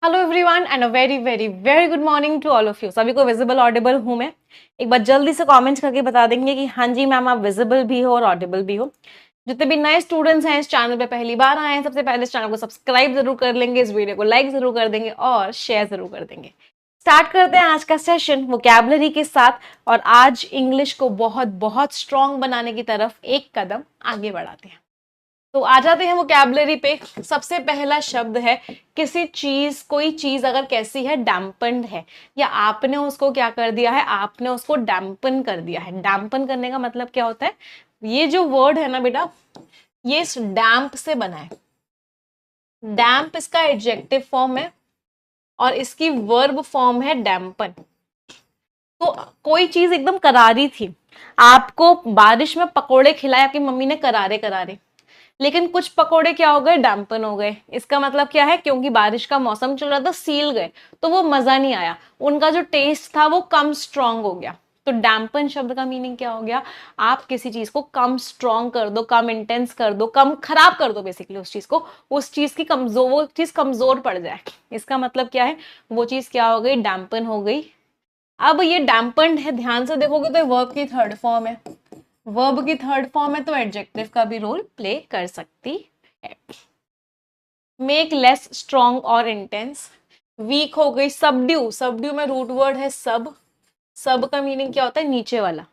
Hello everyone and a very very very good morning to all of you. सभी को visible Audible हूं मैं। एक बार जल्दी से कमेंट्स करके बता देंगे कि हाँ जी मैम आप विजिबल भी हो और ऑडिबल भी हो। जितने भी नए स्टूडेंट्स हैं इस चैनल पे पहली बार आए हैं, सबसे पहले इस चैनल को सब्सक्राइब जरूर कर लेंगे, इस वीडियो को लाइक जरूर कर देंगे और शेयर जरूर कर देंगे। स्टार्ट करते हैं आज का सेशन वोकैबुलरी के साथ और आज इंग्लिश को बहुत बहुत स्ट्रॉन्ग बनाने की तरफ एक कदम आगे बढ़ाते हैं। तो आ जाते हैं वोकैबुलरी पे। सबसे पहला शब्द है किसी चीज, कोई चीज अगर कैसी है, डैम्पन्ड है, या आपने उसको क्या कर दिया है, आपने उसको डैम्पन कर दिया है। डैम्पन करने का मतलब क्या होता है? ये जो वर्ड है ना बेटा, ये इस डैम्प से बना है। डैम्प इसका एडजेक्टिव फॉर्म है और इसकी वर्ब फॉर्म है डैम्पन। तो कोई चीज एकदम करारी थी, आपको बारिश में पकोड़े खिलाए आपकी मम्मी ने करारे करारे, लेकिन कुछ पकोड़े क्या हो गए, डैम्पन हो गए। इसका मतलब क्या है, क्योंकि बारिश का मौसम चल रहा था, सील गए, तो वो मजा नहीं आया, उनका जो टेस्ट था वो कम स्ट्रांग हो गया। तो डैम्पन शब्द का मीनिंग क्या हो गया? आप किसी चीज को कम स्ट्रांग कर दो, कम इंटेंस कर दो, कम खराब कर दो, बेसिकली उस चीज को, उस चीज की कमजोर, वो चीज कमजोर पड़ जाए। इसका मतलब क्या है, वो चीज क्या हो गई, डैम्पन हो गई। अब ये डैम्पन्ड है, ध्यान से देखोगे तो वर्ब की थर्ड फॉर्म है। वर्ब की थर्ड फॉर्म है तो एडजेक्टिव का भी रोल प्ले कर सकती है। मेक लेस स्ट्रॉन्ग और इंटेंस। वीक हो गई, सबड्यू। सबड्यू में रूट वर्ड है सब। सब का मीनिंग क्या होता है, नीचे वाला।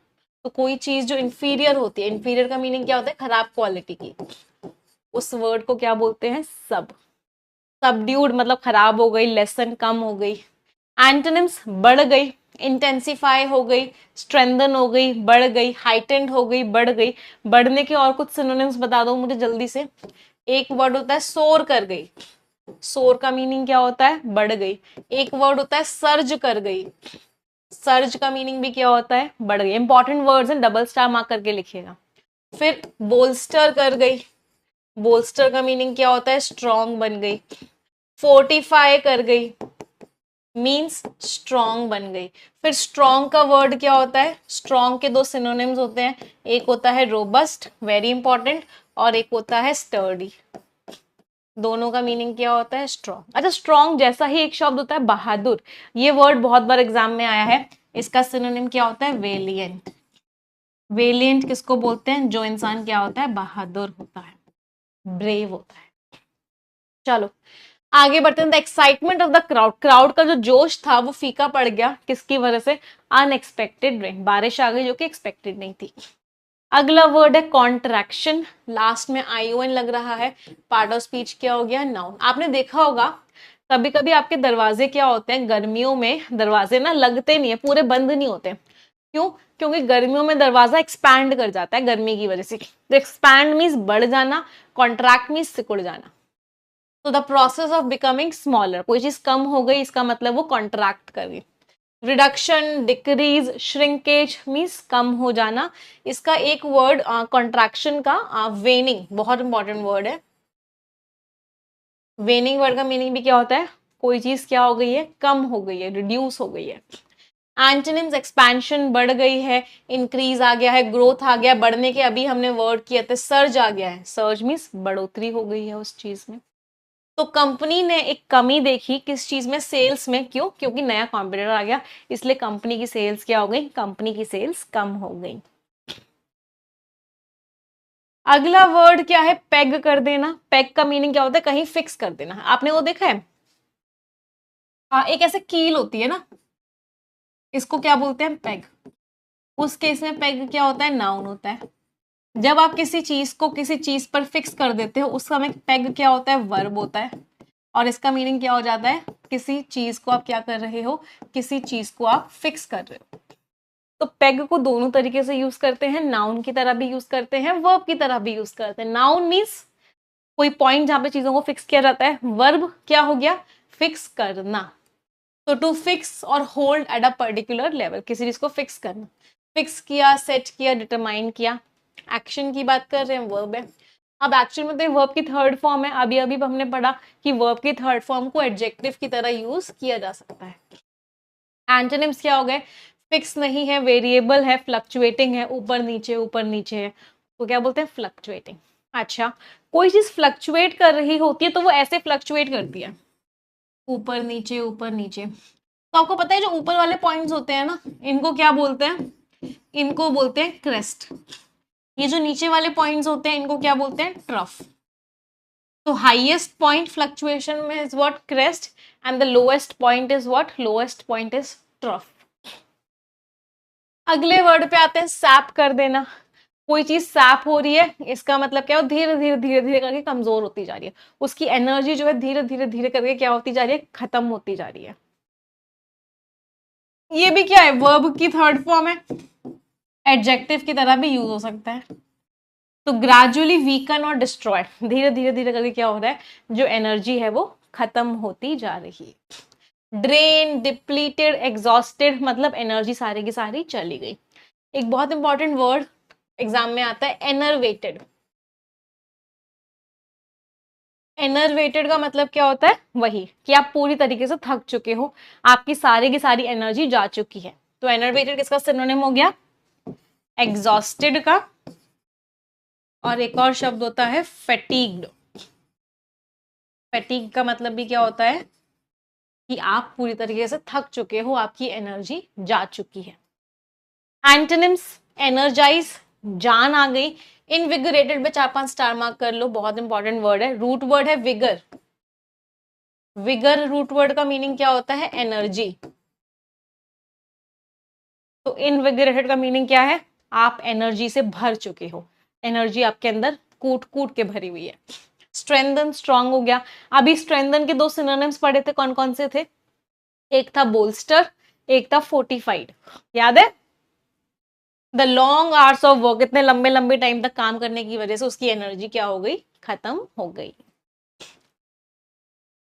तो कोई चीज जो इंफीरियर होती है, इंफीरियर का मीनिंग क्या होता है, खराब क्वालिटी की, उस वर्ड को क्या बोलते हैं, सब। सबड्यूड मतलब खराब हो गई, लेसन कम हो गई। एंटोनिम्स बढ़ गई, इंटेंसिफाई हो गई, स्ट्रेंथन हो गई, बढ़ गई, हाइटेंड हो गई, बढ़ गई। बढ़ने के और कुछ सिनोनिम्स बता दो मुझे जल्दी से। एक वर्ड होता है सोर कर गई। सोर का मीनिंग क्या होता है, बढ़ गई। एक वर्ड होता है सर्ज कर गई। सर्ज का मीनिंग भी क्या होता है, बढ़ गई। इंपॉर्टेंट वर्ड्स हैं, डबल स्टार मार्क करके लिखिएगा। फिर बोल्स्टर कर गई। बोल्स्टर का मीनिंग क्या होता है, स्ट्रॉन्ग बन गई। फोर्टिफाई कर गई मीन्स स्ट्रॉन्ग बन गई। फिर स्ट्रॉन्ग का वर्ड क्या होता है, स्ट्रॉन्ग के दो सिनोनिम्स होते हैं, एक होता है रोबस्ट, वेरी इंपॉर्टेंट, और एक होता है स्टर्डी। दोनों का मीनिंग क्या होता है, स्ट्रॉन्ग। अच्छा, स्ट्रॉन्ग जैसा ही एक शब्द होता है बहादुर। ये वर्ड बहुत बार एग्जाम में आया है। इसका सिनोनिम क्या होता है, वेलिएंट। वेलिएंट किसको बोलते हैं, जो इंसान क्या होता है, बहादुर होता है, ब्रेव होता है। चलो आगे बढ़ते हैं। The excitement of the crowd. Crowd का जो जोश था वो फीका पड़ गया, किसकी वजह से, अनएक्सपेक्टेड रेन, बारिश आ गई जो कि एक्सपेक्टेड नहीं थी। अगला वर्ड है कॉन्ट्रैक्शन। लास्ट में आईओएन लग रहा है। पार्ट ऑफ स्पीच क्या हो गया, नाउन। आपने देखा होगा कभी कभी आपके दरवाजे क्या होते हैं, गर्मियों में दरवाजे ना लगते नहीं है, पूरे बंद नहीं होते। क्यों? क्योंकि गर्मियों में दरवाजा एक्सपैंड कर जाता है गर्मी की वजह से। तो एक्सपैंड मीन्स बढ़ जाना, कॉन्ट्रैक्ट मीन्स सिकुड़ जाना। तो the process of becoming smaller, कोई चीज कम हो गई, इसका मतलब वो कॉन्ट्रैक्ट कर गई। रिडक्शन, डिक्रीज, श्रिंकेज मीन्स कम हो जाना। इसका एक वर्ड कॉन्ट्रैक्शन का वेनिंग, बहुत इंपॉर्टेंट वर्ड है। वेनिंग वर्ड का मीनिंग भी क्या होता है, कोई चीज क्या हो गई है, कम हो गई है, रिड्यूस हो गई है। एंटोनिम्स, एक्सपेंशन, बढ़ गई है, इंक्रीज आ गया है, ग्रोथ आ गया, बढ़ने के अभी हमने वर्ड किया था, सर्ज आ गया है। सर्ज मीन्स बढ़ोतरी हो गई है उस चीज में। तो कंपनी ने एक कमी देखी किस चीज में, सेल्स में। क्यों? क्योंकि नया कॉम्पिटिटर आ गया, इसलिए कंपनी की सेल्स क्या हो गई, कंपनी की सेल्स कम हो गई। अगला वर्ड क्या है, पेग कर देना। पेग का मीनिंग क्या होता है, कहीं फिक्स कर देना। आपने वो देखा है, हाँ, एक ऐसे कील होती है ना, इसको क्या बोलते हैं, पेग। उस केस में पेग क्या होता है, नाउन होता है। जब आप किसी चीज को किसी चीज पर फिक्स कर देते हो उस समय पेग क्या होता है, वर्ब होता है। और इसका मीनिंग क्या हो जाता है, किसी चीज को आप क्या कर रहे हो, किसी चीज को आप फिक्स कर रहे हो। तो पेग को दोनों तरीके से यूज करते हैं, नाउन की तरह भी यूज करते हैं, वर्ब की तरह भी यूज करते हैं। नाउन मीन्स कोई पॉइंट जहां पे चीजों को फिक्स किया जाता है। वर्ब क्या हो गया, फिक्स करना। तो टू फिक्स और hold at a particular level, किसी चीज को फिक्स करना। फिक्स किया, सेट किया, डिटरमाइन किया। एक्शन की बात कर रहे हैं, वर्ब है। अब एक्शन में तो वर्ब की थर्ड फॉर्म है, अभी अभी हमने पढ़ा कि वर्ब की थर्ड फॉर्म को एडजेक्टिव की तरह यूज किया जा सकता है। एंटोनिम्स क्या हो गए, फिक्स नहीं है, वेरिएबल है, फ्लक्चुएटिंग है, ऊपर नीचे है, तो क्या बोलते हैं, फ्लक्चुएटिंग। अच्छा, कोई चीज फ्लक्चुएट कर रही होती है तो वो ऐसे फ्लक्चुएट करती है, ऊपर नीचे ऊपर नीचे। तो आपको पता है जो ऊपर वाले पॉइंट्स होते हैं ना, इनको क्या बोलते हैं? इनको बोलते हैं क्रेस्ट। ये जो नीचे वाले पॉइंट्स होते हैं इनको क्या बोलते हैं? ट्रफ। तो हाईएस्ट पॉइंट फ्लक्चुएशन में is what? Crest. And the lowest point is what? Lowest point is trough. अगले वर्ड पे आते हैं, सैप कर देना। कोई चीज सैप हो रही है, इसका मतलब क्या हो? धीरे धीरे धीरे धीरे करके कमजोर होती जा रही है, उसकी एनर्जी जो है धीरे धीरे धीरे करके क्या होती जा रही है? खत्म होती जा रही है। ये भी क्या है? वर्ब की थर्ड फॉर्म है, एडजेक्टिव की तरह भी यूज हो सकता है। तो ग्रेजुअली वीकन और डिस्ट्रॉय, धीरे धीरे धीरे करके क्या हो रहा है? जो एनर्जी है वो खत्म होती जा रही है। ड्रेन, डिप्लीटेड, एग्जॉस्टेड, मतलब एनर्जी सारी की सारी चली गई। एक बहुत इंपॉर्टेंट वर्ड एग्जाम में आता है, एनर्वेटेड। एनर्वेटेड का मतलब क्या होता है? वही कि आप पूरी तरीके से थक चुके हो, आपकी सारी की सारी एनर्जी जा चुकी है। तो एनर्वेटेड किसका सिनोनिम हो गया? एग्जॉस्टेड का। और एक और शब्द होता है फैटीग्ड। फैटीग का मतलब भी क्या होता है? कि आप पूरी तरीके से थक चुके हो, आपकी एनर्जी जा चुकी है। एंटोनिम्स, एनर्जाइज, जान आ गई। इनविगोरेटेड में 4-5 स्टार मार्क कर लो, बहुत इंपॉर्टेंट वर्ड है। रूट वर्ड है विगर। विगर रूट वर्ड का मीनिंग क्या होता है? एनर्जी। तो इनविगोरेटेड का मीनिंग क्या है? आप एनर्जी से भर चुके हो, एनर्जी आपके अंदर कूट कूट के भरी हुई है। स्ट्रेंथन, स्ट्रांग हो गया। अभी स्ट्रेंथन के दो सिनोनिम्स पढ़े थे, कौन कौन से थे? एक था बोल्स्टर, एक था फोर्टिफाइड। याद है? The long hours of work, इतने लंबे लंबे टाइम तक काम करने की वजह से उसकी एनर्जी क्या हो गई? खत्म हो गई।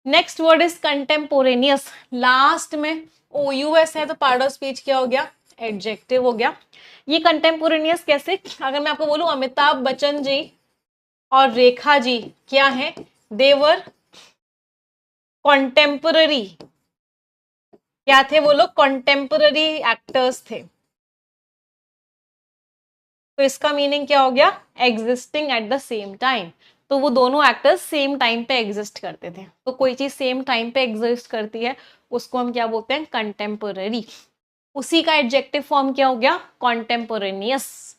Next word is contemporaneous. Last में OUS है तो पार्ट ऑफ स्पीच क्या हो गया? एडजेक्टिव हो गया। ये कंटेम्पोरेनियस कैसे? अगर मैं आपको बोलूं अमिताभ बच्चन जी और रेखा जी क्या है? देवर कॉन्टेम्पररी। क्या थे वो लोग? कॉन्टेम्पररी एक्टर्स थे। तो इसका मीनिंग क्या हो गया? Existing at the same time. तो वो दोनों एक्टर्स सेम टाइम पे एग्जिस्ट करते थे। तो कोई चीज सेम टाइम पे एग्जिस्ट करती है उसको हम क्या बोलते हैं? कंटेम्पोररी। उसी का एडजेक्टिव फॉर्म क्या हो गया? कॉन्टेम्पोरेनियस।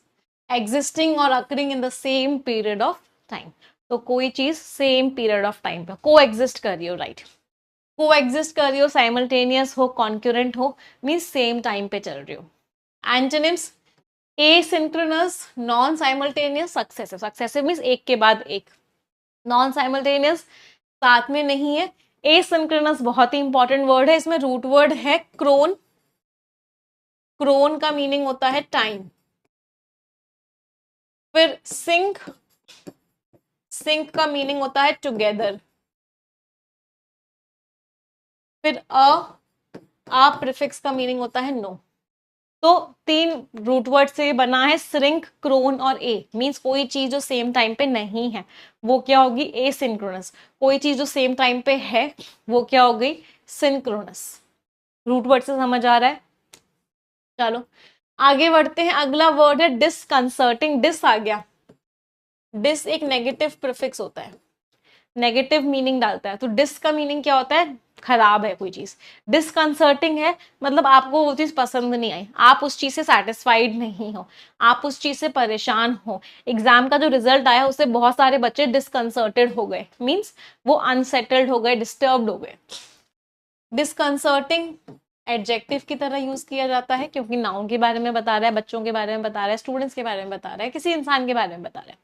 एग्जिस्टिंग और occurring in the same period of time. तो कोई चीज सेम पीरियड ऑफ टाइम पे को एग्जिस्ट कर रही हो, राइट? को एग्जिस्ट कर रही हो, साइमल्टेनियस हो, कॉन्क्यूरेंट हो, मीन सेम टाइम पे चल रही हो। Antonyms, asynchronous, non simultaneous, successive. Successive means एक के बाद एक। नॉन साइमल्टेनियस साथ में नहीं है। एसिंक्रोनस बहुत ही इंपॉर्टेंट वर्ड है, इसमें रूट वर्ड है क्रोन। क्रोन का मीनिंग होता है टाइम। फिर सिंक, सिंक का मीनिंग होता है टुगेदर। फिर अ प्रीफिक्स का मीनिंग होता है नो। तो 3 रूट वर्ड से बना है, श्रिंक, क्रोन और ए। मींस कोई चीज जो सेम टाइम पे नहीं है वो क्या होगी? एसिंक्रोनस। कोई चीज जो सेम टाइम पे है वो क्या हो गई? सिंक्रोनस। रूट वर्ड से समझ आ रहा है? चलो आगे बढ़ते हैं। अगला वर्ड है डिसकंसर्टिंग। डिस आ गया। डिस एक नेगेटिव प्रीफिक्स होता है, नेगेटिव मीनिंग डालता है। तो डिस का मीनिंग क्या होता है? खराब है कोई चीज। डिसकंसर्टिंग है मतलब आपको वो चीज पसंद नहीं आई, आप उस चीज से सेटिस्फाइड नहीं हो, आप उस चीज से परेशान हो। एग्जाम का जो रिजल्ट आया उससे बहुत सारे बच्चे डिसकंसर्टेड हो गए, मींस वो अनसेटल्ड हो गए, डिस्टर्ब्ड हो गए। डिसकंसर्टिंग एडजेक्टिव की तरह यूज किया जाता है क्योंकि नाउन के बारे में बता रहा है, बच्चों के बारे में बता रहा है, स्टूडेंट्स के बारे में बता रहा है, किसी इंसान के बारे में बता रहा है।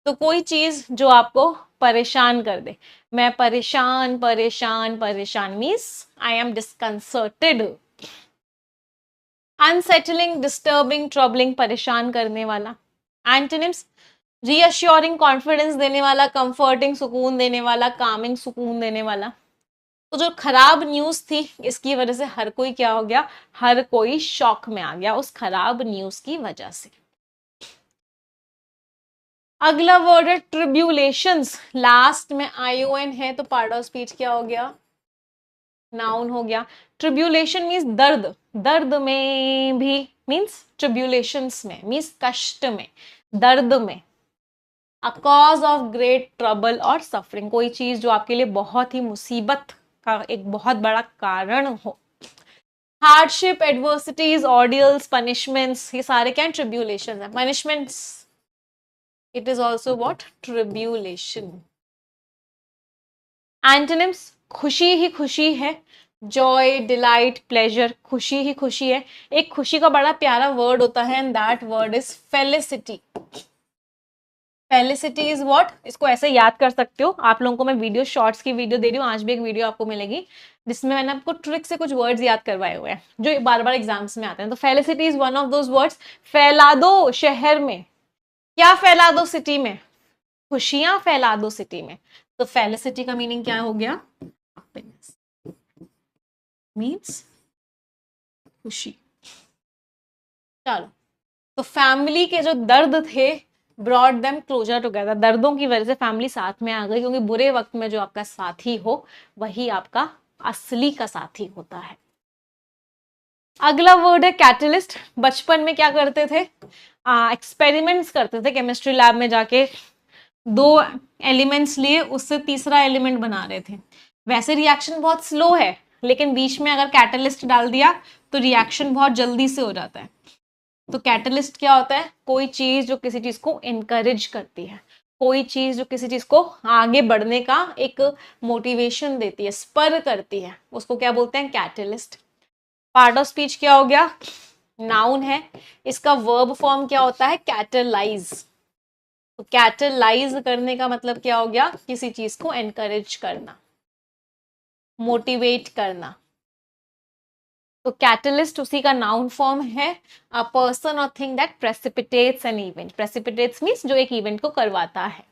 तो कोई चीज जो आपको परेशान कर दे, मैं परेशान परेशान परेशान, means I am disconcerted. Unsettling, disturbing, troubling, परेशान करने वाला। एंटोनिम्स, रीअश्योरिंग, कॉन्फिडेंस देने वाला, कंफर्टिंग, सुकून देने वाला, कामिंग, सुकून देने वाला। तो जो खराब न्यूज थी इसकी वजह से हर कोई क्या हो गया? हर कोई शॉक में आ गया उस खराब न्यूज की वजह से। अगला वर्ड है ट्रिब्यूलेशंस। लास्ट में ION है तो पार्ट ऑफ स्पीच क्या हो गया? नाउन हो गया। ट्रिब्यूलेशन मीन्स दर्द, दर्द में भी, मीन्स ट्रिब्यूलेशंस में मीन्स कष्ट में, दर्द में। A cause of great trouble और सफरिंग, कोई चीज जो आपके लिए बहुत ही मुसीबत का एक बहुत बड़ा कारण हो। हार्डशिप, एडवर्सिटीज, ऑर्डियल्स, पनिशमेंट्स, ये सारे क्या ट्रिब्यूलेशन है। Punishments, it is also what, tribulation. Antonyms, खुशी ही खुशी है, जॉय, डिलाइट, प्लेजर, खुशी ही खुशी है। एक खुशी का बड़ा प्यारा वर्ड होता है and that word is felicity. Felicity is what, इसको ऐसे याद कर सकते हो। आप लोगों को मैं वीडियो, शॉर्ट्स की वीडियो दे रही हूँ, आज भी एक वीडियो आपको मिलेगी जिसमें मैंने आपको ट्रिक से कुछ वर्ड्स याद करवाए हुए हैं जो बार बार एग्जाम्स में आते हैं। तो felicity is one of those words. फैला दो शहर में, क्या फैला दो सिटी में, खुशियां फैला दो सिटी में। तो फेलिसिटी का मीनिंग क्या हो गया, हैप्पीनेस, मीन्स खुशी। चलो, तो फैमिली के जो दर्द थे ब्रॉड देम क्लोजर टुगेदर, दर्दों की वजह से फैमिली साथ में आ गई, क्योंकि बुरे वक्त में जो आपका साथी हो वही आपका असली का साथी होता है। अगला वर्ड है कैटलिस्ट। बचपन में क्या करते थे, एक्सपेरिमेंट्स करते थे केमिस्ट्री लैब में जाके, दो एलिमेंट्स लिए उससे तीसरा एलिमेंट बना रहे थे। वैसे रिएक्शन बहुत स्लो है, लेकिन बीच में अगर कैटलिस्ट डाल दिया तो रिएक्शन बहुत जल्दी से हो जाता है। तो कैटलिस्ट क्या होता है, कोई चीज जो किसी चीज को इनकरेज करती है, कोई चीज जो किसी चीज को आगे बढ़ने का एक मोटिवेशन देती है, स्पर करती है, उसको क्या बोलते हैं, कैटलिस्ट। पार्ट ऑफ स्पीच क्या हो गया, नाउन है। इसका वर्ब फॉर्म क्या होता है, कैटलाइज। तो कैटलाइज करने का मतलब क्या हो गया, किसी चीज को एनकरेज करना, मोटिवेट करना। तो कैटलिस्ट उसी का नाउन फॉर्म है, अ पर्सन और thing that precipitates an event. Precipitates means जो एक इवेंट को करवाता है।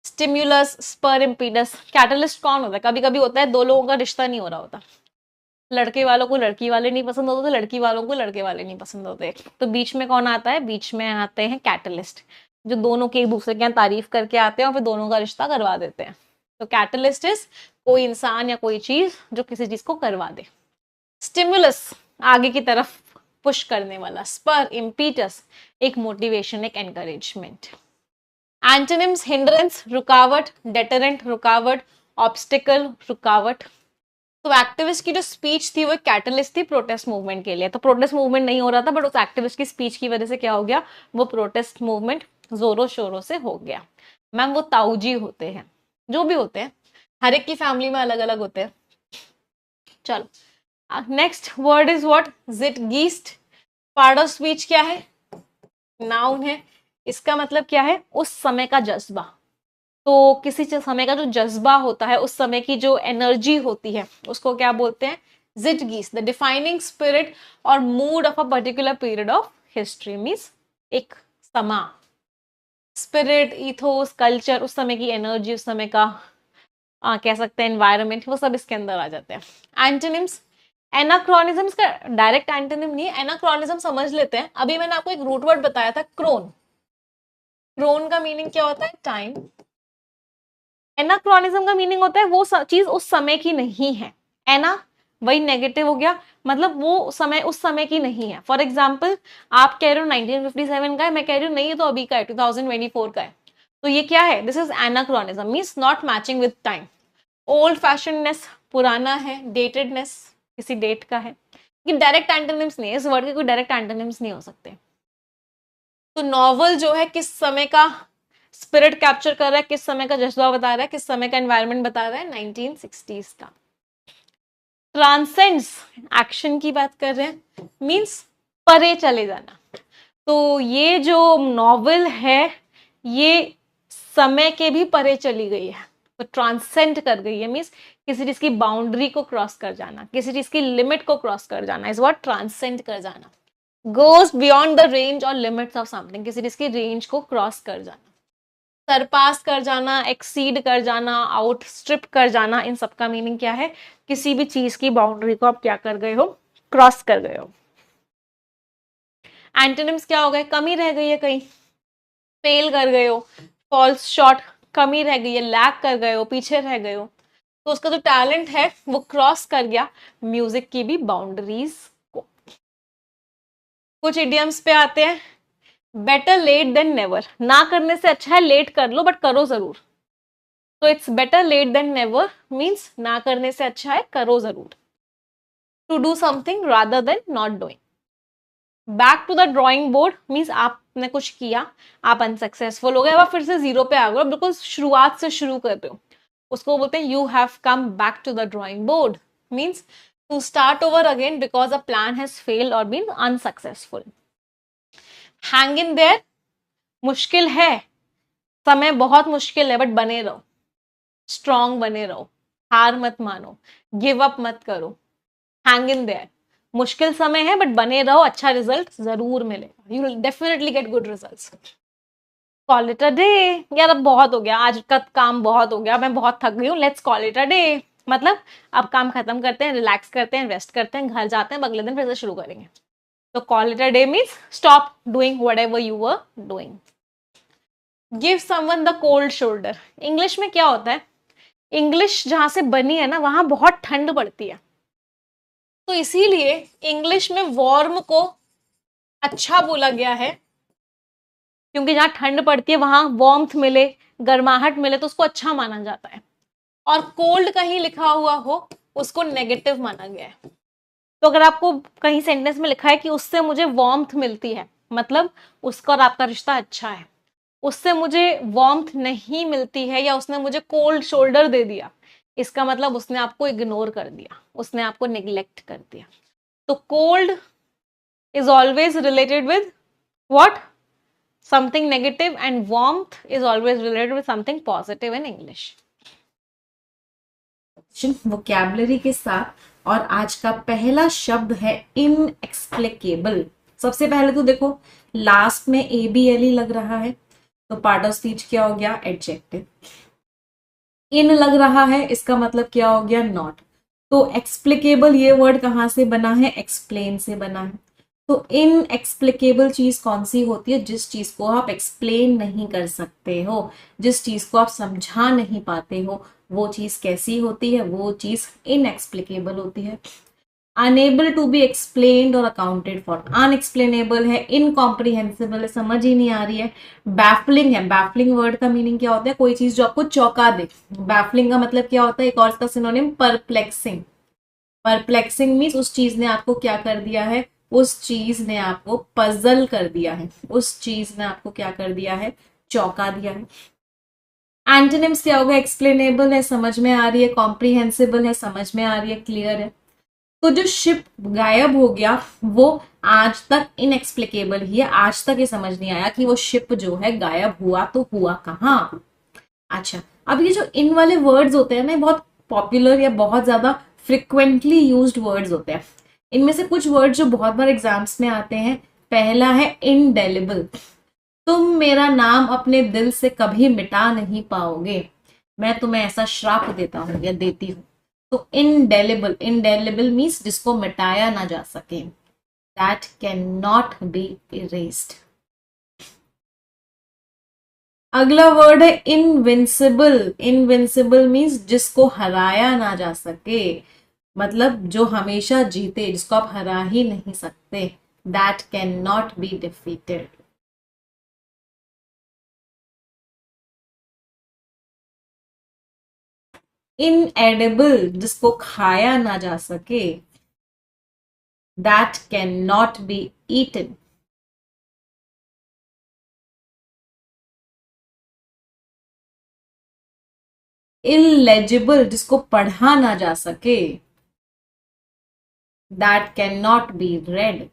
Stimulus, spur, इम्पीडस। कैटलिस्ट कौन होता है, कभी कभी होता है दो लोगों का रिश्ता नहीं हो रहा होता, लड़के वालों को लड़की वाले नहीं पसंद होते, लड़की वालों को लड़के वाले नहीं पसंद होते, तो बीच में कौन आता है, बीच में आते हैं कैटलिस्ट, जो दोनों की एक दूसरे के यहाँ तारीफ करके आते हैं और फिर दोनों का रिश्ता करवा देते हैं। तो कैटलिस्ट इज कोई इंसान या कोई चीज जो किसी चीज को करवा दे। स्टिमुलस, आगे की तरफ पुश करने वाला। स्पर, इम्पीटस, एक मोटिवेशन, एक एनकरेजमेंट। एंटोनिम्स, हिंड्रेंस, रुकावट, डेटरेंट, रुकावट, ऑब्स्टिकल, रुकावट। तो एक्टिविस्ट की जो स्पीच थी वो कैटलिस्ट थी प्रोटेस्ट मूवमेंट के लिए। तो प्रोटेस्ट मूवमेंट नहीं हो रहा था, बट उस एक्टिविस्ट की स्पीच की वजह से क्या हो गया, वो प्रोटेस्ट मूवमेंट जोरों शोरों से हो गया। मैम वो ताऊजी होते हैं, जो भी होते हैं, हर एक की फैमिली में अलग अलग होते हैं। चलो, next word is what, zeitgeist. Part of speech क्या है, नाउन है। इसका मतलब क्या है, उस समय का जज्बा। तो किसी समय का जो जज्बा होता है, उस समय की जो एनर्जी होती है, उसको क्या बोलते हैं, जिटगीस्ट। द डिफाइनिंग स्पिरिट और mood of a particular period of history, means एक समा, स्पिरिट, इथोस, कल्चर, उस समय की एनर्जी, उस समय का कह सकते हैं एनवायरमेंट, वो सब इसके अंदर आ जाते हैं। एंटोनिम्स, एनाक्रोनिज्म का डायरेक्ट एंटोनिम नहीं है, एनाक्रोनिज्म समझ लेते हैं। अभी मैंने आपको एक रूट वर्ड बताया था, क्रोन। क्रोन का मीनिंग क्या होता है, टाइम। एनाक्रोनिज्म का मीनिंग होता है वो चीज उस समय की नहीं है। एना वही नेगेटिव हो गया, मतलब वो समय उस समय की नहीं है। फॉर एग्जाम्पल, आप कह रहे हो 1957 का है, मैं कह रही हूँ नहीं ये तो अभी का है, 2024 का है। तो ये क्या है, this is anachronism, means not matching with time. Old fashionness, पुराना है। डेटेडनेस, किसी डेट का है। ये डायरेक्ट एंटोनिम्स नहीं है, इस वर्ड के कोई डायरेक्ट एंटोनिम्स नहीं हो सकते। तो नॉवल जो है किस समय का स्पिरिट कैप्चर कर रहा है, किस समय का जज्बा बता रहा है, किस समय का एनवायरनमेंट बता रहा है, 1960s का। ट्रांसेंड्स, एक्शन की बात कर रहे हैं, मींस परे चले जाना। तो ये जो नॉवल है ये समय के भी परे चली गई है, तो ट्रांसेंड कर गई है, मींस किसी चीज की बाउंड्री को क्रॉस कर जाना, किसी चीज की लिमिट को क्रॉस कर जाना, इज व्हाट ट्रांसेंड कर जाना। गोज बियॉन्ड द रेंज और लिमिट्स ऑफ समथिंग, किसी चीज की रेंज को क्रॉस कर जाना। सरपास कर जाना, एक्सीड कर जाना, आउटस्ट्रिप कर जाना, इन सब का मीनिंग क्या है, किसी भी चीज की बाउंड्री को आप क्या कर गए हो, क्रॉस कर गए हो। एंटोनिम्स क्या हो गए, कमी रह गई है कहीं, फेल कर गए हो, फॉल्स शॉर्ट, कमी रह गई है, लैग कर गए हो, पीछे रह गए हो। तो उसका जो टैलेंट है वो क्रॉस कर गया म्यूजिक की भी बाउंड्रीज को। कुछ इडियम्स पे आते हैं, बेटर लेट देन नेवर, ना करने से अच्छा है लेट कर लो बट करो जरूर। तो it's better late than never, means ना करने से अच्छा है करो जरूर। To do something rather than not doing. Back to the drawing board means आपने कुछ किया, आप अनसक्सेसफुल हो गए, अब आप फिर से जीरो पे आ गए, बिल्कुल शुरुआत से शुरू कर रहे हो, उसको बोलते हैं you have come back to the drawing board, means to start over again because a plan has failed or been unsuccessful. Hang in there, मुश्किल है, समय बहुत मुश्किल है, बट बने रहो, स्ट्रॉन्ग बने रहो, हार मत मानो, गिव अप मत करो। हैंग इन देयर, मुश्किल समय है बट बने रहो, अच्छा रिजल्ट जरूर मिलेगा, you will definitely get good results. Call it a day, यार अब बहुत हो गया, आज का काम बहुत हो गया, मैं बहुत थक गई हूँ, let's call it a day, मतलब अब काम खत्म करते हैं, रिलैक्स करते हैं, रेस्ट करते हैं, घर जाते हैं, अगले दिन फिर से शुरू करेंगे। तो call it a day means stop doing whatever you were doing. Give someone the cold shoulder, English में क्या होता है, इंग्लिश जहां से बनी है ना वहां बहुत ठंड पड़ती है, तो इसीलिए इंग्लिश में वार्म को अच्छा बोला गया है, क्योंकि जहां ठंड पड़ती है वहां वार्मथ मिले, गर्माहट मिले, तो उसको अच्छा माना जाता है। और कोल्ड कहीं लिखा हुआ हो उसको नेगेटिव माना गया है। तो अगर आपको कहीं सेंटेंस में लिखा है कि उससे मुझे वार्मथ मिलती है, मतलब उसका और आपका रिश्ता अच्छा है, उससे मुझे वार्मथ नहीं मिलती है या उसने मुझे कोल्ड शोल्डर दे दिया, इसका मतलब उसने आपको इग्नोर कर दिया, उसने आपको नेग्लेक्ट कर दिया। तो cold is always related with what, something negative, and warmth is always related with something positive in English. Vocabulary के साथ, और आज का पहला शब्द है इनएक्सप्लिकेबल। सबसे पहले तो देखो लास्ट में ABLE लग रहा है, तो पार्ट ऑफ स्पीच क्या हो गया, एडजेक्टिव। इन लग रहा है, इसका मतलब क्या हो गया, नॉट। तो एक्सप्लिकेबल ये वर्ड कहाँ से बना है, एक्सप्लेन से बना है। तो इनएक्सप्लिकेबल चीज कौन सी होती है, जिस चीज को आप एक्सप्लेन नहीं कर सकते हो, जिस चीज को आप समझा नहीं पाते हो, वो चीज कैसी होती है, वो चीज इनएक्सप्लिकेबल होती है। अनेबल टू बी एक्सप्लेन्ड और अकाउंटेड फॉर, अनएक्सप्लेनेबल है, इनकॉम्प्रिहेंसिबल है, समझ ही नहीं आ रही है। बैफलिंग है, बैफलिंग वर्ड का मीनिंग क्या होता है, कोई चीज जो आपको चौंका दे। बैफलिंग का मतलब क्या होता है, एक और इसका सिनोनिम परप्लेक्सिंग। परप्लेक्सिंग मीन्स उस चीज ने आपको क्या कर दिया है, उस चीज ने आपको पजल कर दिया है, उस चीज ने आपको क्या कर दिया है, चौंका दिया है। एंटोनिम्स क्या होगा, एक्सप्लेनेबल है, समझ में आ रही है, कॉम्प्रिहेंसिबल है, समझ में आ रही है, क्लियर है। तो जो शिप गायब हो गया वो आज तक इनएक्सप्लिकेबल ही है, आज तक ये समझ नहीं आया कि वो शिप जो है गायब हुआ तो हुआ कहाँ। अच्छा, अब ये जो इन वाले वर्ड्स होते हैं ना, बहुत पॉपुलर या बहुत ज्यादा फ्रिक्वेंटली यूज्ड वर्ड्स होते हैं। इनमें से कुछ वर्ड जो बहुत बार एग्जाम्स में आते हैं, पहला है इनडेलिबल, तुम मेरा नाम अपने दिल से कभी मिटा नहीं पाओगे, मैं तुम्हें ऐसा श्राप देता हूं या देती हूँ। तो इनडेलिबल, इनडेलिबल मीन्स जिसको मिटाया ना जा सके, that can not B erased. अगला वर्ड है इनविंसिबल, इनविंसिबल मीन्स जिसको हराया ना जा सके, मतलब जो हमेशा जीते, जिसको आप हरा ही नहीं सकते, that can not be defeated. Inedible, जिसको खाया ना जा सके, that can not be eaten. Illegible, जिसको पढ़ा ना जा सके, that can not be read.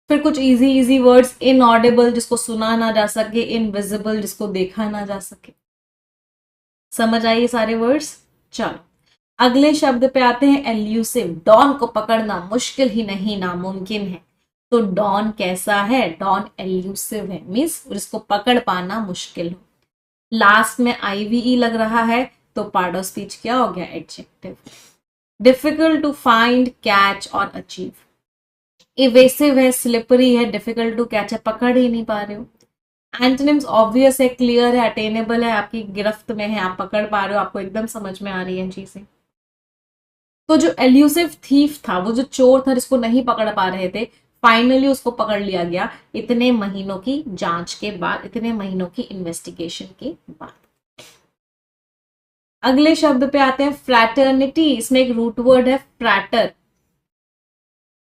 फिर कुछ इजी इजी वर्ड्स, इनऑडिबल, जिसको सुना ना जा सके, इनविजिबल, जिसको देखा ना जा सके। समझ आइए सारे वर्ड्स। चलो अगले शब्द पे आते हैं, एल्यूसिव। डॉन को पकड़ना मुश्किल ही नहीं नामुमकिन है। तो डॉन कैसा है, डॉन एल्यूसिव है, मीन्स जिसको पकड़ पाना मुश्किल हो। लास्ट में IVE लग रहा है, तो पार्ट ऑफ स्पीच क्या हो गया, adjective. Difficult to find, catch और अचीव। इवेसिव है, स्लिपरी है, डिफिकल्ट टू कैच है, पकड़ ही नहीं पा रहे हो। एंटोनिम्स ऑब्वियस है, क्लियर है, अटेनेबल है, आपकी गिरफ्त में है, आप पकड़ पा रहे हो, आपको एकदम समझ में आ रही है चीजें। तो जो एल्यूसिव थीफ था, वो जो चोर था जिसको नहीं पकड़ पा रहे थे, फाइनली उसको पकड़ लिया गया इतने महीनों की जांच के बाद, इतने महीनों की इन्वेस्टिगेशन के बाद। अगले शब्द पे आते हैं फ्रैटर्निटी। इसमें एक रूट वर्ड है फ्रैटर।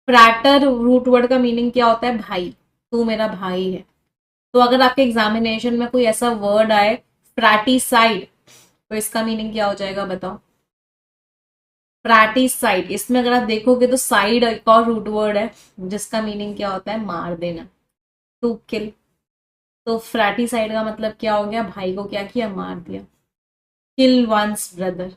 फ्रैटर रूट वर्ड का मीनिंग क्या होता है? भाई, तू मेरा भाई है। तो अगर आपके एग्जामिनेशन में कोई ऐसा वर्ड आए फ्रैटिसाइड, तो इसका मीनिंग क्या हो जाएगा बताओ? फ्रैटिसाइड। इसमें अगर आप देखोगे तो साइड एक और रूट वर्ड है जिसका मीनिंग क्या होता है? मार देना, टू किल। तो फ्रैटिसाइड का मतलब क्या हो गया? भाई को क्या किया? मार दिया। किल वंस ब्रदर।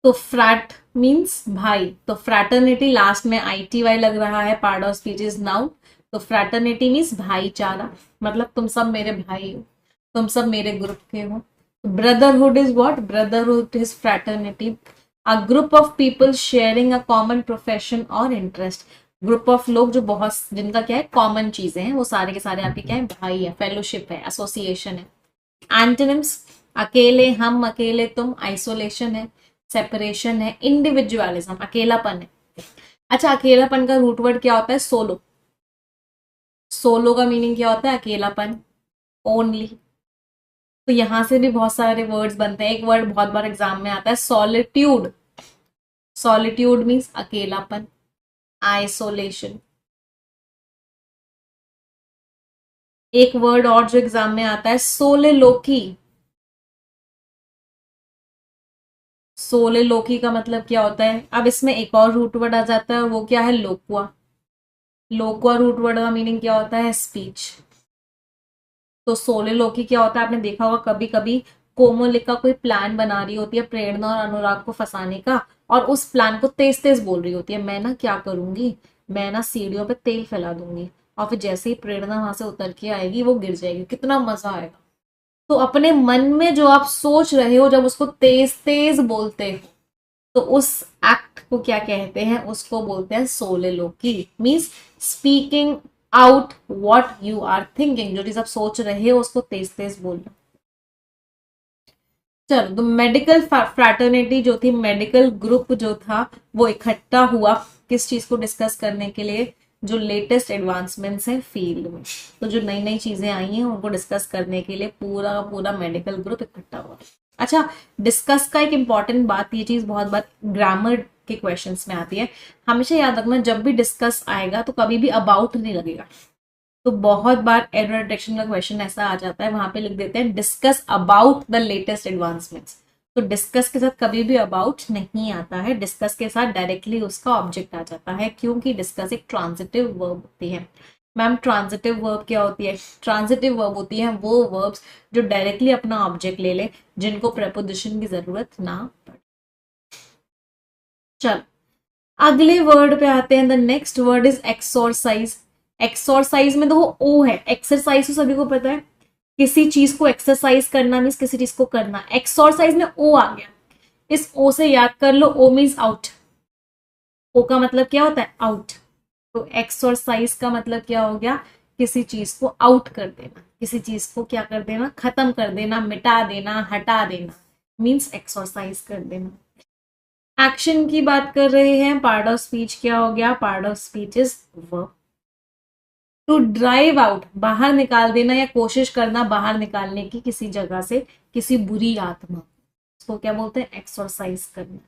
तो फ्रैट मीन्स भाई, तो फ्रैटर्निटी लास्ट में ITY लग रहा है, part of speech is noun. तो फ्रैटर्निटी मीन्स भाईचारा, मतलब तुम सब मेरे भाई हो, तुम सब मेरे ग्रुप के हो। Brotherhood is what? Brotherhood is fraternity, a group of people sharing a common profession और इंटरेस्ट। ग्रुप ऑफ लोग जो बहुत, जिनका क्या है? कॉमन चीजें हैं, वो सारे के सारे आपके क्या है? भाई है, फेलोशिप है, एसोसिएशन है। एंटोनिम्स, अकेले, हम, अकेले, तुम। आइसोलेशन है, सेपरेशन है, इंडिविजुअलिज्म, अकेलापन है। अच्छा, अकेलापन का रूट वर्ड क्या होता है? सोलो। सोलो का मीनिंग क्या होता है? अकेलापन, ओनली। तो यहां से भी बहुत सारे वर्ड्स बनते हैं। एक वर्ड बहुत बार एग्जाम में आता है, सॉलिट्यूड। सॉलिट्यूड मीन्स अकेलापन, आइसोलेशन। एक वर्ड और जो एग्जाम में आता है, सोलेलोकी। सोलेलोकी का मतलब क्या होता है? अब इसमें एक और रूट वर्ड आ जाता है, और वो क्या है? लोकुआ। लोकुआ रूट वर्ड का मीनिंग क्या होता है? स्पीच। तो सोलेलोकी क्या होता है? आपने देखा होगा कभी कभी कोमोलिका कोई प्लान बना रही होती है प्रेरणा और अनुराग को फंसाने का, और उस प्लान को तेज तेज बोल रही होती है, मैं ना क्या करूंगी, मैं ना सीढ़ियों पे तेल फैला दूंगी, और फिर जैसे ही प्रेरणा वहां से उतर के आएगी वो गिर जाएगी, कितना मजा आएगा। तो अपने मन में जो आप सोच रहे हो, जब उसको तेज तेज बोलते हो, तो उस एक्ट को क्या कहते हैं? उसको बोलते हैं soliloquy. Means speaking out what you are thinking, जो चीज आप सोच रहे हो उसको तेज तेज बोलना। चलो, तो मेडिकल फ्रैटर्निटी जो थी, मेडिकल ग्रुप जो था, वो इकट्ठा हुआ किस चीज को डिस्कस करने के लिए? जो लेटेस्ट एडवांसमेंट्स हैं फील्ड में, तो जो नई नई चीजें आई हैं उनको डिस्कस करने के लिए पूरा का पूरा मेडिकल ग्रुप इकट्ठा हुआ। अच्छा, डिस्कस का एक इंपॉर्टेंट बात, ये चीज बहुत बार ग्रामर के क्वेश्चंस में आती है, हमेशा याद रखना, जब भी डिस्कस आएगा तो कभी भी अबाउट नहीं लगेगा। तो बहुत बार एरर डिटेक्शन का क्वेश्चन ऐसा आ जाता है, वहां पे लिख देते हैं discuss about the latest advancements. तो डिस्कस के साथ कभी भी अबाउट नहीं आता है, डिस्कस के साथ डायरेक्टली उसका ऑब्जेक्ट आ जाता है, क्योंकि डिस्कस एक ट्रांजिटिव वर्ब होती है। मैम, ट्रांजिटिव वर्ब क्या होती है? ट्रांजिटिव वर्ब होती है वो वर्ब्स जो डायरेक्टली अपना ऑब्जेक्ट ले ले, जिनको प्रेपोजिशन की जरूरत ना पड़े। चल, अगले वर्ड पे आते हैं। The next word is exorcise. Exorcise में तो वो ओ है, एक्सरसाइज तो सभी को पता है, किसी चीज को एक्सरसाइज करना मीन्स किसी चीज को करना। एक्सोरसाइज में ओ आ गया, इस ओ से याद कर लो, ओ मीन्स आउट। ओ का मतलब क्या होता है? आउट। तो एक्सोरसाइज का मतलब क्या हो गया? किसी चीज को आउट कर देना, किसी चीज को क्या कर देना? खत्म कर देना, मिटा देना, हटा देना, मीन्स एक्सोरसाइज कर देना। एक्शन की बात कर रहे हैं, पार्ट ऑफ स्पीच क्या हो गया? Part of speech is verb. To drive out, बाहर निकाल देना या कोशिश करना बाहर निकालने की किसी जगह से किसी बुरी आत्मा, उसको क्या बोलते हैं? एक्सरसाइज करना।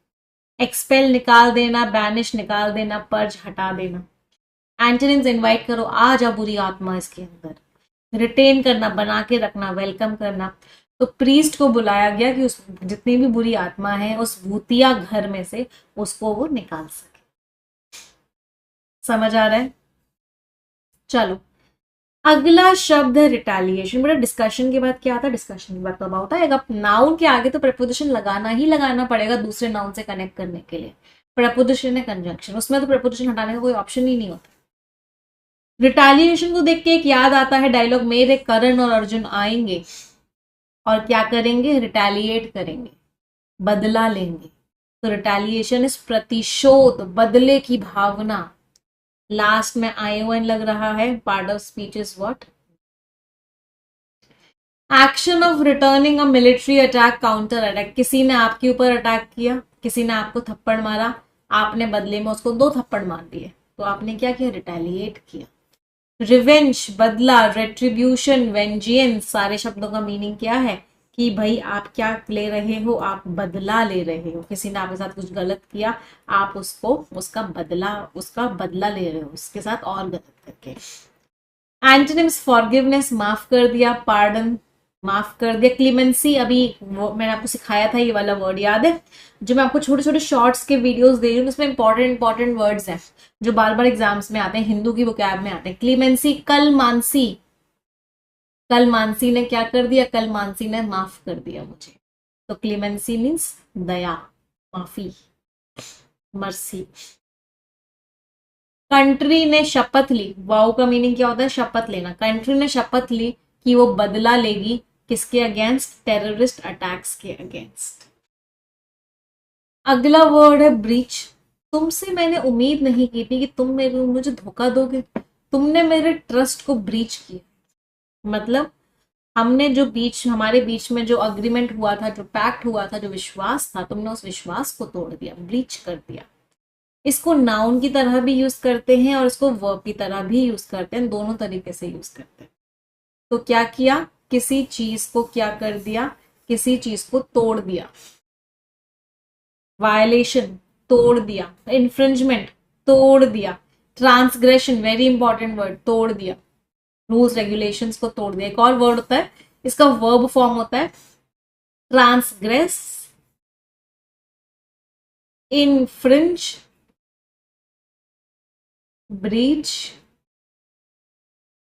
एक्सपेल निकाल देना, बैनिश निकाल देना, पर्ज हटा देना। एंटोनिम्स, इनवाइट करो, आ जा बुरी आत्मा इसके अंदर। रिटेन करना, बना के रखना, वेलकम करना। तो प्रीस्ट को बुलाया गया कि उस जितनी भी बुरी आत्मा है उस भूतिया घर में से उसको वो निकाल सके। समझ आ रहा है? चलो, अगला शब्द है रिटेलिएशन। बेटा डिस्कशन के बाद क्या आता है? डिस्कशन के बाद तो अबाउट आएगा। नाउन के आगे तो प्रपोजिशन लगाना ही लगाना पड़ेगा दूसरे नाउन से कनेक्ट करने के लिए। प्रपोजिशन है कंजंक्शन, उसमें तो प्रपोजिशन हटाने का कोई ऑप्शन ही नहीं होता। रिटेलिएशन को देख के एक याद आता है डायलॉग, मेरे करण और अर्जुन आएंगे और क्या करेंगे? रिटेलिएट करेंगे, बदला लेंगे। तो रिटेलिएशन इज प्रतिशोध, बदले की भावना। लास्ट में ION लग रहा है, part of speech is what? Action of returning a military attack, counter attack. किसी ने आपके ऊपर अटैक किया, किसी ने आपको थप्पड़ मारा, आपने बदले में उसको 2 थप्पड़ मार दिए, तो आपने क्या किया, रिटेलिएट किया। रिवेंज, बदला, रेट्रीब्यूशन, वेंजियंस, सारे शब्दों का मीनिंग क्या है कि भाई आप क्या ले रहे हो, आप बदला ले रहे हो। किसी ने आपके साथ कुछ गलत किया, आप उसको उसका बदला ले रहे हो उसके साथ और गलत करके। एंटोनिम्स, फॉरगिवनेस, माफ कर दिया, पार्डन, माफ कर दिया, क्लीमेंसी, अभी वो मैंने आपको सिखाया था, ये वाला वर्ड याद है, जो मैं आपको छोटे छोटे शॉर्ट्स के वीडियोस दे रही हूँ, उसमें इंपॉर्टेंट वर्ड्स हैं जो बार बार एग्जाम्स में आते हैं, हिंदू की वोकैब में आते हैं। क्लीमेंसी, कल मानसी, कल मानसी ने क्या कर दिया, कल मानसी ने माफ कर दिया मुझे, तो क्लीमेंसी मीन्स दया, माफी, मर्सी। कंट्री ने शपथ ली, वाओ का मीनिंग क्या होता है, शपथ लेना। कंट्री ने शपथ ली कि वो बदला लेगी, किसके अगेंस्ट, टेररिस्ट अटैक्स के अगेंस्ट। अगला वर्ड है ब्रीच। तुमसे मैंने उम्मीद नहीं की थी कि तुम मुझे धोखा दोगे, तुमने मेरे ट्रस्ट को ब्रीच किया। मतलब हमने जो हमारे बीच में जो अग्रीमेंट हुआ था, जो पैक्ट हुआ था, जो विश्वास था, तुमने उस विश्वास को तोड़ दिया, ब्रीच कर दिया। इसको नाउन की तरह भी यूज करते हैं और इसको वर्ब की तरह भी यूज करते हैं, दोनों तरीके से यूज करते हैं। तो क्या किया, किसी चीज को क्या कर दिया, किसी चीज को तोड़ दिया। वायलेशन, तोड़ दिया। इन्फ्रिंजमेंट, तोड़ दिया। ट्रांसग्रेशन, वेरी इंपॉर्टेंट वर्ड, तोड़ दिया। रूल्स रेगुलेशंस को तोड़ दिया। एक और वर्ड होता है, इसका वर्ब फॉर्म होता है ट्रांसग्रेस, इनफ्रिंज, ब्रीच,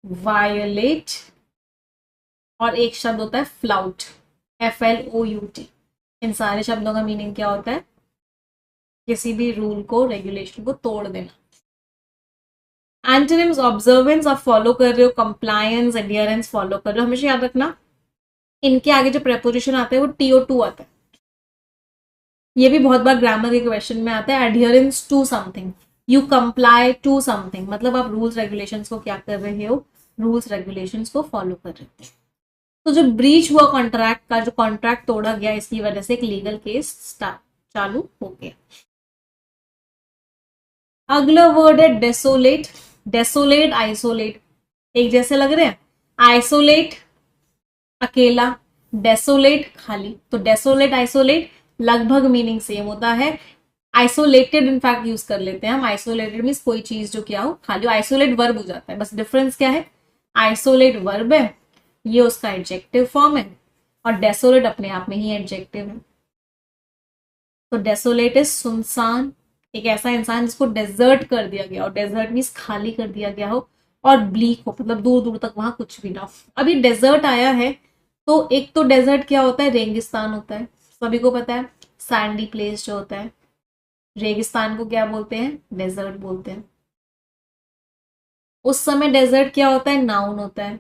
वायोलेट, और एक शब्द होता है फ्लाउट, FLOUT। इन सारे शब्दों का मीनिंग क्या होता है, किसी भी रूल को, रेगुलेशन को तोड़ देना। एंटोनिम्स, ऑब्जर्वेंस, आप फॉलो कर रहे हो, कंप्लायंस, एडियरेंस फॉलो कर रहे हो। हमेशा याद रखना इनके आगे जो प्रेपोजिशन आता है वो TO2 आता है। ये भी बहुत बार ग्रामर के क्वेश्चन में आता है, adherence to something, you comply to something, मतलब आप रूल्स रेगुलेशंस को क्या कर रहे हो, रूल्स रेगुलेशंस को फॉलो कर रहे हो। तो जो ब्रीच हुआ कॉन्ट्रैक्ट का, जो कॉन्ट्रैक्ट तोड़ा गया, इसकी वजह से एक लीगल केस चालू हो गया। अगला वर्ड है डेसोलेट। डेसोलेट, आइसोलेट, एक जैसे लग रहे हैं। आइसोलेट अकेला, डेसोलेट खाली। तो डेसोलेट, आइसोलेट लगभग मीनिंग सेम होता है। आइसोलेटेड इनफैक्ट यूज कर लेते हैं हम। आइसोलेटेड मीन्स कोई चीज जो क्या हो, खाली। आइसोलेट वर्ब हो जाता है, बस डिफरेंस क्या है, आइसोलेट वर्ब है, ये उसका एडजेक्टिव फॉर्म है, और डेसोलेट अपने आप में ही एडजेक्टिव है। तो डेसोलेट इज सुनसान, एक ऐसा इंसान जिसको डेजर्ट कर दिया गया, और डेजर्ट मीन्स खाली कर दिया गया हो, और ब्लीक हो, मतलब दूर दूर तक वहां कुछ भी ना हो। अभी डेजर्ट आया है, तो एक तो डेजर्ट क्या होता है, रेगिस्तान होता है, सभी को पता है। सैंडी प्लेस जो होता है, रेगिस्तान को क्या बोलते हैं, डेजर्ट बोलते हैं। उस समय डेजर्ट क्या होता है, नाउन होता है।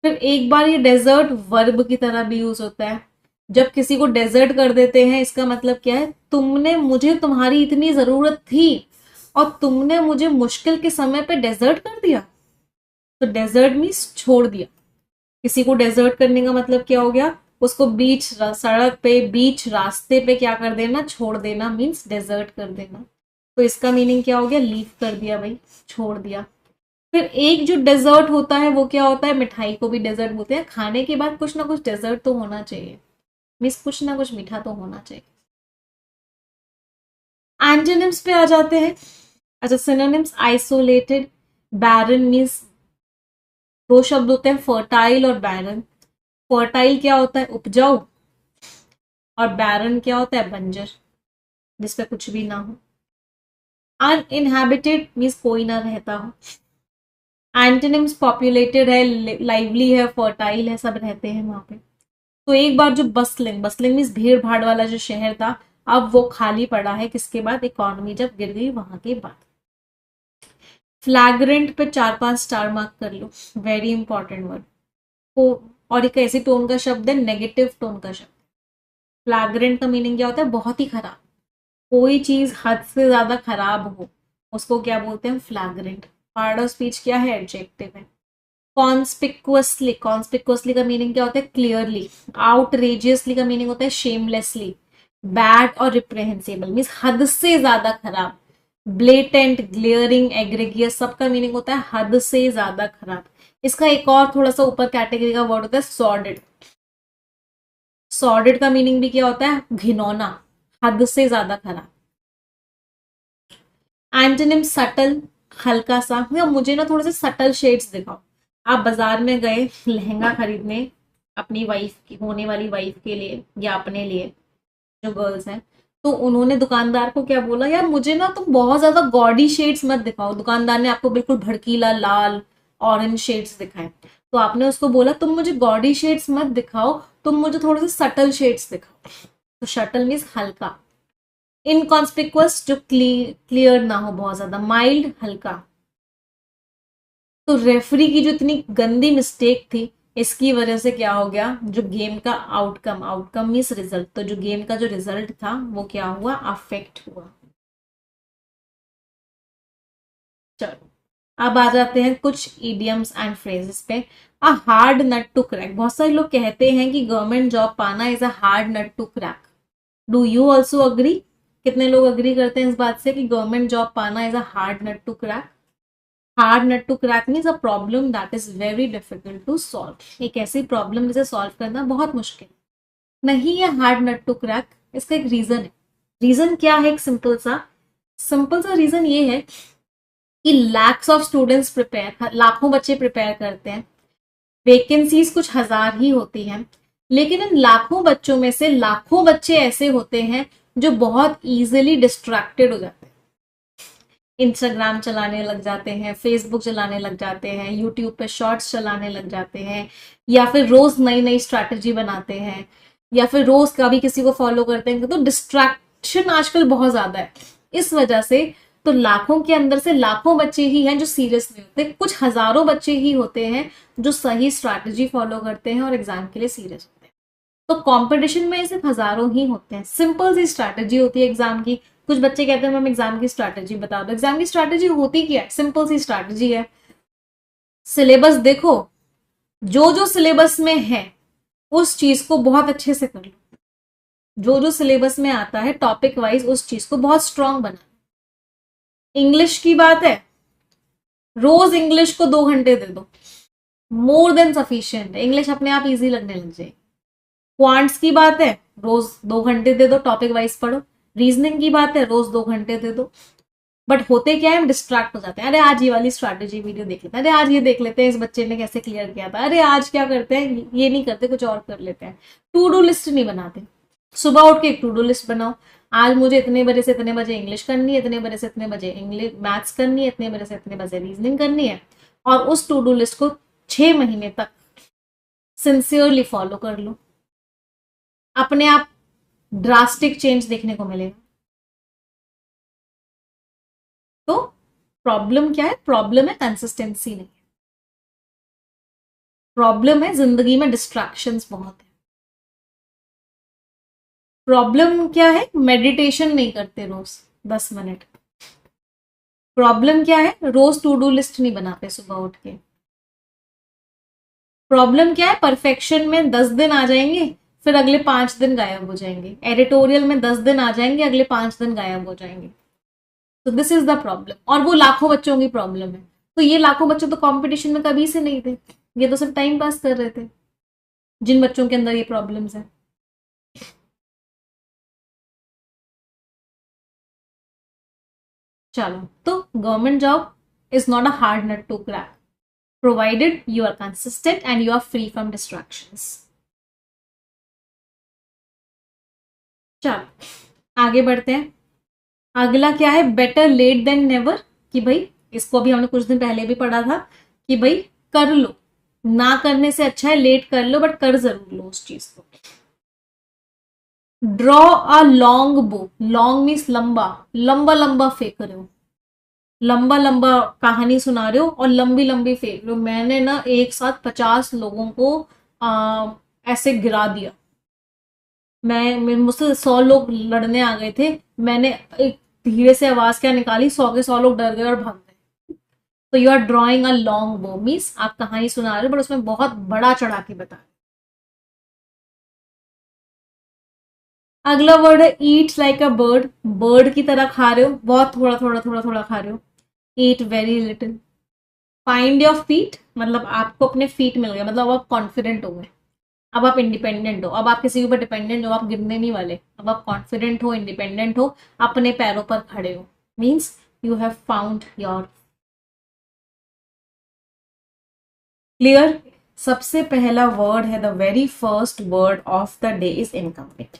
फिर एक बार ये डेजर्ट वर्ब की तरह भी यूज होता है। जब किसी को डेजर्ट कर देते हैं, इसका मतलब क्या है, तुमने मुझे, तुम्हारी इतनी जरूरत थी और तुमने मुझे मुश्किल के समय पे डेजर्ट कर दिया। तो डेजर्ट मीन्स छोड़ दिया। किसी को डेजर्ट करने का मतलब क्या हो गया, उसको बीच सड़क पे, बीच रास्ते पे क्या कर देना, छोड़ देना, मीन्स डेजर्ट कर देना। तो इसका मीनिंग क्या हो गया, लीव कर दिया भाई, छोड़ दिया। फिर एक जो डेजर्ट होता है वो क्या होता है, मिठाई को भी डेजर्ट बोलते हैं। खाने के बाद कुछ ना कुछ डेजर्ट तो होना चाहिए, मीन्स कुछ ना कुछ मीठा तो होना चाहिए। एंटोनिम्स पे आ जाते हैं। अच्छा, सिनोनिम्स, आइसोलेटेड, बैरन मीन्स दो शब्द होते हैं, फर्टाइल और बैरन। फर्टाइल क्या होता है, उपजाऊ, और बैरन क्या होता है, बंजर, जिसपे कुछ भी ना हो। अनइनहेबिटेड मीन्स कोई ना रहता हो। एंटोनिम्स, पॉपुलेटेड है, लाइवली है, फर्टाइल है, सब रहते हैं वहां पे। तो एक बार जो बस्लिंग, बस्लिंग मीन्स भीड़ भाड़ वाला जो शहर था, अब वो खाली पड़ा है, किसके बाद, इकोनॉमी जब गिर गई वहां के बाद। फ्लैग्रेंट पे 4-5 स्टार मार्क कर लो, वेरी इंपॉर्टेंट वर्ड। और एक ऐसी टोन का शब्द है, नेगेटिव टोन का शब्द। फ्लैग्रेंट का मीनिंग क्या होता है, बहुत ही खराब, कोई चीज हद से ज्यादा खराब हो, उसको क्या बोलते हैं, फ्लैग्रेंट। पार्ट ऑफ स्पीच क्या है, एडजेक्टिव है। कॉन्स्पिक्वसली, कॉन्स्पिक्वसली का मीनिंग क्या होता है, क्लियरली। आउटरेजियसली का मीनिंग होता है शेमलेसली। बैड और रिप्रेहेंसिबल मीन्स हद से ज्यादा खराब, ब्लेटेंट, ग्लेयरिंग, एग्रेगियस, सबका मीनिंग होता है हद से ज्यादा खराब। इसका एक और थोड़ा सा ऊपर कैटेगरी का वर्ड होता है सॉर्डेड। सॉर्डेड का मीनिंग भी क्या होता है? घिनौना, हद से ज्यादा खराब। एंटोनिम सटल, हल्का सा। या मुझे ना थोड़े से सटल शेड्स दिखाओ। आप बाजार में गए लहंगा खरीदने अपनी वाइफ की, होने वाली वाइफ के लिए या अपने लिए, जो गर्ल्स हैं, तो उन्होंने दुकानदार को क्या बोला, यार मुझे ना तुम बहुत ज्यादा गॉडी शेड्स मत दिखाओ। दुकानदार ने आपको बिल्कुल भड़कीला लाल ऑरेंज शेड्स दिखाए, तो आपने उसको बोला तुम मुझे गॉडी शेड्स मत दिखाओ, तुम मुझे थोड़े से सटल शेड्स दिखाओ। तो शटल मीन्स हल्का। इनकॉन्स्पिक्वस, जो क्लियर ना हो बहुत ज्यादा। माइल्ड, हल्का। तो रेफरी की जो इतनी गंदी मिस्टेक थी, इसकी वजह से क्या हो गया, जो गेम का आउटकम, आउटकम मीन्स रिजल्ट, तो जो गेम का जो रिजल्ट था वो क्या हुआ, अफेक्ट हुआ। चलो अब आ जाते हैं कुछ इडियम्स एंड फ्रेजेस पे। A hard nut to crack, बहुत सारे लोग कहते हैं कि गवर्नमेंट जॉब पाना is a hard nut to crack. Do you also agree? कितने लोग अग्री करते हैं इस बात से कि गवर्नमेंट जॉब पाना is a hard nut to crack? Hard nut to crack means a problem that is very difficult to solve. एक ऐसी प्रॉब्लम जिसे सॉल्व करना बहुत मुश्किल नहीं है, हार्ड नट टू क्रैक। इसका एक रीजन है। रीजन क्या है? एक सिंपल सा रीजन ये है कि लैक्स ऑफ स्टूडेंट्स प्रिपेयर, लाखों बच्चे प्रिपेयर करते हैं, वैकेंसीज कुछ हजार ही होती हैं, लेकिन इन लाखों बच्चों में से लाखों बच्चे ऐसे होते हैं जो बहुत इजीली डिस्ट्रैक्टेड हो जाते हैं। इंस्टाग्राम चलाने लग जाते हैं, फेसबुक चलाने लग जाते हैं, यूट्यूब पे शॉर्ट्स चलाने लग जाते हैं, या फिर रोज नई नई स्ट्रैटेजी बनाते हैं, या फिर रोज कभी किसी को फॉलो करते हैं। तो डिस्ट्रैक्शन आजकल बहुत ज्यादा है। इस वजह से तो लाखों के अंदर से लाखों बच्चे ही हैं जो सीरियस नहीं होते, कुछ हजारों बच्चे ही होते हैं जो सही स्ट्रैटेजी फॉलो करते हैं और एग्जाम के लिए सीरियस होते हैं। तो कंपटीशन में सिर्फ हजारों ही होते हैं। सिंपल सी स्ट्रैटेजी होती है एग्जाम की। कुछ बच्चे कहते हैं मैम एग्जाम की स्ट्रैटेजी बता दो। एग्जाम की स्ट्रैटेजी होती क्या है? सिंपल सी स्ट्रैटेजी है। सिलेबस देखो, जो जो सिलेबस में है उस चीज को बहुत अच्छे से कर लो। जो जो सिलेबस में आता है टॉपिक वाइज उस चीज को बहुत स्ट्रांग बना। इंग्लिश की बात है, रोज इंग्लिश को 2 घंटे दे दो, मोर देन सफिशियंट। इंग्लिश अपने आप इजी लगने लग जाएगी। क्वांट्स की बात है, रोज 2 घंटे दे दो, टॉपिक वाइज पढ़ो। रीजनिंग की बात है, रोज 2 घंटे दे दो। बट होते क्या है, हम डिस्ट्रैक्ट हो जाते हैं। अरे आज ये वाली स्ट्रैटेजी वीडियो देख लेते हैं, अरे आज ये देख लेते हैं इस बच्चे ने कैसे क्लियर किया था, अरे आज क्या करते हैं, ये नहीं करते, कुछ और कर लेते हैं। टू डू लिस्ट नहीं बनाते। सुबह उठ के एक टू डू लिस्ट बनाओ। आज मुझे इतने बजे से इतने बजे इंग्लिश करनी है, इतने बजे से इतने बजे इंग्लिश मैथ्स करनी है, इतने बजे से इतने बजे रीजनिंग करनी है। और उस टू डू लिस्ट को 6 महीने तक सिंसियरली फॉलो कर लो। अपने आप ड्रास्टिक चेंज देखने को मिलेगा। तो प्रॉब्लम क्या है? प्रॉब्लम है कंसिस्टेंसी नहीं। प्रॉब्लम है जिंदगी में डिस्ट्रैक्शंस बहुत है। प्रॉब्लम क्या है? मेडिटेशन नहीं करते रोज 10 मिनट। प्रॉब्लम क्या है? रोज टू डू लिस्ट नहीं बनाते सुबह उठ के। प्रॉब्लम क्या है? परफेक्शन में 10 दिन आ जाएंगे, फिर अगले 5 दिन गायब हो जाएंगे। एडिटोरियल में 10 दिन आ जाएंगे, अगले 5 दिन गायब हो जाएंगे। तो दिस इज द प्रॉब्लम, और वो लाखों बच्चों की प्रॉब्लम है। तो ये लाखों बच्चे तो कंपटीशन में कभी से नहीं थे, ये तो सिर्फ टाइम पास कर रहे थे, जिन बच्चों के अंदर ये प्रॉब्लम्स है। चलो, तो government job is not a hard nut to crack, provided you are consistent and you are free from distractions. चलो आगे बढ़ते हैं। अगला क्या है? Better late than never. कि भाई, इसको अभी हमने कुछ दिन पहले भी पढ़ा था कि भाई कर लो, ना करने से अच्छा है लेट कर लो, बट कर जरूर लो उस चीज को। ड्रॉ अ लॉन्ग बो। लॉन्ग मीन्स लंबा, लंबा लंबा फेंक रहे हो, लंबा लंबा कहानी सुना रहे हो और लंबी लंबी फेंक रहे हो। मैंने ना एक साथ 50 लोगों को ऐसे गिरा दिया। मुझसे 100 लोग लड़ने आ गए थे, मैंने एक धीरे से आवाज क्या निकाली, 100 के 100 लोग डर गए और भाग गए। तो you are drawing a long bow means आप कहानी सुना रहे हो बट उसमें बहुत बड़ा चढ़ा के बता रहे हो। अगला वर्ड है eat like a bird, bird की तरह खा रहे हो, बहुत थोड़ा थोड़ा थोड़ा थोड़ा खा रहे हो, eat very little. Find your feet, मतलब आपको अपने फीट मिल गए, मतलब आप कॉन्फिडेंट हो गए, अब आप इंडिपेंडेंट हो, अब आप किसी के ऊपर डिपेंडेंट हो, आप गिरने नहीं वाले, अब आप कॉन्फिडेंट हो, इंडिपेंडेंट हो, अपने पैरों पर खड़े हो, means you have found your. Clear. सबसे पहला वर्ड है, the very first word of the day is incumbent.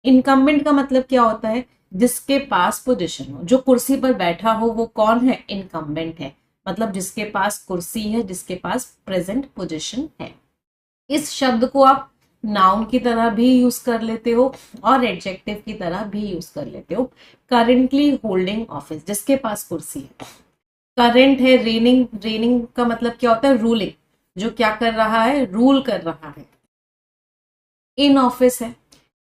Incumbent का मतलब क्या होता है, जिसके पास पोजीशन हो, जो कुर्सी पर बैठा हो वो कौन है, इनकम्बेंट है, मतलब जिसके पास कुर्सी है, जिसके पास प्रेजेंट पोजीशन है। इस शब्द को आप नाउन की तरह भी यूज कर लेते हो और एडजेक्टिव की तरह भी यूज कर लेते हो। करेंटली होल्डिंग ऑफिस, जिसके पास कुर्सी है। करेंट है, रेनिंग, रेनिंग का मतलब क्या होता है, रूलिंग, जो क्या कर रहा है, रूल कर रहा है। इन ऑफिस है।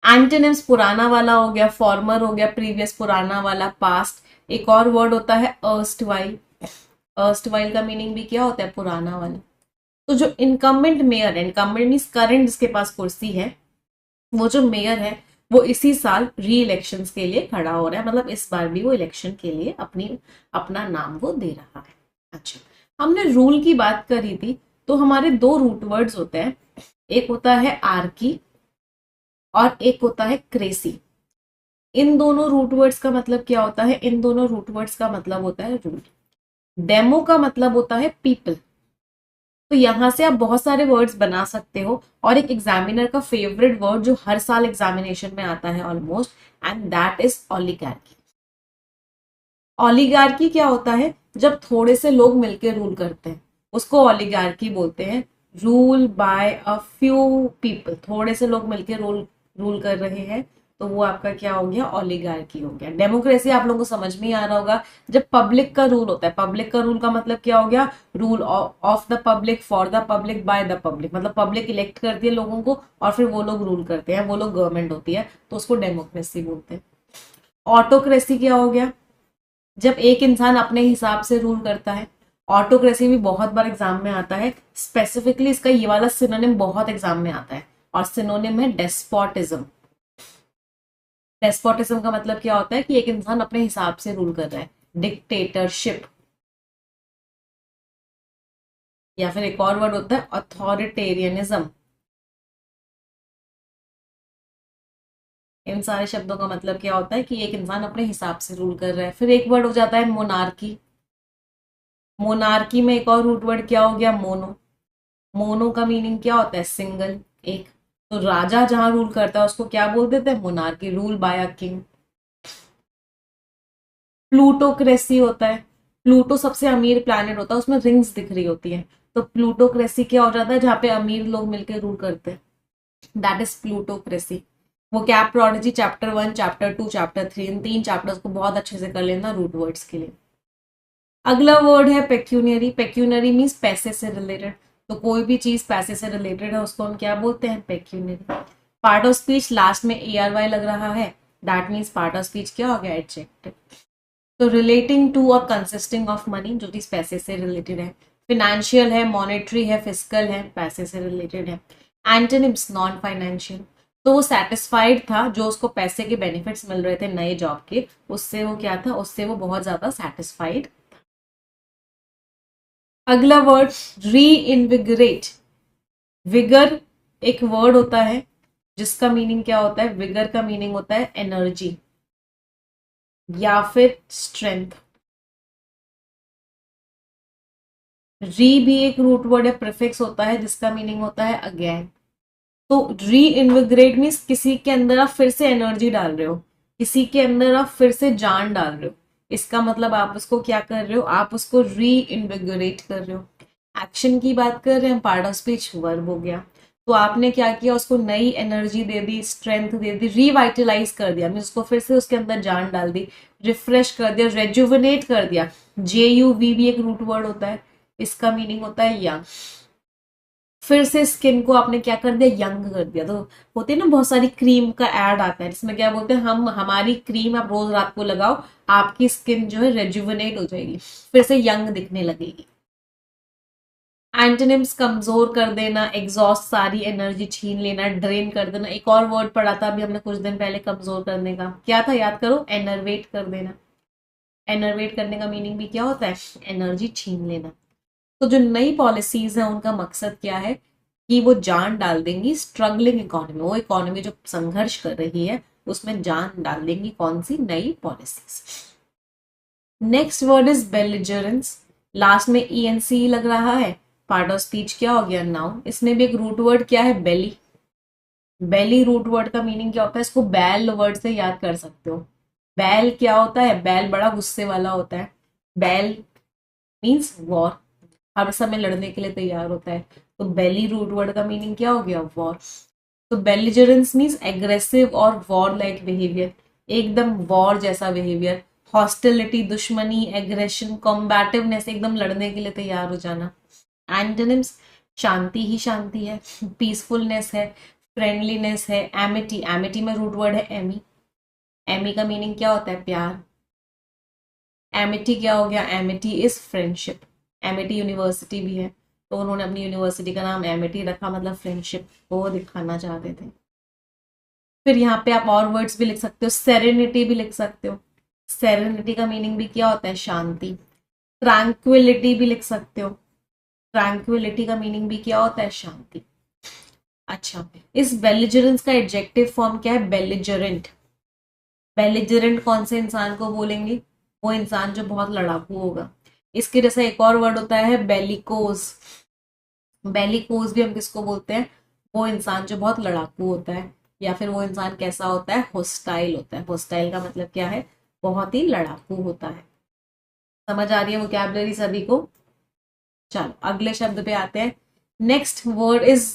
एंटोनिम्स पुराना वाला हो गया, फॉर्मर हो गया, प्रीवियस पुराना वाला, पास्ट। एक और वर्ड होता है अर्स्ट वाइल। अर्स्ट वाइल का मीनिंग भी क्या होता है, पुराना वाला। तो जो इनकम्बेंट मेयर है, इनकम्बेंट मीन्स करंट जिसके पास कुर्सी है, वो जो मेयर है वो इसी साल री इलेक्शन के लिए खड़ा हो रहा है, मतलब इस बार भी वो इलेक्शन के लिए अपना नाम वो दे रहा है। अच्छा, हमने रूल की बात करी थी, तो हमारे दो रूट वर्ड्स होते हैं, एक होता है आर्की और एक होता है क्रेसी। इन दोनों रूट वर्ड्स का मतलब क्या होता है, इन दोनों रूट वर्ड्स का मतलब होता है रूल। डेमो का मतलब होता है पीपल। तो यहां से आप बहुत सारे वर्ड्स बना सकते हो, और एक एग्जामिनर का फेवरेट वर्ड जो हर साल एग्जामिनेशन में आता है almost, and that is oligarchy. Oligarchy क्या होता है, जब थोड़े से लोग मिलकर रूल करते हैं उसको ऑलिगार्की बोलते हैं। Rule by a few people, थोड़े से लोग मिलकर रूल रूल कर रहे हैं, तो वो आपका क्या हो गया, ऑलिगार्की हो गया। डेमोक्रेसी आप लोगों को समझ में ही आ रहा होगा, जब पब्लिक का रूल होता है। पब्लिक का रूल का मतलब क्या हो गया, rule of the public, for the public, by the public, मतलब पब्लिक इलेक्ट करती है लोगों को और फिर वो लोग रूल करते हैं, वो लोग गवर्नमेंट होती है, तो उसको डेमोक्रेसी बोलते हैं। ऑटोक्रेसी क्या हो गया, जब एक इंसान अपने हिसाब से रूल करता है। ऑटोक्रेसी भी बहुत बार एग्जाम में आता है, स्पेसिफिकली इसका ये वाला सिनोनिम बहुत एग्जाम में आता है, और सिनोनिम है डेस्पोटिज्म। डेस्पोटिज्म का मतलब क्या होता है कि एक इंसान अपने हिसाब से रूल कर रहा है। डिक्टेटरशिप, या फिर एक और वर्ड होता है अथॉरिटेरियनिज्म। इन सारे शब्दों का मतलब क्या होता है कि एक इंसान अपने हिसाब से रूल कर रहा है। फिर एक वर्ड हो जाता है मोनार्की। मोनार्की में एक और रूट वर्ड क्या हो गया, मोनो। मोनो का मीनिंग क्या होता है, सिंगल, एक। तो राजा जहां रूल करता है उसको क्या बोल देते हैं, monarchy, rule by a king. Plutocracy होता है। प्लूटो सबसे अमीर प्लैनेट होता है, उसमें रिंग्स दिख रही होती है, तो प्लूटोक्रेसी क्या हो जाता है, जहां पे अमीर लोग मिलकर रूल करते हैं, दैट इज प्लूटोक्रेसी। वो cap prodigy chapter 1, chapter 2, chapter 3, इन 3 चैप्टर्स को बहुत अच्छे से कर लेना रूट वर्ड्स के लिए। अगला वर्ड है पेक्यूनरी। पेक्यूनरी मीन्स पैसे से रिलेटेड, तो कोई भी चीज पैसे से रिलेटेड है उसको हम क्या बोलते हैं, pecuniary. Part of speech, last में ARY लग रहा है, that means part of speech क्या हो गया, एडजेक्टिव। तो रिलेटिंग टू और कंसिस्टिंग ऑफ मनी, जो चीज पैसे से रिलेटेड है। फिनेंशियल है, मॉनेटरी है, फिजिकल है, पैसे से रिलेटेड है। एंटोनिम्स, नॉन फाइनेंशियल, तो वो सेटिस्फाइड था, जो उसको पैसे के बेनिफिट्स मिल रहे थे नए जॉब के, उससे वो क्या था, उससे वो बहुत ज्यादा सेटिस्फाइड। अगला वर्ड री इनविगरेट। विगर एक वर्ड होता है जिसका मीनिंग क्या होता है, विगर का मीनिंग होता है एनर्जी या फिर स्ट्रेंथ। री भी एक रूट वर्ड है, प्रीफिक्स होता है जिसका मीनिंग होता है अगेन। तो री इनविगरेट मीन्स किसी के अंदर आप फिर से एनर्जी डाल रहे हो, किसी के अंदर आप फिर से जान डाल रहे हो, इसका मतलब आप उसको क्या कर रहे हो, आप उसको री इनविगरेट कर रहे हो। एक्शन की बात कर रहे हैं, पार्ट ऑफ स्पीच वर्ब हो गया, तो आपने क्या किया, उसको नई एनर्जी दे दी, स्ट्रेंथ दे दी, रिवाइटलाइज कर दिया, मीन उसको फिर से उसके अंदर जान डाल दी, रिफ्रेश कर दिया, रेजुविनेट कर दिया। JUV भी एक रूट वर्ड होता है, इसका मीनिंग होता है यंग। फिर से स्किन को आपने क्या कर दिया, यंग कर दिया। तो होती है ना, बहुत सारी क्रीम का एड आता है जिसमें क्या बोलते हैं, हम हमारी क्रीम आप रोज रात को लगाओ, आपकी स्किन जो है रेजुविनेट हो जाएगी, फिर से यंग दिखने लगेगी। एंटोनिम्स कमजोर कर देना, एग्जॉस्ट सारी एनर्जी छीन लेना, ड्रेन कर देना। एक और वर्ड पढ़ा था अभी हमने कुछ दिन पहले कमजोर करने का, क्या था याद करो? एनर्वेट कर देना। एनर्वेट करने का मीनिंग भी क्या होता है? एनर्जी छीन लेना। तो जो नई पॉलिसीज है उनका मकसद क्या है कि वो जान डाल देंगी स्ट्रगलिंग इकोनॉमी, वो इकोनॉमी जो संघर्ष कर रही है उसमें जान डाल देंगी कौन सी? नई policies. Next word is belligerence, last में ईएनसी लग रहा है, पार्ट ऑफ स्पीच क्या हो गया? नाउन। इसमें भी एक रूट वर्ड क्या है? बेली। बेली रूट वर्ड का मीनिंग क्या होता है? इसको बैल वर्ड से याद कर सकते हो। बैल क्या होता है? बैल बड़ा गुस्से वाला होता है। बैल मीन्स वॉर, हर समय लड़ने के लिए तैयार होता है। तो बेली रूट वर्ड का मीनिंग क्या हो गया? वॉर। तो बेलिजरेंस मीन्स एग्रेसिव और वॉर लाइक बिहेवियर, एकदम वॉर जैसा बिहेवियर। हॉस्टिलिटी, दुश्मनी, एग्रेशन, कॉम्बैटिवनेस, एकदम लड़ने के लिए तैयार हो जाना। एंटोनिम्स, शांति ही शांति है, पीसफुलनेस है, फ्रेंडलीनेस है, एमिटी। एमिटी में रूट वर्ड है एमी। एमी का मीनिंग क्या होता है? प्यार। एमिटी क्या हो गया? Amity is friendship. Amity university भी है, तो उन्होंने अपनी यूनिवर्सिटी का नाम एमिटी रखा, मतलब फ्रेंडशिप को दिखाना चाहते थे। फिर यहाँ पे आप और वर्ड्स भी लिख सकते हो, सेरेनिटी भी लिख सकते हो। सेरेनिटी का मीनिंग भी क्या होता है? शांति। ट्रैंक्विलिटी भी लिख सकते हो। ट्रैंक्विलिटी का मीनिंग भी क्या होता है? शांति। अच्छा, इस बेलिजरेंस का एडजेक्टिव फॉर्म क्या है? बेलिजरेंट। बेलिजरेंट कौन से इंसान को बोलेंगे? वो इंसान जो बहुत लड़ाकू होगा। इसके जैसा एक और वर्ड होता है बेलिकोज। बेलिकोज भी हम किसको बोलते हैं? वो इंसान जो बहुत लड़ाकू होता है, या फिर वो इंसान कैसा होता है? होस्टाइल होता है। होस्टाइल का मतलब क्या है? बहुत ही लड़ाकू होता है। समझ आ रही है वोकैबुलरी सभी को? चलो अगले शब्द पे आते हैं। Next word is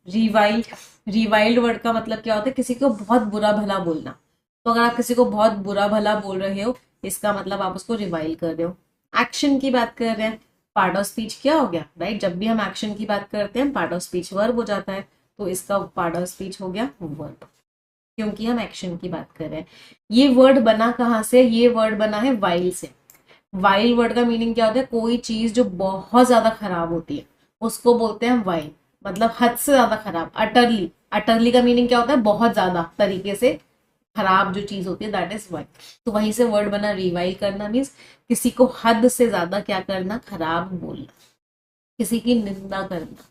rewild. Rewild word का मतलब क्या होता है? किसी को बहुत बुरा भला बोलना। तो अगर आप किसी को बहुत बुरा भला बोल रहे हो, इसका मतलब आप उसको रिवाइल कर रहे हो। एक्शन की बात कर रहे हैं, पार्ट ऑफ स्पीच क्या हो गया? राइट, जब भी हम एक्शन की बात करते हैं पार्ट ऑफ स्पीच वर्ब हो जाता है, तो इसका पार्ट ऑफ स्पीच हो गया वर्ब, क्योंकि हम एक्शन की बात कर रहे हैं। ये वर्ड बना कहाँ से? ये वर्ड बना है वाइल से। वाइल वर्ड का मीनिंग क्या होता है? कोई चीज जो बहुत ज्यादा खराब होती है उसको बोलते हैं वाइल, मतलब हद से ज्यादा खराब, अटरली। अटरली का मीनिंग क्या होता है? बहुत ज्यादा तरीके से खराब जो चीज होती है, दैट इज वाइल। तो वहीं से वर्ड बना रिवाइल करना, मीन्स किसी को हद से ज्यादा क्या करना? खराब बोलना, किसी की निंदा करना।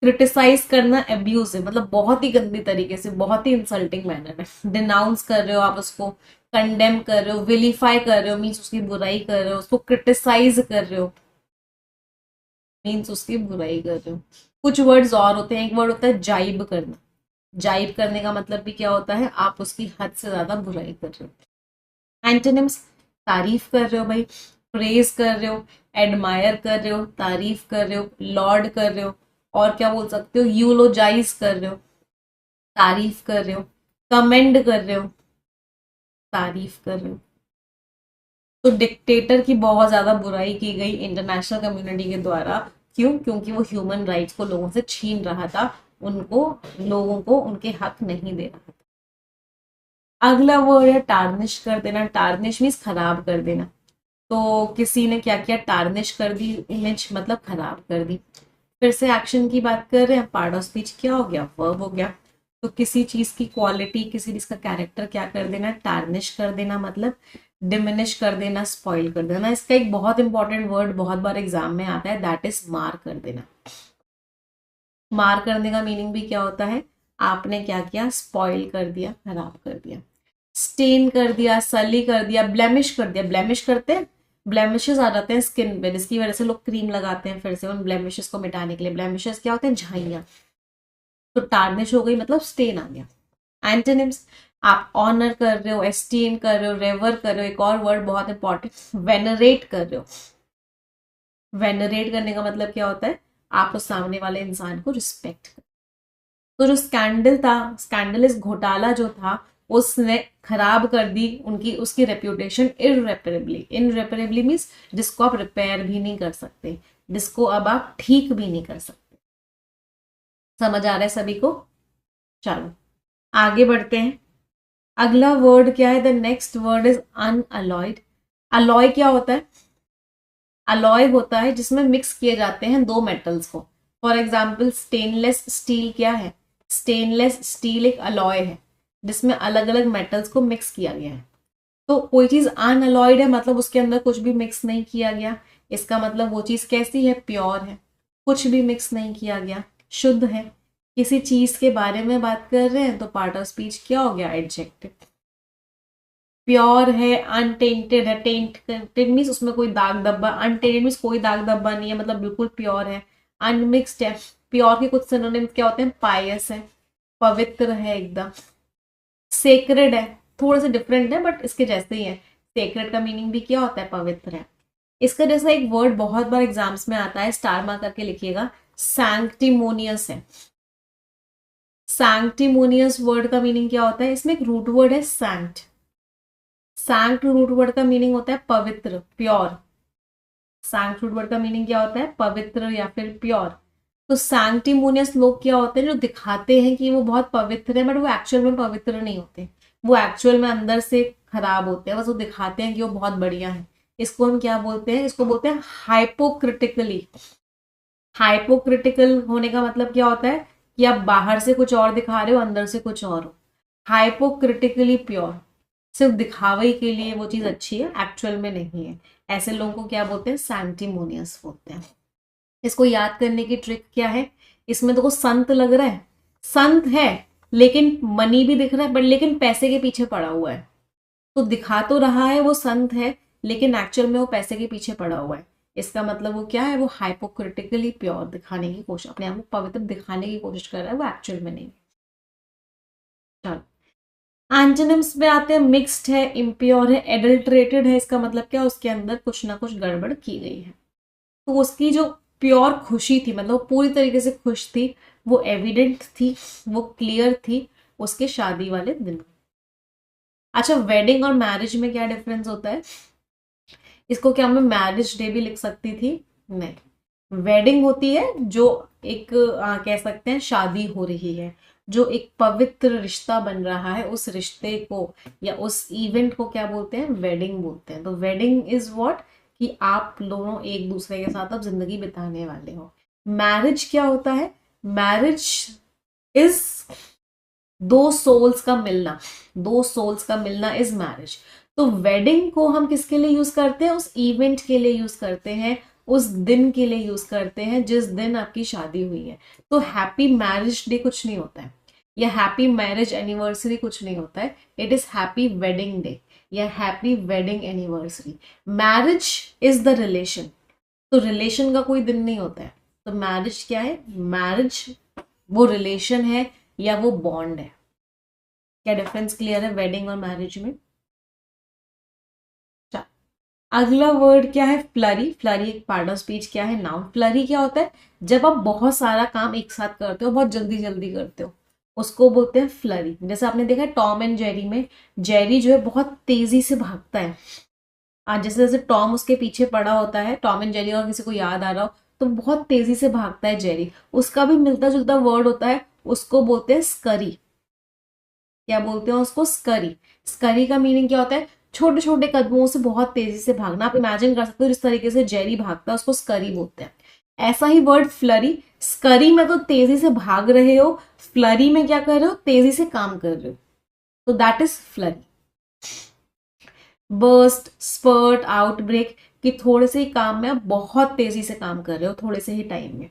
क्रिटिसाइज करना एब्यूज है, मतलब बहुत ही गंदी तरीके से, बहुत ही इंसल्टिंग मैनर में डिनाउंस कर रहे हो आप उसको, कंडेम कर रहे हो, विलीफाई कर रहे हो, मीन्स उसकी बुराई कर रहे हो, उसको क्रिटिसाइज कर रहे हो, मीन्स उसकी बुराई कर रहे हो। कुछ वर्ड्स और होते हैं, एक वर्ड होता है जाइब करना। जाइब करने का मतलब भी क्या होता है? आप उसकी हद से ज्यादा बुराई कर रहे हो। एंटोनिम्स, तारीफ कर रहे हो भाई, प्रेज कर रहे हो, एडमायर कर रहे हो, तारीफ कर रहे हो, लॉर्ड कर रहे हो, और क्या बोल सकते हो? यूलोजाइज कर रहे हो, तारीफ कर रहे हो, कमेंड कर रहे हो, तारीफ कर रहे हो। तो डिक्टेटर की बहुत ज्यादा बुराई की गई इंटरनेशनल कम्युनिटी के द्वारा। क्यों? क्योंकि वो ह्यूमन राइट्स को लोगों से छीन रहा था, उनको, लोगों को उनके हक नहीं दे रहा था। अगला वर्ड है टार्निश कर देना। टार्निश मीन्स खराब कर देना। तो किसी ने क्या किया? टार्निश कर दी इमेज, मतलब खराब कर दी। फिर से एक्शन की बात कर रहे हैं, पार्ट ऑफ स्पीच क्या हो गया? वर्ब हो गया। तो किसी चीज की क्वालिटी, किसी चीज का कैरेक्टर क्या कर देना? टार्निश कर देना, मतलब डिमिनिश कर देना, स्पॉइल कर देना। इसका एक बहुत इंपॉर्टेंट वर्ड बहुत बार एग्जाम में आता है, दैट इज मार कर देना। मार करने का मीनिंग भी क्या होता है? आपने क्या किया? स्पॉइल कर दिया, खराब कर दिया। स्टेन कर दिया, सली कर दिया, ब्लेमिश कर दिया। ब्लेमिश करते हैं, ब्लेमिशेस आ जाते हैं स्किन पे, जिसकी वजह से लोग क्रीम लगाते हैं फिर से उन ब्लेमिशेस को मिटाने के लिए। ब्लेमिशेस क्या होते हैं? झाइयां। तो टार्निश हो गई, मतलब स्टेन आ गया। एंटोनिम्स, आप ऑनर कर रहे हो, एस्टीम कर रहे हो, रेवर कर रहे हो। एक और वर्ड बहुत इंपॉर्टेंट, वेनरेट कर रहे हो। वेनरेट करने का मतलब क्या होता है? आप उस सामने वाले इंसान को रिस्पेक्ट कर। तो जो स्कैंडल था, स्कैंडलिस घोटाला जो था, उसने खराब कर दी उनकी, उसकी रेप्यूटेशन इनरेपरेबली। इनरेपरेबली मीन्स जिसको आप रिपेयर भी नहीं कर सकते, जिसको अब आप ठीक भी नहीं कर सकते। समझ आ रहा है सभी को? चलो आगे बढ़ते हैं। अगला वर्ड क्या है? The next word is unalloyed. Alloy क्या होता है? अलॉय होता है जिसमें मिक्स किए जाते हैं दो मेटल्स को। फॉर एग्जाम्पल स्टेनलेस स्टील क्या है? स्टेनलेस स्टील एक अलॉय है जिसमें अलग अलग मेटल्स को मिक्स किया गया है। तो कोई चीज अनअलॉयड है मतलब उसके अंदर कुछ भी मिक्स नहीं किया गया, इसका मतलब वो चीज कैसी है? प्योर है, कुछ भी मिक्स नहीं किया गया, शुद्ध है। किसी चीज के बारे में बात कर रहे हैं तो पार्ट ऑफ स्पीच क्या हो गया? एडजेक्टिव। प्योर है, अनटेंटेड है, टेंटेड मीन्स उसमें कोई दाग धब्बा, अनटेंटेड मीन्स कोई दाग धब्बा नहीं है मतलब बिल्कुल प्योर है। अनमिक्स्ड है, प्योर के कुछ सिनोनिम्स क्या होते हैं? पायस है, पवित्र है एकदम। सेक्रेड है, थोड़े से डिफरेंट है बट इसके जैसे ही है। सेक्रेड का मीनिंग भी क्या होता है? पवित्र है। इसका जैसा एक वर्ड बहुत बार एग्जाम्स में आता है, स्टार मार्क करके लिखिएगा, सैंक्टिमोनियस है। सैंक्टिमोनियस वर्ड का मीनिंग क्या होता है? इसमें एक रूट वर्ड है सैंक्ट। सैंक्ट रूट वर्ड का मीनिंग होता है पवित्र, प्योर। सैंक्ट रूट वर्ड का मीनिंग क्या होता है? पवित्र या फिर प्योर। तो सैंक्टिमोनियस लोग क्या होते हैं? जो दिखाते हैं कि वो बहुत पवित्र है बट वो एक्चुअल में पवित्र नहीं होते, वो एक्चुअल में अंदर से खराब होते हैं, बस वो दिखाते हैं कि वो बहुत बढ़िया है। इसको हम क्या बोलते हैं? इसको बोलते हैं हाइपोक्रिटिकली। हाइपोक्रिटिकल होने का मतलब क्या होता है? कि आप बाहर से कुछ और दिखा रहे हो, अंदर से कुछ और हो। हाइपोक्रिटिकली प्योर, सिर्फ दिखावे के लिए वो चीज अच्छी है, एक्चुअल में नहीं है। ऐसे लोगों को क्या बोलते हैं? सैंक्टिमोनियस बोलते हैं। इसको याद करने की ट्रिक क्या है? इसमें तो को संत लग रहा है, संत है लेकिन मनी भी दिख रहा है बट लेकिन पैसे के पीछे पड़ा हुआ है। तो दिखा तो रहा है वो संत है लेकिन एक्चुअल में वो पैसे के पीछे पड़ा हुआ है। इसका मतलब वो क्या है? वो हाइपोक्रिटिकली प्योर दिखाने की कोशिश, अपने आप को पवित्र दिखाने की कोशिश कर रहा है, वो एक्चुअल में नहीं। चलो एंटोनिम्स में आते हैं। मिक्स्ड है, इम्प्योर है, एडल्ट्रेटेड है। इसका मतलब क्या? उसके अंदर कुछ ना कुछ गड़बड़ की गई है। तो उसकी जो प्योर खुशी थी, मतलब पूरी तरीके से खुश थी, वो एविडेंट थी, वो क्लियर थी उसके शादी वाले दिन। अच्छा, वेडिंग और मैरिज में क्या डिफरेंस होता है? इसको क्या मैं मैरिज डे भी लिख सकती थी? नहीं। वेडिंग होती है जो एक कह सकते हैं शादी हो रही है, जो एक पवित्र रिश्ता बन रहा है, उस रिश्ते को या उस इवेंट को क्या बोलते हैं? वेडिंग बोलते हैं। तो वेडिंग इज व्हाट? कि आप दोनों एक दूसरे के साथ अब जिंदगी बिताने वाले हो। मैरिज क्या होता है? मैरिज इज दो सोल्स का मिलना, दो सोल्स का मिलना इज मैरिज। तो वेडिंग को हम किसके लिए यूज करते हैं? उस इवेंट के लिए यूज करते हैं, उस दिन के लिए यूज करते हैं जिस दिन आपकी शादी हुई है। तो हैप्पी मैरिज डे कुछ नहीं होता है, या हैप्पी मैरिज एनिवर्सरी कुछ नहीं होता है। It is happy wedding day या happy wedding anniversary. Marriage is the relation, तो रिलेशन का कोई दिन नहीं होता है। तो मैरिज क्या है? मैरिज वो रिलेशन है या वो बॉन्ड है। क्या डिफरेंस क्लियर है वेडिंग और मैरिज में? अगला वर्ड क्या है? फ्लरी। फ्लरी एक पार्ट ऑफ स्पीच क्या है? नाउन। फ्लरी क्या होता है? जब आप बहुत सारा काम एक साथ करते हो, बहुत जल्दी जल्दी करते हो, उसको बोलते हैं फ्लरी। जैसे आपने देखा है टॉम एंड जेरी में, जेरी जो है बहुत तेजी से भागता है। आज जैसे जैसे टॉम उसके पीछे पड़ा होता है, टॉम एंड जेरी, और किसी को याद आ रहा हो तो बहुत तेजी से भागता है जेरी। उसका भी मिलता जुलता वर्ड होता है, उसको बोलते हैं स्करी। क्या बोलते हैं उसको? स्करी। स्करी का मीनिंग क्या होता है? छोटे छोटे कदमों से बहुत तेजी से भागना। आप इमेजिन कर सकते हो जिस तरीके से जेरी भागता है उसको स्करी बोलते हैं। ऐसा ही वर्ड फ्लरी। स्करी में तो तेजी से भाग रहे हो, फ्लरी में क्या कर रहे हो? तेजी से काम कर रहे हो, तो that is flurry. Burst, spurt, outbreak, कि थोड़े से ही काम में आप बहुत तेजी से काम कर रहे हो थोड़े से ही टाइम में।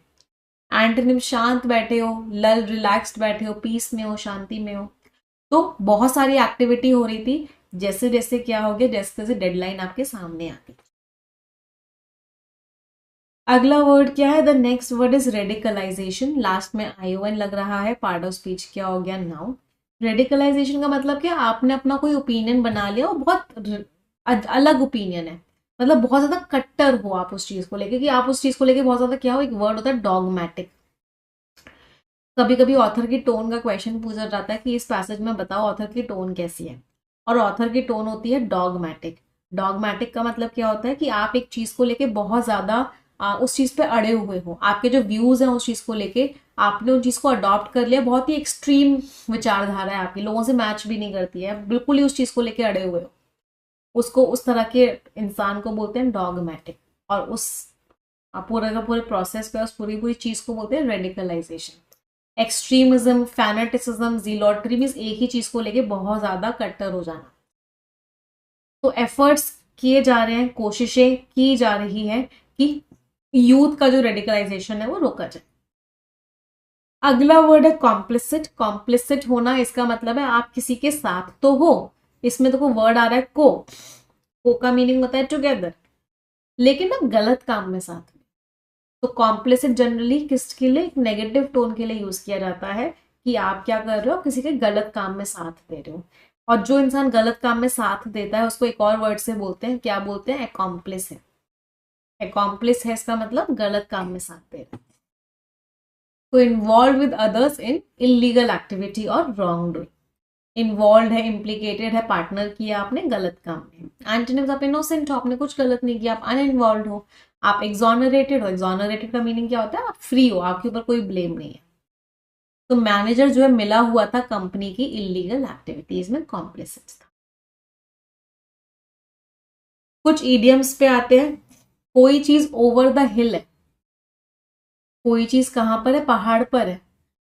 एंटोनिम शांत बैठे हो, लल, रिलैक्स्ड बैठे हो, पीस में हो, शांति में हो। तो बहुत सारी एक्टिविटी हो रही थी, जैसे जैसे क्या हो गया, जैसे जैसे डेडलाइन आपके सामने आ गई। अगला वर्ड क्या है? The next word is radicalisation. Last में आईओएन लग रहा है, पार्ट ऑफ स्पीच क्या हो गया? नाउन। रेडिकलाइजेशन का मतलब क्या? आपने अपना कोई ओपिनियन बना लिया और बहुत अलग ओपिनियन है, मतलब बहुत ज्यादा कट्टर हो आप उस चीज को लेके, कि आप उस चीज को लेके बहुत ज्यादा क्या हो, एक वर्ड होता है डॉगमैटिक। कभी कभी ऑथर की टोन का क्वेश्चन पूछा जाता है कि इस पैसेज में बताओ ऑथर की टोन कैसी है, और ऑथर की टोन होती है डॉगमैटिक। डॉगमैटिक का मतलब क्या होता है? कि आप एक चीज को लेके बहुत ज्यादा उस चीज पे अड़े हुए हो, आपके जो व्यूज हैं उस चीज को लेके आपने उन चीज को अडॉप्ट कर लिया, बहुत ही एक्सट्रीम विचारधारा है आपकी, लोगों से मैच भी नहीं करती है, बिल्कुल ही उस चीज को लेके अड़े हुए हो, उसको उस तरह के इंसान को बोलते हैं डॉगमैटिक। और उस पूरे का पूरे प्रोसेस पे उस पूरी पूरी चीज को बोलते हैं रेडिकलाइजेशन। एक्सट्रीमिज्म, फैनेटिसिज्म, जीलॉटरी मीन्स एक ही चीज को लेके बहुत ज्यादा कट्टर हो जाना। तो एफर्ट्स किए जा रहे हैं, कोशिशें की जा रही है कि यूथ का जो रेडिकलाइजेशन है वो रोका जाए। अगला वर्ड है कॉम्प्लिसिट। कॉम्प्लिसिट होना इसका मतलब है आप किसी के साथ तो हो, इसमें देखो वर्ड आ रहा है को का मीनिंग होता है टुगेदर, लेकिन ना गलत काम में साथ में। तो कॉम्प्लिसिट जनरली किसके लिए, एक नेगेटिव टोन के लिए यूज किया जाता है कि आप क्या कर रहे हो, किसी के गलत काम में साथ दे रहे हो। और जो इंसान गलत काम में साथ देता है उसको एक और वर्ड से बोलते हैं, क्या बोलते हैं, एकॉम्प्लिस है। एकॉम्प्लिस है इसका मतलब गलत काम में साथ दे रहा है। तो involve with others in illegal activity और रॉन्ग डूइंग। इन्वॉल्व है, इम्प्लीकेटेड है, पार्टनर किया आपने गलत काम में। एंटोनिम्स, आप इनोसेंट हो, आपने कुछ गलत नहीं किया, आप अनइन्वॉल्व हो। आप एक्सोनरेटेड हो, एक्सोनरेटेड का मीनिंग क्या होता है, आप फ्री हो, आपके ऊपर कोई ब्लेम नहीं है। तो मैनेजर जो है मिला हुआ था कंपनी की इलीगल एक्टिविटीज में, कॉम्प्लिसिट था। कुछ ईडियम्स पे आते हैं। कोई चीज ओवर द हिल है, कोई चीज कहां पर है, पहाड़ पर है,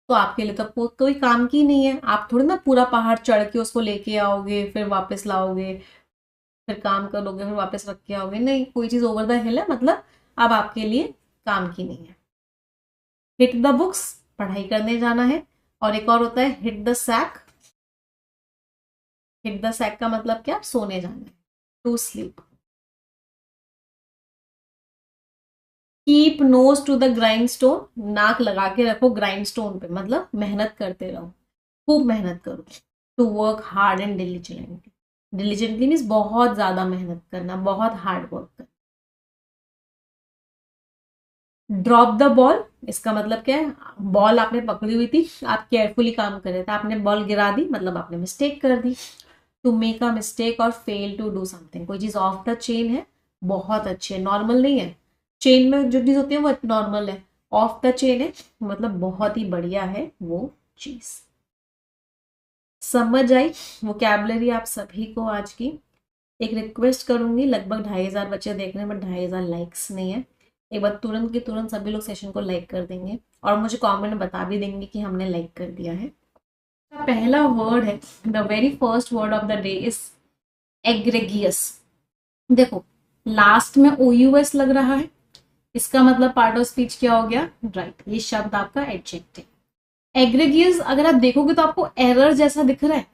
तो आपके लिए तो कोई काम की नहीं है। आप थोड़ी ना पूरा पहाड़ चढ़ के उसको लेके आओगे, फिर वापस लाओगे, फिर काम करोगे, फिर वापस रख के आओगे, नहीं। कोई चीज ओवर द हिल है मतलब अब आपके लिए काम की नहीं है। हिट द बुक्स, पढ़ाई करने जाना है। और एक और होता है hit the sack. Hit the sack का मतलब क्या, सोने जाना है, to sleep. Keep nose to the grindstone, नाक लगा के रखो ग्राइंड स्टोन पे, मतलब मेहनत करते रहो, खूब मेहनत करो। To work hard and diligently. Diligently means बहुत ज्यादा मेहनत करना, बहुत हार्ड वर्क करना। ड्रॉप द बॉल, इसका मतलब क्या है, बॉल आपने पकड़ी हुई थी, आप केयरफुली काम कर रहे थे, आपने बॉल गिरा दी, मतलब आपने मिस्टेक कर दी। टू मेक अ मिस्टेक और फेल टू डू समथिंग, कोई चीज ऑफ द चेन है, बहुत अच्छी है, नॉर्मल नहीं है। चेन में जो चीज होती है वो नॉर्मल है, ऑफ द चेन है मतलब बहुत ही बढ़िया है वो चीज। समझ आई वोकैबुलरी आप सभी को आज की। एक रिक्वेस्ट करूंगी, लगभग 2500 बच्चे देख रहे हैं बट 2500 लाइक्स नहीं है। एक बार तुरंत के तुरंत सभी लोग सेशन को लाइक कर देंगे और मुझे कमेंट में बता भी देंगे कि हमने लाइक कर दिया है। पहला वर्ड है, the very first word of the day is egregious. देखो लास्ट में OUS लग रहा है, इसका मतलब पार्ट ऑफ स्पीच क्या हो गया, राइट। ये शब्द आपका एडजेक्टिव। एग्रेगियस अगर आप देखोगे तो आपको एरर जैसा दिख रहा है।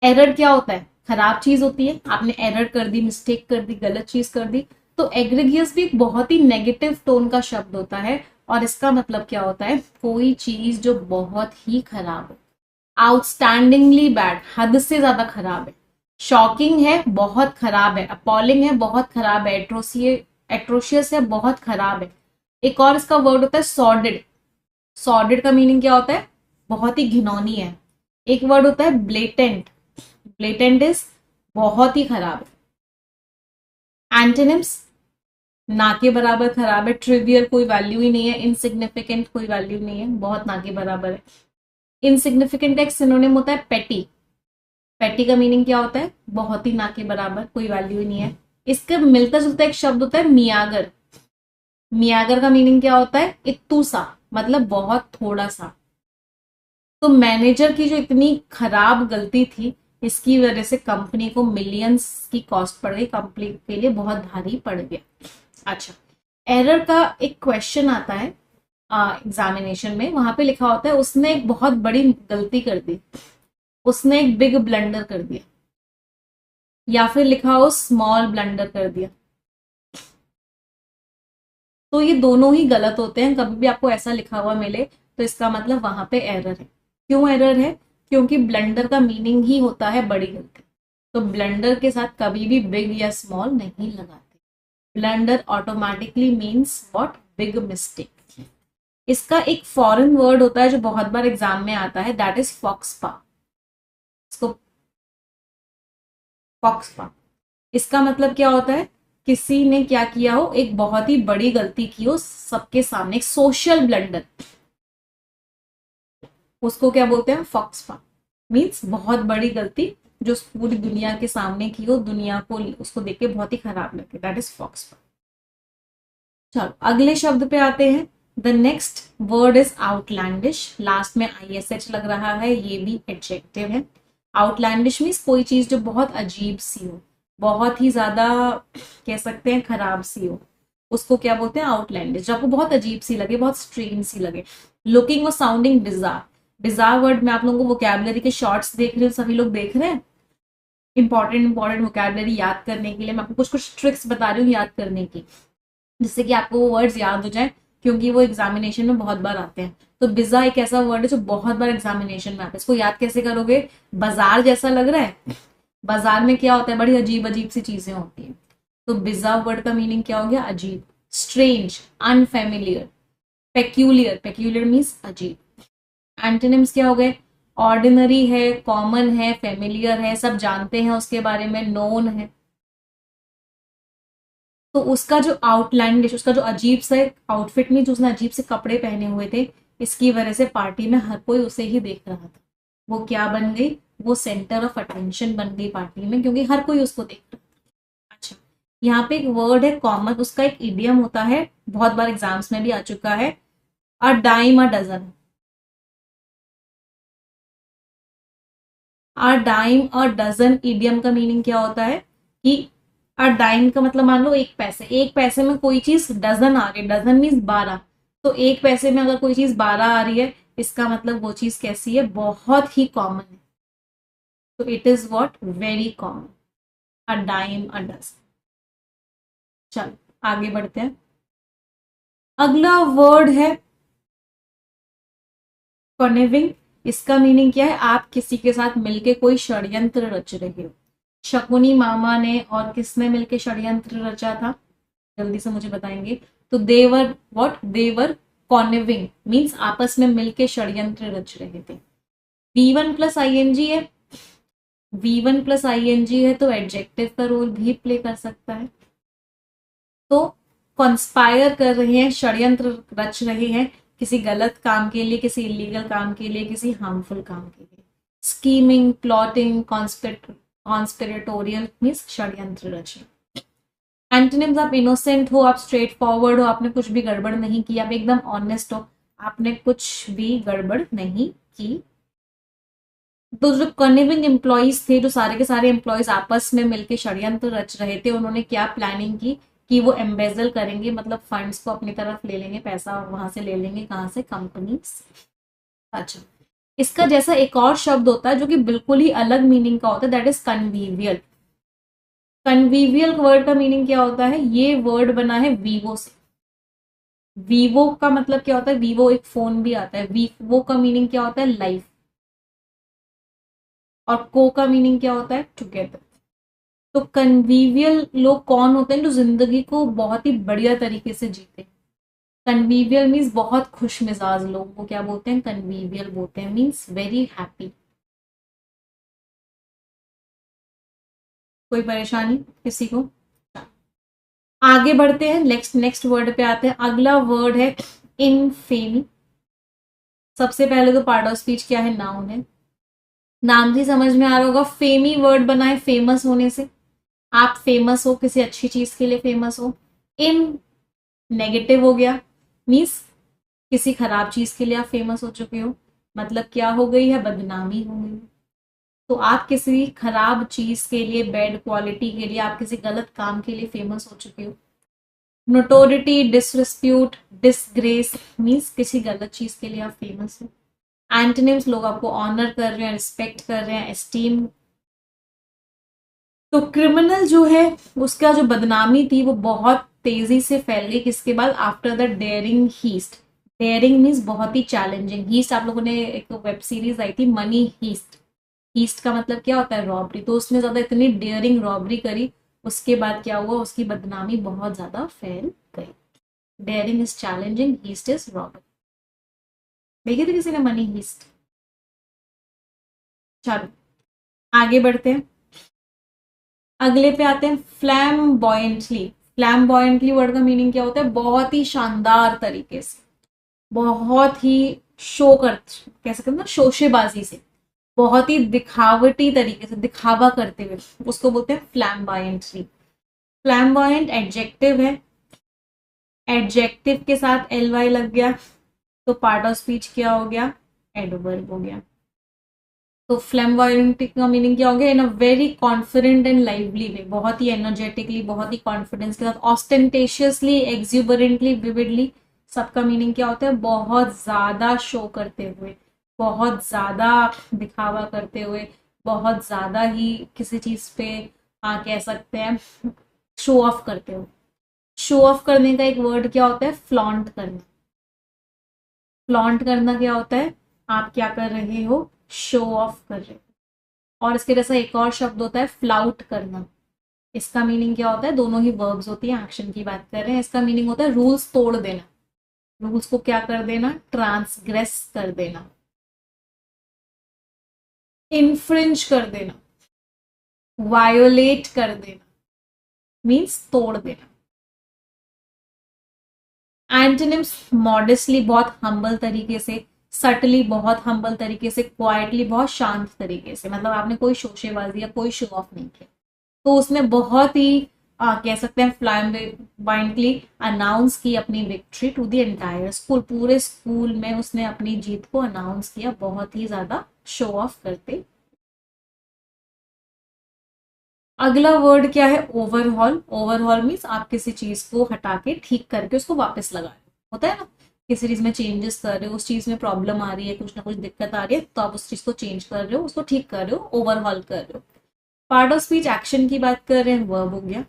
एरर क्या होता है, खराब चीज होती है, आपने एरर कर दी, मिस्टेक कर दी, गलत चीज कर दी। तो एग्रेगियस भी एक बहुत ही नेगेटिव टोन का शब्द होता है और इसका मतलब क्या होता है, कोई चीज जो बहुत ही खराब है, आउटस्टैंडिंगली बैड, हद से ज्यादा खराब है। शॉकिंग है, बहुत खराब है। अपॉलिंग है, बहुत खराब है। एट्रोशियस है, बहुत खराब है। एक और इसका वर्ड होता है सॉर्डेड। सॉर्डेड का मीनिंग क्या होता है, बहुत ही घिनौनी है। एक वर्ड होता है ब्लेटेंट। ब्लेटेंट इज बहुत ही खराब है। एंटोनिम्स, ना के बराबर खराब है, ट्रिवियल कोई वैल्यू ही नहीं है, इनसिग्निफिकेंट कोई वैल्यू नहीं है, बहुत ना के बराबर है। इनसिग्निफिकेंट एक सिनोनिम होता है पेटी। पेटी का मीनिंग क्या होता है, बहुत ही ना के बराबर, कोई वैल्यू ही नहीं है। इसका मिलता जुलता एक शब्द होता है मियागर। मियागर का मीनिंग क्या होता है, इत्तू सा, मतलब बहुत थोड़ा सा। तो मैनेजर की जो इतनी खराब गलती थी, इसकी वजह से कंपनी को मिलियंस की कॉस्ट पड़ गई, कंपनी के लिए बहुत भारी पड़ गया। अच्छा, एरर का एक क्वेश्चन आता है एग्जामिनेशन में, वहां पे लिखा होता है उसने एक बहुत बड़ी गलती कर दी, उसने एक बिग ब्लंडर कर दिया, या फिर लिखा हो स्मॉल ब्लंडर कर दिया। तो ये दोनों ही गलत होते हैं। कभी भी आपको ऐसा लिखा हुआ मिले तो इसका मतलब वहां पे एरर है। क्यों एरर है, क्योंकि ब्लंडर का मीनिंग ही होता है बड़ी गलती। तो ब्लंडर के साथ कभी भी बिग या स्मॉल नहीं लगाते। Blunder automatically means what, big mistake. इसका एक फॉरेन वर्ड होता है जो बहुत बार एग्जाम में आता है, दैट इज फॉक्सपा। इसको फॉक्सपा, इसका मतलब क्या होता है, किसी ने क्या किया हो, एक बहुत ही बड़ी गलती की हो सबके सामने, एक सोशल ब्लंडर, उसको क्या बोलते हैं, फॉक्सपा। मीन्स बहुत बड़ी गलती जो पूरी दुनिया के सामने की हो, दुनिया को उसको देख के बहुत ही खराब लगे, दैट इज फॉक्सपा। चलो अगले शब्द पे आते हैं। The next word is outlandish. Last में ISH लग रहा है, ये भी एडजेक्टिव है। आउटलैंडिश मीन्स कोई चीज जो बहुत अजीब सी हो, बहुत ही ज्यादा कह सकते हैं खराब सी हो, उसको क्या बोलते हैं? आउटलैंडिश। जो आपको बहुत अजीब सी लगे, बहुत स्ट्रेंज सी लगे। लुकिंग और साउंडिंग बिजार। बिजार वर्ड में आप लोगों को वोकैबुलरी के शॉर्ट्स देख रहे हो, सभी लोग देख रहे हैं। इंपॉर्टेंट वोकैबुलरी याद करने के लिए मैं आपको कुछ कुछ ट्रिक्स बता रही हूँ याद करने की, जिससे कि आपको वो वर्ड्स याद हो जाए, क्योंकि वो एग्जामिनेशन में बहुत बार आते हैं। तो बिजा एक ऐसा वर्ड है जो बहुत बार एग्जामिनेशन में आता है। इसको याद कैसे करोगे? बाजार जैसा लग रहा है, बाजार में क्या होता है? बड़ी अजीब अजीब सी चीजें होती हैं। तो बिजा वर्ड का मीनिंग क्या हो गया? अजीब, strange, unfamiliar. Peculiar, peculiar means अजीब। एंटोनिम्स क्या हो गए? ऑर्डिनरी है, कॉमन है, फेमिलियर है, सब जानते हैं उसके बारे में, नोन है। तो उसका जो आउटलैंडिश, उसका जो अजीब से आउटफिट में, जो उसने अजीब से कपड़े पहने हुए थे, इसकी वजह से पार्टी में हर कोई उसे ही देख रहा था। वो क्या बन गई? वो सेंटर ऑफ अटेंशन बन गई पार्टी में, क्योंकि हर कोई उसको देख रहा था। अच्छा, यहाँ पे एक वर्ड है कॉमन, उसका एक इडियम होता है, बहुत बार एग्जाम्स में भी आ चुका है, a dime a dozen. A dime a dozen idiom का मीनिंग क्या होता है? कि अ डाइम का मतलब मान लो एक पैसे, एक पैसे में कोई चीज डजन आ रही, डजन मीन्स 12। तो एक पैसे में अगर कोई चीज 12 आ रही है, इसका मतलब वो चीज कैसी है? बहुत ही कॉमन है। तो it is what? Very common. A dime a dozen. चलो आगे बढ़ते हैं। अगला वर्ड है कॉनिविंग। इसका मीनिंग क्या है? आप किसी के साथ मिलके कोई षड्यंत्र रच रहे हो। शकुनी मामा ने और किसने मिलके षड्यंत्र रचा था? जल्दी से मुझे बताएंगे। तो देवर व्हाट? देवर कॉनिविंग मीन्स आपस में मिलके षड्यंत्र रच रहे थे। V1 + ING है, V1 + ING है, तो एडजेक्टिव का रोल भी प्ले कर सकता है। तो कॉन्स्पायर कर रहे हैं, षड्यंत्र रच रहे हैं, किसी गलत काम के लिए, किसी इलीगल काम के लिए, किसी हार्मफुल काम के लिए। स्कीमिंग, प्लॉटिंग, कॉन्स्पिरेटोरियल मीन्स षड्यंत्र रचना। एंटोनिम्स, आप इनोसेंट हो, आप स्ट्रेट फॉरवर्ड हो, आपने कुछ भी गड़बड़ नहीं की, आप एकदम ऑनेस्ट हो, आपने कुछ भी गड़बड़ नहीं की। तो जो कनिविंग एम्प्लॉयज थे, जो सारे के सारे एम्प्लॉयज आपस में मिलकर षड्यंत्र रच रहे थे, उन्होंने क्या प्लानिंग की कि वो एम्बेजल करेंगे, मतलब फंड्स को अपनी तरफ ले लेंगे, पैसा वहां से ले लेंगे, कहाँ से? कंपनी से। अच्छा, इसका जैसा एक और शब्द होता है जो कि बिल्कुल ही अलग मीनिंग का होता है, that is convivial. Convivial word का मीनिंग क्या होता है? ये वर्ड बना है वीवो से। वीवो का मतलब क्या होता है? वीवो एक फोन भी आता है। वीवो का मीनिंग क्या होता है? लाइफ। और को का मीनिंग क्या होता है? टुगेदर। तो कन्वीवियल लोग कौन होते हैं? जो जिंदगी को बहुत ही बढ़िया तरीके से जीते। कन्वीवियल मीन्स बहुत खुश मिजाज लोग को क्या बोलते हैं? कन्वीवियल बोलते हैं, मीन्स वेरी हैप्पी। कोई परेशानी किसी को? आगे बढ़ते हैं, नेक्स्ट नेक्स्ट वर्ड पे आते हैं। अगला वर्ड है इनफेमी। सबसे पहले तो पार्ट ऑफ स्पीच क्या है? नाउन है। नाम से समझ में आ रहा होगा, फेमी वर्ड बना है फेमस होने से। आप फेमस हो, किसी अच्छी चीज के लिए फेमस हो। इन नेगेटिव हो गया, मीन्स किसी खराब चीज के लिए आप फेमस हो चुके हो, मतलब क्या हो गई है? बदनामी हो गई। तो आप किसी खराब चीज के लिए, बैड क्वालिटी के लिए, आप किसी गलत काम के लिए फेमस हो चुके हो। नोटोरिटी, डिसरिस्प्यूट, डिसग्रेस मीन्स किसी गलत चीज के लिए आप फेमस हो। एंटोनिम्स, लोग आपको ऑनर कर रहे हैं, रिस्पेक्ट कर रहे हैं, एस्टीम। तो क्रिमिनल जो है, उसका जो बदनामी थी वो बहुत तेजी से फैल गई, किसके बाद? After the daring heist. Daring means बहुत ही चैलेंजिंग। हीस्ट आप लोगों ने एक वेब सीरीज आई थी मनी हीस्ट। हीस्ट का मतलब क्या होता है? रॉबरी। तो उसने ज्यादा इतनी डेयरिंग रॉबरी करी, उसके बाद क्या हुआ? उसकी बदनामी बहुत ज्यादा फैल गई। Daring is challenging, heist is robbery. देखी थी किसी ने मनी हीस्ट? चलो आगे बढ़ते हैं। अगले पे आते हैं फ्लैम्बॉयंटली। फ्लैम्बॉयंटली वर्ड का मीनिंग क्या होता है? बहुत ही शानदार तरीके से, बहुत ही शो कर, कह सकते हैं ना, शोशेबाजी से, बहुत ही दिखावटी तरीके से, दिखावा करते हुए, उसको बोलते हैं फ्लैम्बॉयंटली। फ्लैम्बॉयंट एडजेक्टिव है। एडजेक्टिव के साथ एल वाई लग गया तो पार्ट ऑफ स्पीच क्या हो गया, एडवर्ब हो गया। तो फ्लैम्बॉयंट का मीनिंग क्या हो गया, in a very confident and lively way, बहुत ही एनर्जेटिकली, बहुत ही कॉन्फिडेंस के साथ, ऑस्टेंटेशियसली, एक्सुबरेंटली, विविडली, सबका मीनिंग क्या होता है, बहुत ज्यादा शो करते हुए, बहुत ज्यादा दिखावा करते हुए, बहुत ज्यादा ही किसी चीज पे कह सकते हैं शो ऑफ करते हुए। शो ऑफ करने का एक वर्ड क्या होता है, फ्लॉन्ट करना। फ्लॉन्ट करना क्या होता है, आप क्या कर रहे हो, शो ऑफ कर रहे हो। और इसके जैसा एक और शब्द होता है फ्लाउट करना। इसका मीनिंग क्या होता है, दोनों ही वर्ब्स होती है, एक्शन की बात कर रहे हैं। इसका मीनिंग होता है रूल्स तोड़ देना, रूल्स को क्या कर देना, ट्रांसग्रेस कर देना, इन्फ्रिंज कर देना, वायोलेट कर देना, मीन्स तोड़ देना। एंटोनिम्स मॉडेस्टली, बहुत हम्बल तरीके से, सटली, बहुत हम्बल तरीके से, क्वाइटली, बहुत शांत तरीके से, मतलब आपने कोई शोशेबाजी या कोई शो ऑफ नहीं किया, तो उसने बहुत ही कह सकते हैं फ्लैम्बायंटली अनाउंस की अपनी victory to the entire school, पूरे स्कूल में उसने अपनी जीत को अनाउंस किया, बहुत ही ज्यादा शो ऑफ करते। अगला वर्ड क्या है, ओवरहॉल। ओवरहॉल मीन्स आप किसी चीज को हटा के ठीक करके उसको वापस लगा रहे हो, होता है ना, किसी चीज में चेंजेस कर रहे हो, उस चीज में प्रॉब्लम आ रही है, कुछ ना कुछ दिक्कत आ रही है, तो आप उस चीज को चेंज कर रहे हो, उसको ठीक कर रहे हो, ओवरहॉल कर रहे हो। पार्ट ऑफ स्पीच एक्शन की बात कर रहे हैं, वर्ब हो गया।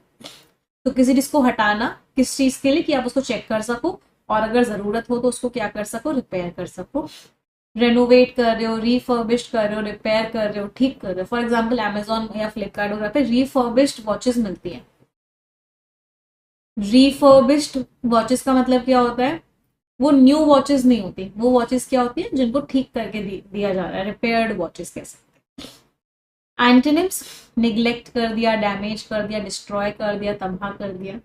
तो किसी चीज को हटाना किस चीज के लिए, कि आप उसको चेक कर सको, और अगर जरूरत हो तो उसको क्या कर सको, रिपेयर कर सको। रेनोवेट कर रहे हो, रिफर्बिश्ड कर रहे हो, रिपेयर कर रहे हो, ठीक कर रहे हो। फॉर एग्जाम्पल अमेजोन या फ्लिपकार्ट वगैरह पे रिफर्बिश्ड वॉचेस मिलती है। रिफर्बिश्ड वॉचेस का मतलब क्या होता है, वो न्यू वॉचेस नहीं होती, वो वॉचेस क्या होती है जिनको ठीक करके दिया जा रहा है, रिपेयर्ड वॉचेस कह सकते हैं। एंटोनिम्स, निग्लेक्ट कर दिया, डैमेज कर दिया, डिस्ट्रॉय कर दिया, तबाह कर दिया।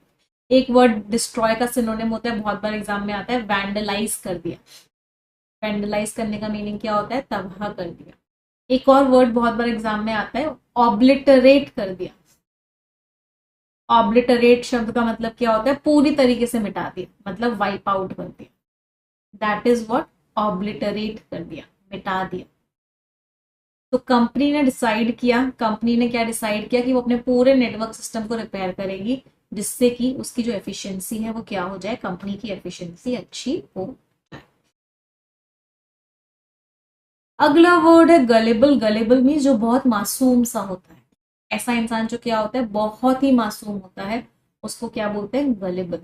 एक वर्ड डिस्ट्रॉय का सिनोनिम होता है, बहुत बार एग्जाम में आता है, वैंडलाइज कर दिया। वैंडलाइज करने का मीनिंग क्या होता है, तबाह कर दिया। एक और वर्ड बहुत बार एग्जाम में आता है, ऑब्लिटरेट कर दिया। ऑब्लिटरेट शब्द का मतलब क्या होता है, पूरी तरीके से मिटा दिया, मतलब वाइप आउट कर दिया, दैट इज व्हाट ऑब्लिटरेट कर दिया, मिटा दिया। तो कंपनी ने डिसाइड किया, कंपनी ने क्या डिसाइड किया कि वो अपने पूरे नेटवर्क सिस्टम को रिपेयर करेगी, जिससे कि उसकी जो एफिशिएंसी है वो क्या हो जाए, कंपनी की एफिशिएंसी अच्छी हो। अगला वर्ड है गलेबल। गलेबल मीन्स जो बहुत मासूम सा होता है, ऐसा इंसान जो क्या होता है, बहुत ही मासूम होता है, उसको क्या बोलते हैं, gullible.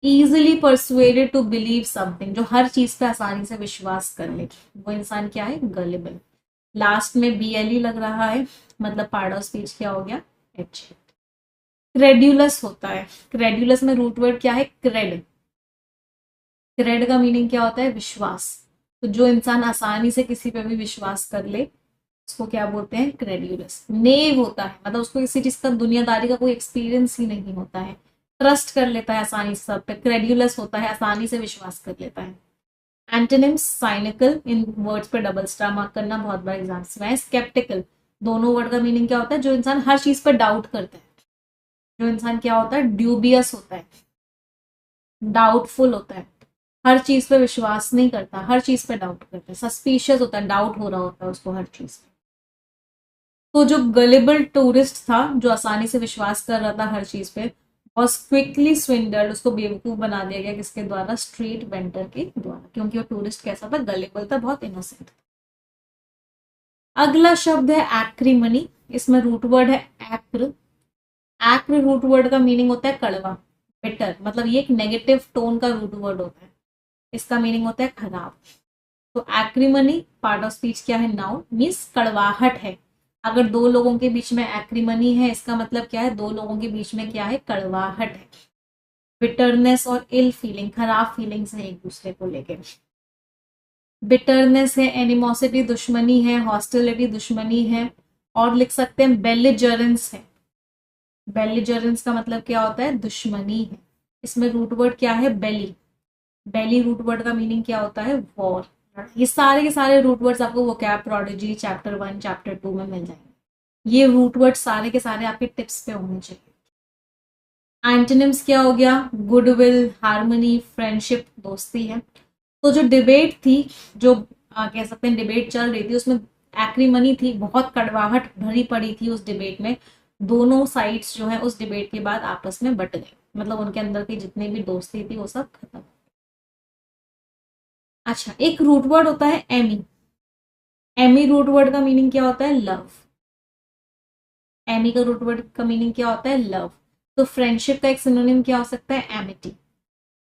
Easily persuaded to believe something, जो हर चीज पे आसानी से विश्वास कर ले, वो इंसान क्या है, गलेबल। लास्ट में बीएलई लग रहा है, मतलब पार्ट ऑफ स्पीच क्या हो गया, एच। क्रेड्यूलस होता है, क्रेड्यूलस में रूट वर्ड क्या है, क्रेड। क्रेड का मीनिंग क्या होता है, विश्वास। तो जो इंसान आसानी से किसी पे भी विश्वास कर ले, उसको क्या बोलते हैं, क्रेड्यूलस। नेव होता है, मतलब उसको किसी चीज का, दुनियादारी का कोई एक्सपीरियंस ही नहीं होता है, ट्रस्ट कर लेता है आसानी से सब पे। क्रेड्यूलस होता है, आसानी से विश्वास कर लेता है। एंटोनिम्स, साइनिकल, इन वर्ड्स पे डबल स्टार मार्क करना, बहुत बार एग्जाम्स में है। स्केप्टिकल, दोनों वर्ड का मीनिंग क्या होता है, जो इंसान हर चीज पर डाउट करता है, जो इंसान क्या होता है, ड्यूबियस होता है, डाउटफुल होता है, हर चीज पे विश्वास नहीं करता, हर चीज पे डाउट करता है, सस्पिशियस होता है, डाउट हो रहा होता है उसको हर चीज पे। तो जो गलेबल टूरिस्ट था, जो आसानी से विश्वास कर रहा था हर चीज पे, वॉज क्विकली स्विंडल्ड, उसको बेवकूफ बना दिया गया, किसके द्वारा, स्ट्रीट वेंडर के द्वारा, क्योंकि वो टूरिस्ट कैसा था, गलेबल था, बहुत इनोसेंट। अगला शब्द है एक्रीमनी। इसमें रूट वर्ड है एक्र। एक्र रूट वर्ड का मीनिंग होता है कड़वा, बिटर, मतलब ये एक नेगेटिव टोन का रूट वर्ड होता है, इसका मीनिंग होता है खराब। तो एक्रीमनी पार्ट ऑफ स्पीच क्या है, नाउन, मीन्स कड़वाहट है। अगर दो लोगों के बीच में एक्रीमनी है, इसका मतलब क्या है, दो लोगों के बीच में क्या है, कड़वाहट है। बिटरनेस और इल फीलिंग, खराब फीलिंग्स है एक दूसरे को लेकर। बिटरनेस है एनिमोसिटी, दुश्मनी है, हॉस्टिलिटी, दुश्मनी है। और लिख सकते हैं बेलिजरेंस है। बेलिजरेंस का मतलब क्या होता है, दुश्मनी है। इसमें रूट वर्ड क्या है, बेली। बेली रूट वर्ड का मीनिंग क्या होता है, वॉर। ये सारे के सारे रूट वर्ड्स आपको वोकैब प्रोडिजी चैप्टर 1 चैप्टर 2 में मिल जाएंगे। ये रूट वर्ड सारे के सारे आपके टिप्स पे होने चाहिए। एंटोनिम्स क्या हो गया, गुडविल, हार्मनी, फ्रेंडशिप, दोस्ती है। तो जो डिबेट थी, जो कह सकते हैं डिबेट चल रही थी, उसमें एक्रीमनी थी, बहुत कड़वाहट भरी पड़ी थी उस डिबेट में। दोनों साइड्स जो है उस डिबेट के बाद आपस में बट गए, मतलब उनके अंदर की जितनी भी दोस्ती थी वो सब खत्म। अच्छा, एक रूट वर्ड होता है एमी। एमी रूट वर्ड का मीनिंग क्या होता है, लव। एमी का रूट वर्ड का मीनिंग क्या होता है, लव। तो फ्रेंडशिप का एक सिनोनिम क्या हो सकता है, एमिटी।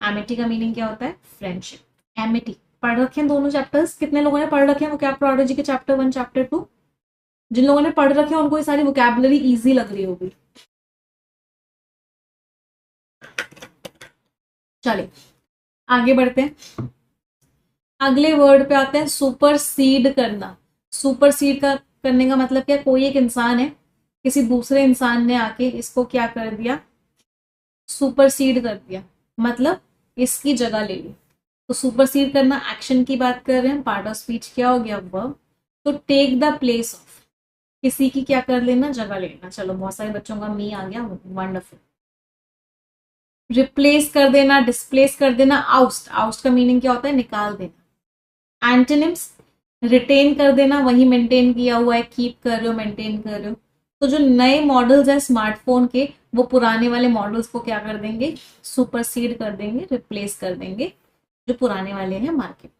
एमिटी का मीनिंग क्या होता है, फ्रेंडशिप। एमिटी पढ़ रखे हैं दोनों चैप्टर्स, कितने लोगों ने पढ़ रखे हैं वोकैबुलरी के चैप्टर 1 चैप्टर 2? जिन लोगों ने पढ़ रखे हैं उनको ये सारी वोकैबुलरी इजी लग रही होगी। चलिए आगे बढ़ते हैं। अगले वर्ड पे आते हैं, सुपरसीड करना। सुपरसीड का करने का मतलब क्या, कोई एक इंसान है, किसी दूसरे इंसान ने आके इसको क्या कर दिया, सुपरसीड कर दिया, मतलब इसकी जगह ले ली। तो सुपरसीड करना एक्शन की बात कर रहे हैं, पार्ट ऑफ स्पीच क्या हो गया, वर्ब। तो टेक द प्लेस ऑफ, किसी की क्या कर लेना, जगह लेना। चलो बहुत सारे बच्चों का मी आ गया, वंडरफुल। रिप्लेस कर देना, डिस्प्लेस कर देना, आउस्ट। आउस्ट का मीनिंग क्या होता है, निकाल देना। एंटोनिम्स, रिटेन कर देना, वही मेंटेन किया हुआ है, कीप कर रहे हो, मेंटेन कर रहे हो। तो जो नए मॉडल्स है स्मार्टफोन के, वो पुराने वाले मॉडल्स को क्या कर देंगे, सुपरसीड कर देंगे, रिप्लेस कर देंगे, जो पुराने वाले हैं मार्केट।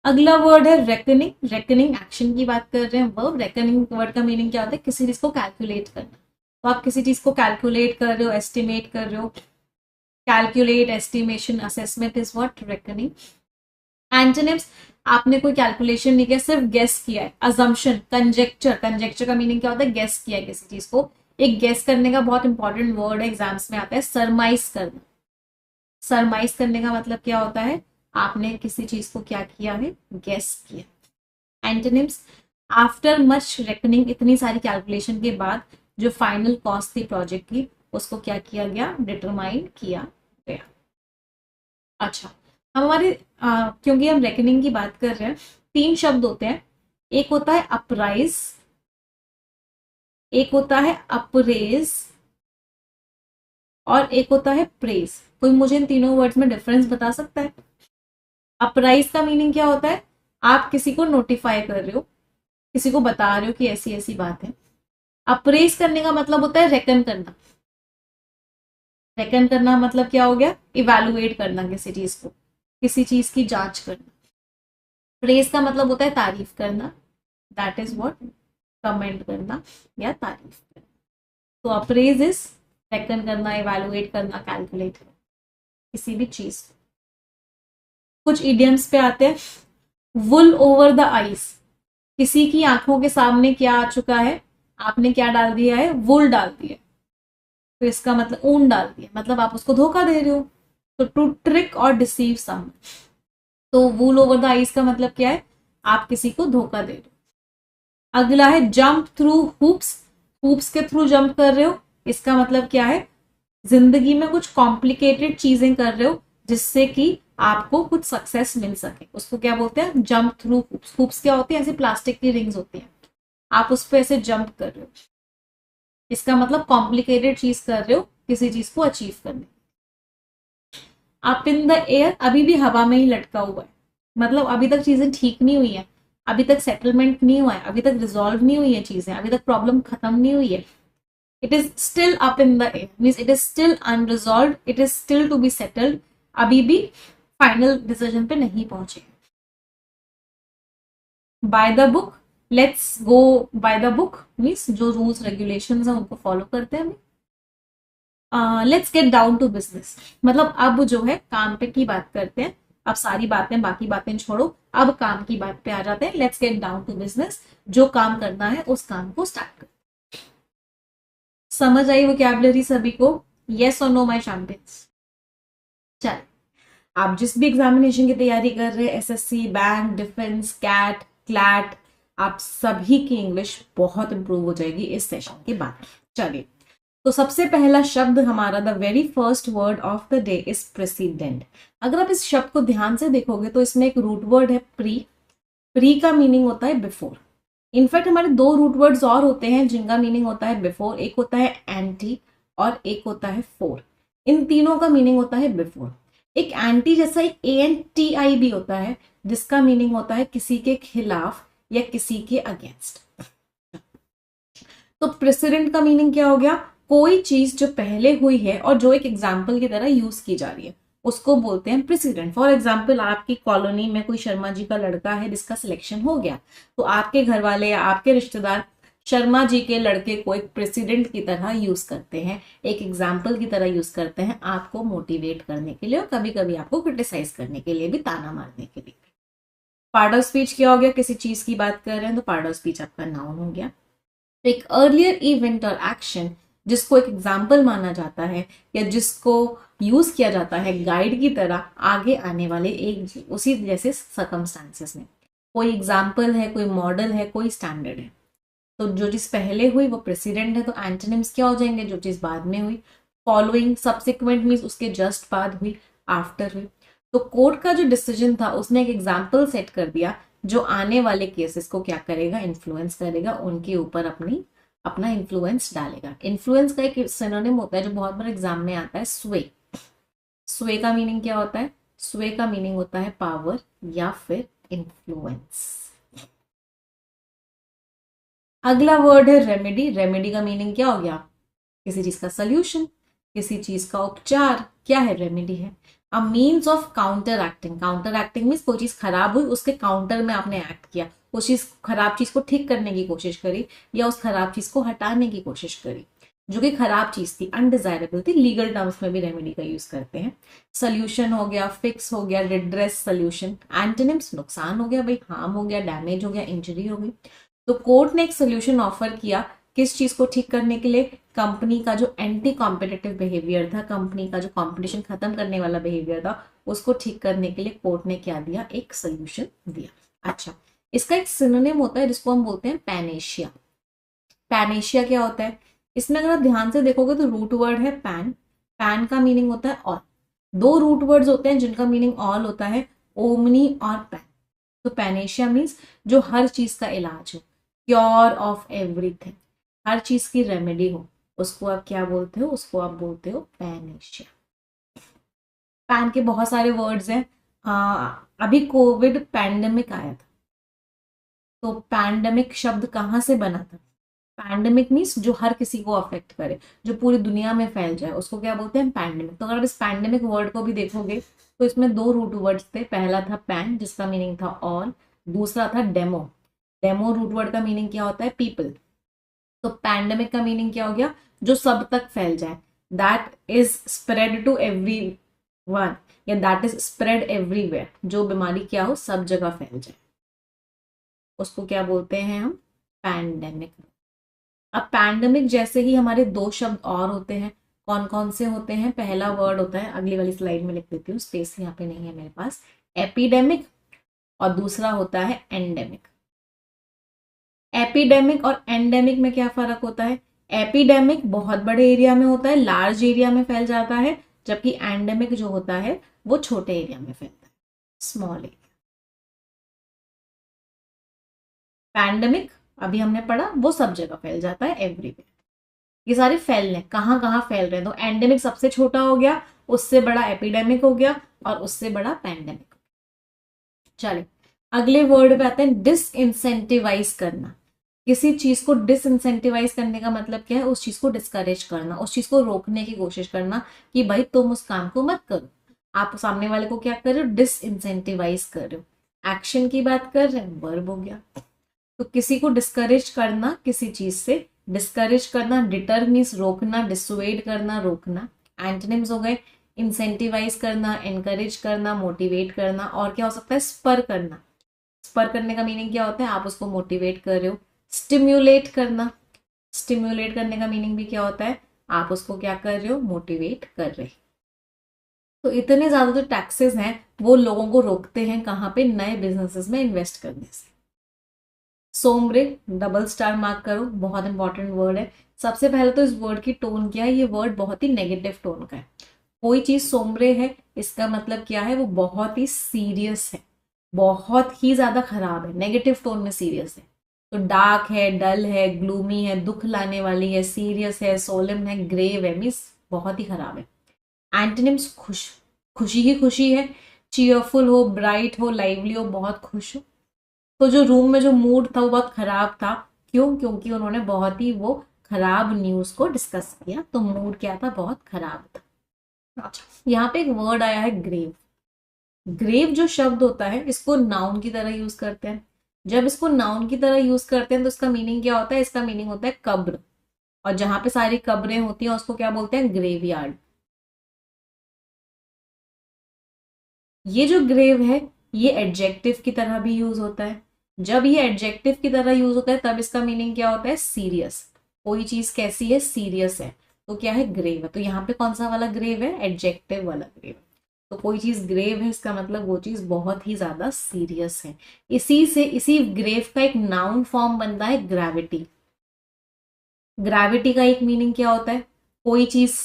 अगला वर्ड है रेकनिंग। रेकनिंग एक्शन की बात कर रहे हैं, वर्ब। रेकनिंग वर्ड का मीनिंग क्या होता है, किसी चीज को कैलकुलेट करना। तो आप किसी चीज को कैलकुलेट कर रहे हो, एस्टिमेट कर रहे हो। Calculate, estimation, assessment is what, reckoning. Antonyms, आपने कोई कैलकुलेशन नहीं किया, सिर्फ गेस किया है। Assumption, conjecture. कंजेक्चर का मीनिंग क्या होता है, गेस किया है किसी चीज को। एक गेस करने का बहुत इंपॉर्टेंट वर्ड है, एग्जाम्स में आता है, सरमाइज करना। सरमाइज करने का मतलब क्या होता है, आपने किसी चीज को क्या किया है, गेस किया। एंटोनिम्स, आफ्टर मच रेकनिंग, इतनी सारी कैलकुलेशन के बाद जो फाइनल कॉस्ट थी प्रोजेक्ट की, उसको क्या किया गया, डिटरमाइन किया गया। अच्छा, हमारे क्योंकि हम रेकनिंग की बात कर रहे हैं, 3 शब्द होते हैं। एक होता है अपराइज, एक होता है अप्रेज, और एक होता है प्रेज। कोई मुझे इन तीनों वर्ड्स में डिफरेंस बता सकता है? अपराइज का मीनिंग क्या होता है, आप किसी को नोटिफाई कर रहे हो, किसी को बता रहे हो कि ऐसी ऐसी बात है। अप्रेज करने का मतलब होता है रेकन करना। रेकन करना मतलब क्या हो गया, इवेलुएट करना किसी चीज को, किसी चीज की जांच करना। प्रेज का मतलब होता है तारीफ करना, दैट इज व्हाट, कमेंट करना या तारीफ करना। तो अप्रेज इज रेकन करना, इवेलुएट करना, कैलकुलेट करना किसी भी चीज। कुछ इडियम्स पे आते हैं, वुल ओवर द आइज। किसी की आंखों के सामने क्या आ चुका है, आपने क्या डाल दिया है, वुल डाल दिया। तो इसका मतलब ऊन डाल दिया, मतलब आप उसको धोखा दे रहे हो। तो टू ट्रिक और डिसीव सम। तो वुल ओवर द आइज का मतलब क्या है, आप किसी को धोखा दे रहे हो। अगला है जंप थ्रू हुप्स। हुप्स के थ्रू जंप कर रहे हो, इसका मतलब क्या है, जिंदगी में कुछ कॉम्प्लिकेटेड चीजें कर रहे हो जिससे कि आपको कुछ सक्सेस मिल सके, उसको क्या बोलते हैं, जंप थ्रू हुप्स। हुप्स क्या होती है, ऐसी प्लास्टिक की रिंग्स होती हैं, आप उस पर ऐसे जंप कर रहे हो, इसका मतलब कॉम्प्लिकेटेड चीज कर रहे हो किसी चीज को अचीव करने। अप इन द एयर, अभी भी हवा में ही लटका हुआ है, मतलब अभी तक चीजें ठीक नहीं हुई है, अभी तक सेटलमेंट नहीं हुआ है, अभी तक रिजॉल्व नहीं हुई है चीजें, अभी तक प्रॉब्लम खत्म नहीं हुई है। It is still up in the air, means it is still unresolve, it is still to be settled, अभी भी फाइनल डिसीजन पे नहीं पहुंचे। By the book, let's go by the book, means जो रूल्स रेगुलेशन है उनको follow करते हैं हम। Let's get down to business, मतलब अब जो है काम पे की बात करते हैं। अब सारी बातें, बाकी बातें छोड़ो, अब काम की बात पे आ जाते हैं। Let's get down to business, जो काम करना है उस काम को स्टार्ट कर। समझ आई वोकैबुलरी सभी को, येस और नो माय चैंपियंस? चल, आप जिस भी एग्जामिनेशन की तैयारी कर रहे हैं, SSC, bank, defence, CAT, CLAT, आप सभी की इंग्लिश बहुत इंप्रूव हो जाएगी इस सेशन के बाद। चलिए, तो सबसे पहला शब्द हमारा, the very first word of the day is president. अगर आप इस शब्द को ध्यान से देखोगे तो इसमें एक रूट वर्ड है प्री। प्री का मीनिंग होता है बिफोर। इनफैक्ट हमारे 2 रूट वर्ड्स और होते हैं जिनका मीनिंग होता है बिफोर, एक होता है एंटी और एक होता है फॉर। इन तीनों का मीनिंग होता है बिफोर। एक एंटी जैसा एक ANTI भी होता है, जिसका मीनिंग होता है किसी के खिलाफ या किसी के अगेंस्ट। तो प्रेसिडेंट का मीनिंग क्या हो गया? कोई चीज जो पहले हुई है और जो एक एग्जाम्पल की तरह यूज की जा रही है, उसको बोलते हैं प्रेसिडेंट। फॉर एग्जाम्पल, आपकी कॉलोनी में कोई शर्मा जी का लड़का है जिसका सिलेक्शन हो गया, तो आपके घर वाले या आपके रिश्तेदार शर्मा जी के लड़के को एक प्रेसिडेंट की तरह यूज करते हैं, एक एग्जाम्पल की तरह यूज करते हैं, आपको मोटिवेट करने के लिए और कभी कभी आपको क्रिटिसाइज करने के लिए भी, ताना मारने के लिए। पार्ट ऑफ स्पीच क्या हो गया? किसी चीज की बात कर रहे हैं तो पार्ट ऑफ स्पीच आपका नाउन हो गया। एक अर्लियर इवेंट और एक्शन जिसको एक एग्जाम्पल माना जाता है या जिसको यूज किया जाता है गाइड की तरह आगे आने वाले एक उसी जैसे सर्कमस्टांसेस में। कोई एग्जाम्पल है, कोई मॉडल है, कोई स्टैंडर्ड है। तो जो चीज पहले हुई वो प्रेसिडेंट है, तो एंटोनिम्स क्या हो जाएंगे? जो चीज बाद में हुई। फॉलोइंग, सब्सिक्वेंट मीन्स उसके जस्ट बाद हुई, आफ्टर हुई। तो कोर्ट का जो डिसीजन था उसने एक एग्जाम्पल सेट कर दिया जो आने वाले केसेस को क्या करेगा? इन्फ्लुएंस करेगा, उनके ऊपर अपना इन्फ्लुएंस डालेगा। इन्फ्लुएंस का एक सिनोनिम होता है जो बहुत बार एग्जाम में आता है, स्वे। स्वे का मीनिंग क्या होता है? स्वे का मीनिंग होता है पावर या फिर इन्फ्लुएंस। अगला वर्ड है रेमेडी। रेमेडी का मीनिंग क्या हो गया? किसी चीज का सोल्यूशन, किसी चीज का उपचार। क्या है? रेमेडी है। A means of counter acting. Counter acting means कोई चीज खराब हुई, उसके काउंटर में आपने एक्ट किया, उस चीज खराब चीज को ठीक करने की कोशिश करी या उस खराब चीज को हटाने की कोशिश करी जो कि खराब चीज थी, अनडिजायरेबल थी। लीगल टर्म्स में भी रेमेडी का यूज करते हैं। सोल्यूशन हो गया, फिक्स हो गया, रिड्रेस, सोल्यूशन। एंटोनिम्स, नुकसान हो गया भाई, हार्म हो गया, डैमेज हो गया, इंजरी हो गई। तो कोर्ट ने एक सोल्यूशन ऑफर किया किस चीज को ठीक करने के लिए? कंपनी का जो एंटी कॉम्पिटिटिव बिहेवियर था, कंपनी का जो कंपटीशन खत्म करने वाला बिहेवियर था, उसको ठीक करने के लिए कोर्ट ने क्या दिया? एक सोल्यूशन दिया। अच्छा, इसका एक सिनोनिम होता है जिसको हम बोलते हैं पैनेशिया। पैनेशिया क्या होता है? इसमें अगर आप ध्यान से देखोगे तो रूट वर्ड है पैन। पैन का मीनिंग होता है ऑल। दो रूट वर्ड्स होते हैं जिनका मीनिंग ऑल होता है, ओमनी और पैन। तो पैनेशिया मीन्स जो हर चीज का इलाज हो, क्योर ऑफ एवरीथिंग, हर चीज की रेमेडी हो, उसको आप क्या बोलते हो? उसको आप बोलते हो पैनेशिया। पैन के बहुत सारे वर्ड्स हैं। अभी कोविड पैंडेमिक आया था, तो पैंडेमिक शब्द कहाँ से बना था? पैंडेमिक मीन्स जो हर किसी को अफेक्ट करे, जो पूरी दुनिया में फैल जाए, उसको क्या बोलते हैं? पैंडेमिक। तो अगर आप इस पैंडेमिक वर्ड को भी देखोगे तो इसमें दो रूट वर्ड्स थे। पहला था पैन जिसका मीनिंग था ऑल, दूसरा था डेमो। डेमो रूट वर्ड का मीनिंग क्या होता है? पीपल। तो पैंडेमिक का मीनिंग क्या हो गया? जो सब तक फैल जाए, that is spread to everyone या दैट इज स्प्रेड एवरीवेयर। जो बीमारी क्या हो, सब जगह फैल जाए, उसको क्या बोलते हैं हम? पैंडेमिक। अब पैंडेमिक जैसे ही हमारे दो शब्द और होते हैं। कौन कौन से होते हैं? पहला वर्ड होता है, अगली वाली स्लाइड में लिख देती हूँ, स्पेस यहाँ पे नहीं है मेरे पास, एपिडेमिक। और दूसरा होता है एंडेमिक। एपिडेमिक और एंडेमिक में क्या फर्क होता है? एपिडेमिक बहुत बड़े एरिया में होता है, लार्ज एरिया में फैल जाता है, जबकि एंडेमिक जो होता है वो छोटे एरिया में फैलता है, स्मॉल एरिया। पैंडेमिक अभी हमने पढ़ा, वो सब जगह फैल जाता है, एवरीवेयर। ये सारे फैलने कहाँ कहाँ फैल रहे हैं? तो एंडेमिक सबसे छोटा हो गया, उससे बड़ा एपिडेमिक हो गया और उससे बड़ा पैंडेमिक। चलिए अगले वर्ड पे आते हैं, डिसइंसेंटिवाइज करना। किसी चीज को डिसइंसेंटिवाइज करने का मतलब क्या है? उस चीज को डिस्करेज करना, उस चीज को रोकने की कोशिश करना कि भाई तुम उस काम को मत करो। आप सामने वाले को क्या कर रहे हो? डिसइंसेंटिवाइज कर रहे हो। एक्शन की बात कर रहे हैं, वर्ब हो गया। तो किसी को डिस्करेज करना, किसी चीज से डिस्करेज करना, डिटर मीन्स रोकना, डिसुएड करना, रोकना। एंटोनिम्स हो गए, इंसेंटिवाइज करना, एनकरेज करना, मोटिवेट करना। और क्या हो सकता है? स्पर करना। स्पर करने का मीनिंग क्या होता है? आप उसको मोटिवेट कर रहे हो। स्टिम्युलेट करना, स्टिम्युलेट करने का मीनिंग भी क्या होता है? आप उसको क्या कर रहे हो? मोटिवेट कर रहे हो। तो इतने ज्यादा जो टैक्सेस हैं वो लोगों को रोकते हैं कहाँ पे? नए बिजनेसेस में इन्वेस्ट करने से। सोमरे, डबल स्टार मार्क करो, बहुत इंपॉर्टेंट वर्ड है। सबसे पहले तो इस वर्ड की टोन क्या है? ये वर्ड बहुत ही नेगेटिव टोन का है। कोई चीज सोमरे है, इसका मतलब क्या है? वो बहुत ही सीरियस है, बहुत ही ज्यादा खराब है, नेगेटिव टोन में सीरियस है। तो डार्क है, डल है, ग्लूमी है, दुख लाने वाली है, सीरियस है, सोलम है, ग्रेव है, मीन्स बहुत ही खराब है। एंटोनिम्स खुश, खुशी ही खुशी है, चीयरफुल हो, ब्राइट हो, लाइवली हो, बहुत खुश हो। तो जो रूम में जो मूड था वो बहुत खराब था। क्यों? क्योंकि उन्होंने बहुत ही वो खराब न्यूज को डिस्कस किया, तो मूड क्या था? बहुत खराब था। अच्छा, यहाँ पे एक वर्ड आया है ग्रेव। ग्रेव जो शब्द होता है इसको नाउन की तरह यूज करते हैं। जब इसको नाउन की तरह यूज करते हैं तो इसका मीनिंग क्या होता है? इसका मीनिंग होता है कब्र। और जहां पे सारी कब्रें होती हैं उसको क्या बोलते हैं? ग्रेवयार्ड। ये जो ग्रेव है ये एडजेक्टिव की तरह भी यूज होता है। जब ये एडजेक्टिव की तरह यूज होता है तब इसका मीनिंग क्या होता है? सीरियस। कोई चीज कैसी है? सीरियस है। तो क्या है? ग्रेव है। तो यहाँ पे कौन सा वाला ग्रेव है? एडजेक्टिव वाला ग्रेव। तो कोई चीज ग्रेव है इसका मतलब वो चीज बहुत ही ज्यादा सीरियस है। इसी से इसी ग्रेव का एक नाउन फॉर्म बनता है ग्रेविटी। ग्रेविटी का एक मीनिंग क्या होता है? कोई चीज,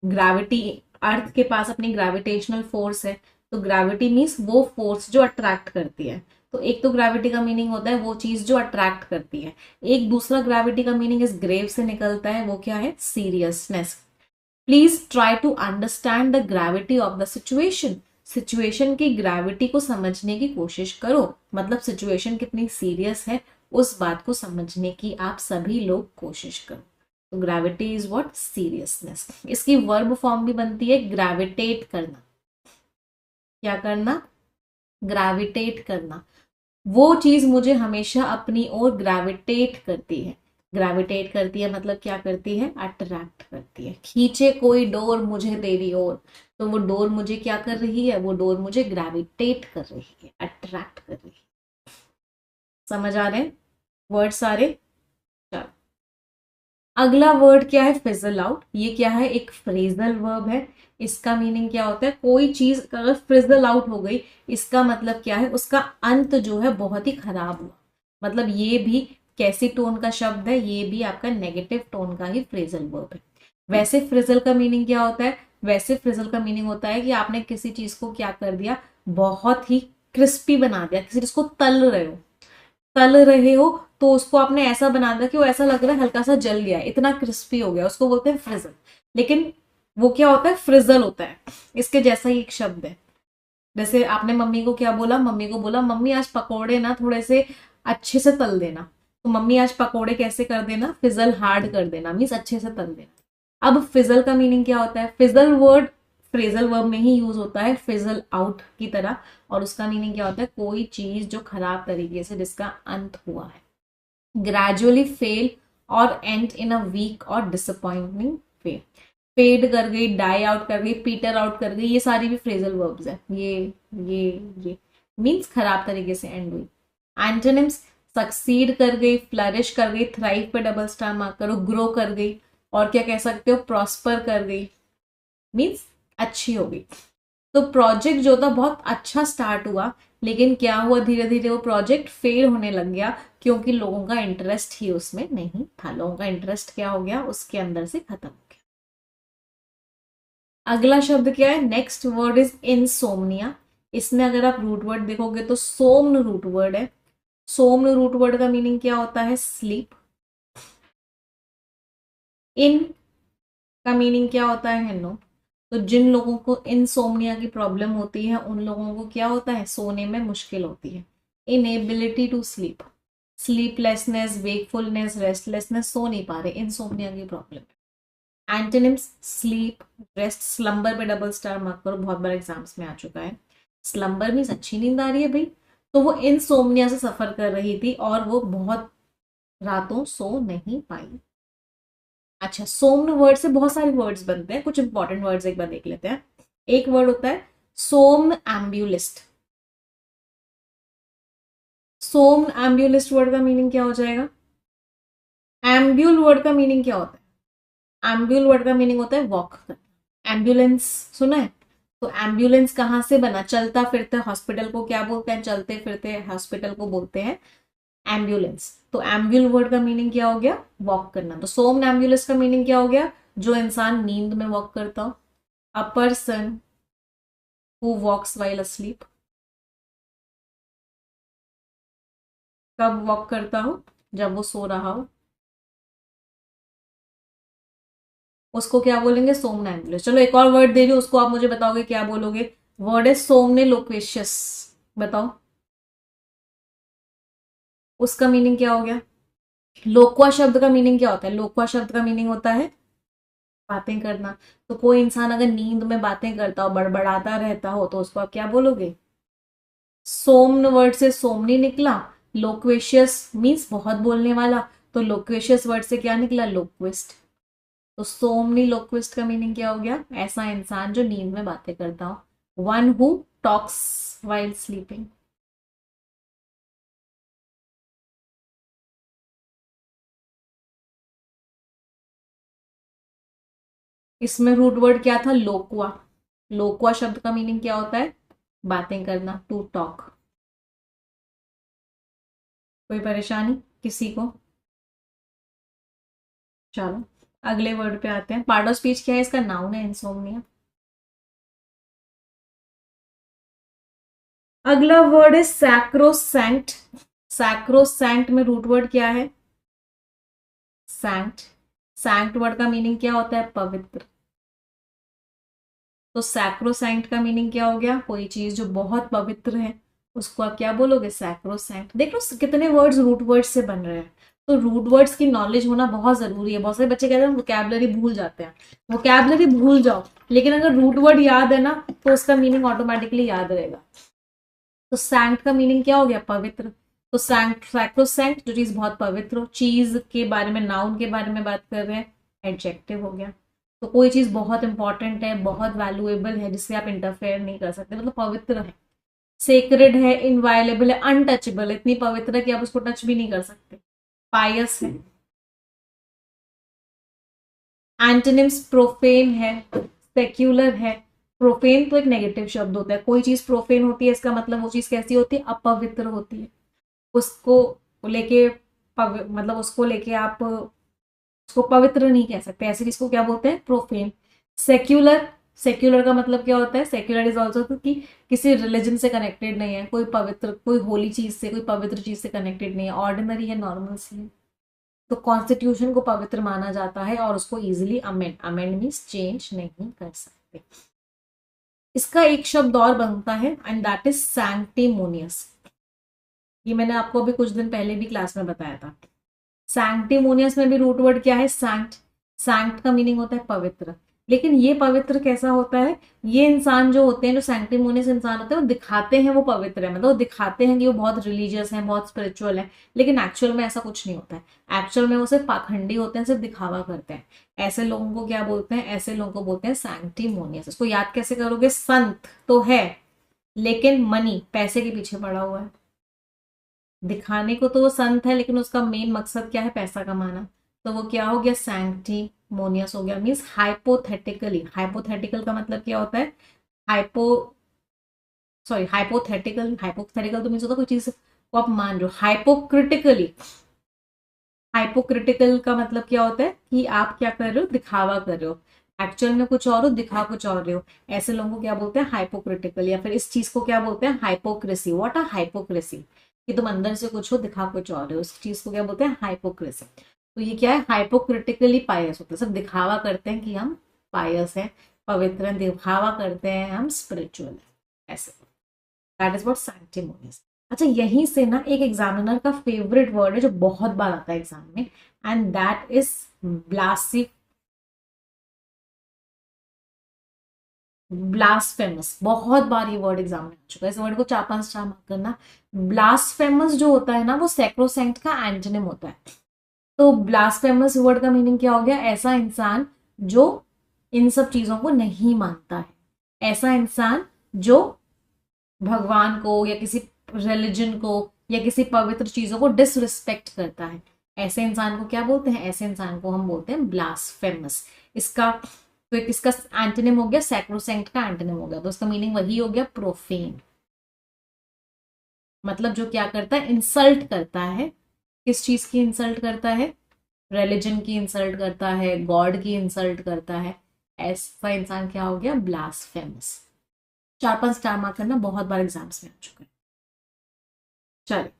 ग्रेविटी, अर्थ के पास अपनी ग्रेविटेशनल फोर्स है। तो ग्रेविटी मीन्स वो फोर्स जो अट्रैक्ट करती है। तो एक तो ग्रेविटी का मीनिंग होता है वो चीज जो अट्रैक्ट करती है। एक दूसरा ग्रेविटी का मीनिंग इस ग्रेव से निकलता है, वो क्या है? Seriousness. Please try to understand the gravity of the situation. Situation की ग्रेविटी को समझने की कोशिश करो, मतलब सिचुएशन कितनी सीरियस है उस बात को समझने की आप सभी लोग कोशिश करो। तो ग्रेविटी इज व्हाट? सीरियसनेस। इसकी वर्ब फॉर्म भी बनती है ग्रेविटेट करना। क्या करना? ग्रेविटेट करना। वो चीज मुझे हमेशा अपनी ओर ग्रेविटेट करती है। ग्रेविटेट करती है मतलब क्या करती है? अट्रैक्ट करती है। खींचे कोई डोर मुझे तेरी ओर, तो वो डोर मुझे क्या कर रही है? वो डोर मुझे ग्रेविटेट कर रही है, अट्रैक्ट कर रही है। समझ आ रहे हैं वर्ड सारे? चलो, अगला वर्ड क्या है? Fizzle out. ये क्या है? एक फ्रेजल वर्ब है। इसका मीनिंग क्या होता है? कोई चीज अगर फिजल आउट हो गई, इसका मतलब क्या है? उसका अंत जो है बहुत ही खराब हुआ। मतलब ये भी कैसी टोन का शब्द है? ये भी आपका नेगेटिव टोन का ही फ्रेजल वर्ब है। वैसे फ्रिजल का मीनिंग क्या होता है? वैसे फ्रिजल का मीनिंग होता है कि आपने किसी चीज को क्या कर दिया? बहुत ही क्रिस्पी बना दिया। किसी चीज को तल रहे हो, तल रहे हो तो उसको आपने ऐसा बना दिया कि वो ऐसा लग रहा है हल्का सा जल गया, इतना क्रिस्पी हो गया, उसको बोलते हैं फ्रिजल। लेकिन वो क्या होता है? फ्रिजल होता है। इसके जैसा ही एक शब्द है। जैसे आपने मम्मी को क्या बोला? मम्मी को बोला मम्मी आज पकोड़े ना थोड़े से अच्छे से तल देना। तो मम्मी आज पकोड़े कैसे कर देना? फिजल हार्ड कर देना, मीन्स अच्छे से तल देना। अब फिजल का मीनिंग क्या होता है? फिजल वर्ड फ्रेजल वर्ब में ही यूज होता है फिजल आउट की तरह। और उसका मीनिंग क्या होता है? कोई चीज जो खराब तरीके से जिसका अंत हुआ है। ग्रेजुअली फेल और एंड इन अ वीक और डिसअपॉइंटिंग वे। फेड कर गई, डाई आउट कर गई, पीटर आउट कर गई, ये सारी भी फ्रेजल वर्ब्स है। ये ये मीन्स खराब तरीके से एंड हुई। एंटोनिम्स: सक्सीड कर गई, फ्लरिश कर गई, थ्राइव पे डबल स्टार मार्क करो, ग्रो कर गई, और क्या कह सकते हो? प्रॉस्पर कर गई, मीन्स अच्छी हो गई। तो प्रोजेक्ट जो था बहुत अच्छा स्टार्ट हुआ, लेकिन क्या हुआ? धीरे धीरे वो प्रोजेक्ट फेल होने लग गया, क्योंकि लोगों का इंटरेस्ट ही उसमें नहीं था। लोगों का इंटरेस्ट क्या हो गया? उसके अंदर से खत्म हो गया। अगला शब्द क्या है? Next word is insomnia. इसमें अगर आप रूट वर्ड देखोगे तो सोम्न रूट वर्ड है। सोम्न रूट वर्ड का मीनिंग क्या होता है? स्लीप। इन का मीनिंग क्या होता है? नो। तो जिन लोगों को इनसोमनिया की प्रॉब्लम होती है उन लोगों को क्या होता है? सोने में मुश्किल होती है। Inability to sleep, sleeplessness, wakefulness, restlessness, सो नहीं पा रहे, इनसोमनिया की प्रॉब्लम है। एंटोनिम्स: स्लीप, रेस्ट, स्लम्बर पे डबल स्टार मार्क करो, बहुत बार एग्जाम्स में आ चुका है। स्लम्बर मीन्स अच्छी नींद आ रही है भाई। तो वो इनसोमनिया से सफर कर रही थी और वो बहुत रातों सो नहीं पाई। अच्छा, सोम्न वर्ड से बहुत सारे वर्ड्स बनते हैं, कुछ इंपॉर्टेंट वर्ड्स एक बार देख लेते हैं। एक वर्ड होता है सोम्न एम्ब्यूलिस्ट। सोम्न एम्ब्यूलिस्ट वर्ड का मीनिंग क्या हो जाएगा? एम्ब्यूल वर्ड का मीनिंग क्या होता है? एम्ब्यूल वर्ड का मीनिंग होता है वॉक करना। एम्बुलेंस सुना है? तो एम्बुलेंस कहाँ से बना? चलता फिरते हॉस्पिटल को क्या बोलते हैं? चलते फिरते हॉस्पिटल को बोलते हैं एम्बुलेंस। तो एम्ब्यूल वर्ड का मीनिंग क्या हो गया? वॉक करना। तो सोम एम्बुलेंस का मीनिंग क्या हो गया? जो इंसान नींद में वॉक करता हो। A person who walks while asleep. कब वॉक करता हो? जब वो सो रहा हो, उसको क्या बोलेंगे? सोमनैम्बुलस। चलो एक और वर्ड दे रही हूँ, उसको आप मुझे बताओगे क्या बोलोगे। वर्ड है सोमनिलोक्वेशियस। बताओ उसका मीनिंग क्या हो गया? लोक्वा शब्द का मीनिंग क्या होता है? लोक्वा शब्द का मीनिंग होता है बातें करना। तो कोई इंसान अगर नींद में बातें करता हो, बड़बड़ाता रहता हो, तो उसको आप क्या बोलोगे? सोम्न वर्ड से सोमनी निकला। लोक्वेशियस मीन्स बहुत बोलने वाला, तो लोक्वेशियस वर्ड से क्या निकला? लोक्विस्ट। तो सोमनी लोक्विस्ट का मीनिंग क्या हो गया? ऐसा इंसान जो नींद में बातें करता हो। One who talks while sleeping. इसमें रूट वर्ड क्या था? लोकवा। लोकवा शब्द का मीनिंग क्या होता है? बातें करना, टू टॉक। कोई परेशानी किसी को? चलो अगले वर्ड पे आते हैं। पार्ट ऑफ स्पीच क्या है? इसका नाउन है इंसोम्निया। अगला वर्ड है सैक्रोसैंक्ट। सैक्रोसैंक्ट में रूट वर्ड क्या है? सैंक्ट। सैंक्ट वर्ड का मीनिंग क्या होता है? पवित्र। तो सैक्रोसैंक्ट का मीनिंग क्या हो गया? कोई चीज जो बहुत पवित्र है, उसको आप क्या बोलोगे? सैक्रोसैंक्ट। देख लो कितने वर्ड्स रूट वर्ड्स से बन रहे हैं। तो रूट वर्ड्स की नॉलेज होना बहुत जरूरी है। बहुत सारे बच्चे कहते हैं वोकैबलरी भूल जाते हैं। वोकैबलरी भूल जाओ, लेकिन अगर रूट वर्ड याद है ना, तो उसका मीनिंग ऑटोमेटिकली याद रहेगा। तो सैंक्ट का मीनिंग क्या हो गया? पवित्र। तो सैंक्ट, सैक्रोसैंक्ट जो चीज बहुत पवित्र हो, चीज के बारे में, नाउन के बारे में बात कर रहे हैं, एडजेक्टिव हो गया। तो कोई चीज बहुत इंपॉर्टेंट है, बहुत वैल्यूएबल है, जिससे आप इंटरफेयर नहीं कर सकते, मतलब पवित्र है। सेक्रेड है, इनवायलेबल है, अनटचेबल है, इतनी पवित्र है कि आप उसको टच भी नहीं कर सकते। पायस है। एंटोनिम्स प्रोफेन है, सेक्युलर है। प्रोफेन तो एक नेगेटिव शब्द होता है। कोई चीज प्रोफेन होती है, इसका मतलब वो चीज कैसी होती है? अपवित्र होती है। उसको लेके मतलब उसको लेके आप उसको पवित्र नहीं कह सकते। ऐसे चीज को क्या बोलते हैं? प्रोफेन। सेक्युलर। सेक्युलर का मतलब क्या होता है? सेक्युलर इज ऑल्सो कि किसी रिलीजन से कनेक्टेड नहीं है, कोई पवित्र, कोई होली चीज से, कोई पवित्र चीज से कनेक्टेड नहीं है, ऑर्डिनरी है, नॉर्मल सी है। तो कॉन्स्टिट्यूशन को पवित्र माना जाता है और उसको easily amend, amend means change नहीं कर सकते। इसका एक शब्द और बनता है एंड दैट इज सैंक्टिमोनियस। ये मैंने आपको अभी कुछ दिन पहले भी क्लास में बताया था। सैंक्टिमोनियस में भी रूट वर्ड क्या है? सैंक्ट। सैंक्ट का मीनिंग होता है पवित्र। लेकिन ये पवित्र कैसा होता है? ये इंसान जो होते हैं, जो सैंक्टिमोनियस इंसान होते हैं, वो दिखाते हैं वो पवित्र है, मतलब वो दिखाते हैं कि वो बहुत रिलीजियस है, बहुत स्पिरिचुअल है, लेकिन एक्चुअल में ऐसा कुछ नहीं होता है। एक्चुअल में वो सिर्फ पाखंडी होते हैं, सिर्फ दिखावा करते हैं। ऐसे लोगों को क्या बोलते हैं? ऐसे लोगों को बोलते हैं सैंक्टिमोनियस। इसको याद कैसे करोगे? संत तो है, लेकिन मनी, पैसे के पीछे पड़ा हुआ है। दिखाने को तो वो संत है, लेकिन उसका मेन मकसद क्या है? पैसा कमाना। तो वो क्या हो गया? सैंक्टिमोनियस हो गया। Means hypothetically. हाइपोथेटिकल का मतलब क्या होता है? Hypo sorry hypothetical. हाइपोथेटिकल तो मीन्स होता है कोई चीज को आप मान रहे हो। हाइपोक्रिटिकली। हाइपोक्रिटिकल का मतलब क्या होता है? कि आप क्या कर रहे हो? दिखावा कर रहे हो। एक्चुअल में कुछ और हो, दिखा कुछ और रहे हो। ऐसे लोगों को क्या बोलते हैं? हाइपोक्रिटिकल। या फिर इस चीज को क्या बोलते हैं? हाइपोक्रेसी। What a hypocrisy? कि तुम अंदर से कुछ हो, दिखा कुछ और रहे हो। उस चीज को क्या बोलते हैं? हाइपोक्रेसी। तो ये क्या है? हाइपोक्रिटिकली पायस होते हैं। सब दिखावा करते हैं कि हम पायस हैं, पवित्र हैं, दिखावा करते हैं हम स्पिरिचुअल है, ऐसे। That is what sanctimonious. अच्छा, यहीं से ना एक एग्जामिनर का फेवरेट वर्ड है जो बहुत बार आता है एग्जाम में, एंड दैट इज ब्लासी ब्लास्फेमस। बहुत बार ये वर्ड एग्जाम में आ चुका है। इस वर्ड को 4-5 मार्क करना। ब्लास्फेमस जो होता है ना, वो सैक्रोसैंक्ट का एंटोनिम होता है। तो ब्लास्फेमस वर्ड का मीनिंग क्या हो गया? ऐसा इंसान जो इन सब चीजों को नहीं मानता है। ऐसा इंसान जो भगवान को या किसी रिलीजन को या किसी पवित्र चीजों को डिसरिस्पेक्ट करता है, ऐसे इंसान को क्या बोलते हैं? ऐसे इंसान को हम बोलते हैं ब्लास्फेमस। इसका तो एक इसका एंटोनिम हो गया सैक्रोसैंक्ट का एंटोनिम हो गया, तो इसका मीनिंग वही हो गया प्रोफेन। मतलब जो क्या करता है? इंसल्ट करता है। किस चीज की इंसल्ट करता है? रिलीजन की इंसल्ट करता है, गॉड की इंसल्ट करता है। ऐसा इंसान क्या हो गया? ब्लास्फेमस। 4-5 स्टार मार्क करना, बहुत बार एग्जाम्स में आ चुका है। चलिए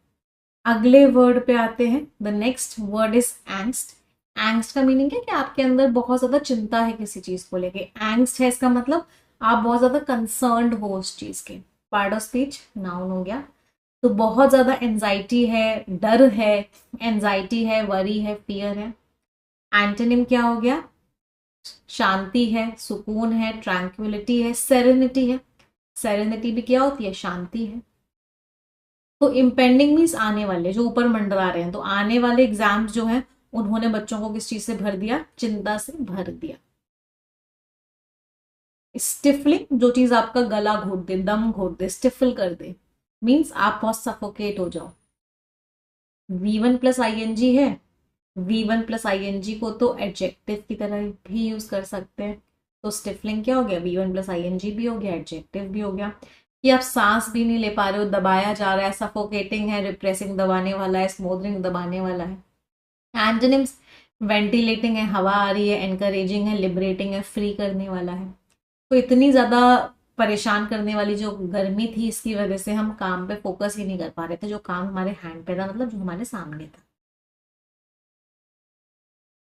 अगले वर्ड पे आते हैं। The next word is angst. Angst का मीनिंग है कि आपके अंदर बहुत ज्यादा चिंता है किसी चीज को लेके। एंग्स्ट है इसका मतलब आप बहुत ज्यादा कंसर्न्ड हो उस चीज के। पार्ट ऑफ स्पीच नाउन हो गया। तो बहुत ज्यादा एंजाइटी है, डर है, एंजाइटी है, वरी है, फियर है। एंटोनिम क्या हो गया? शांति है, सुकून है, ट्रैंक्विलिटी है, सेरेनिटी है। सेरेनिटी भी क्या होती है? शांति है। तो इम्पेंडिंग मीन्स आने वाले, जो ऊपर मंडरा रहे हैं। तो आने वाले एग्जाम्स जो हैं उन्होंने बच्चों को किस चीज से भर दिया? चिंता से भर दिया। स्टिफलिंग, जो चीज आपका गला घोट दे, दम घोट दे, स्टिफल कर दे, मीन्स आप बहुत सफोकेट हो जाओ। V1 प्लस आईएनजी है। V1 प्लस आईएनजी को तो एडजेक्टिव की तरह भी यूज कर सकते हैं। तो स्टिफलिंग क्या हो गया? V1 प्लस आईएनजी भी हो गया, एडजेक्टिव भी हो गया। कि आप सांस भी नहीं ले पा रहे हो, दबाया जा रहा है, सफोकेटिंग है, रिप्रेसिंग दबाने वाला है, स्मोदरिंग दबाने वाला है। एंटोनिम्स, वेंटिलेटिंग है, हवा आ रही है, एनकरेजिंग है, लिबरेटिंग है, फ्री करने वाला है। तो इतनी ज्यादा परेशान करने वाली जो गर्मी थी, इसकी वजह से हम काम पे फोकस ही नहीं कर पा रहे थे। जो काम हमारे हैंड पे था, मतलब जो हमारे सामने था।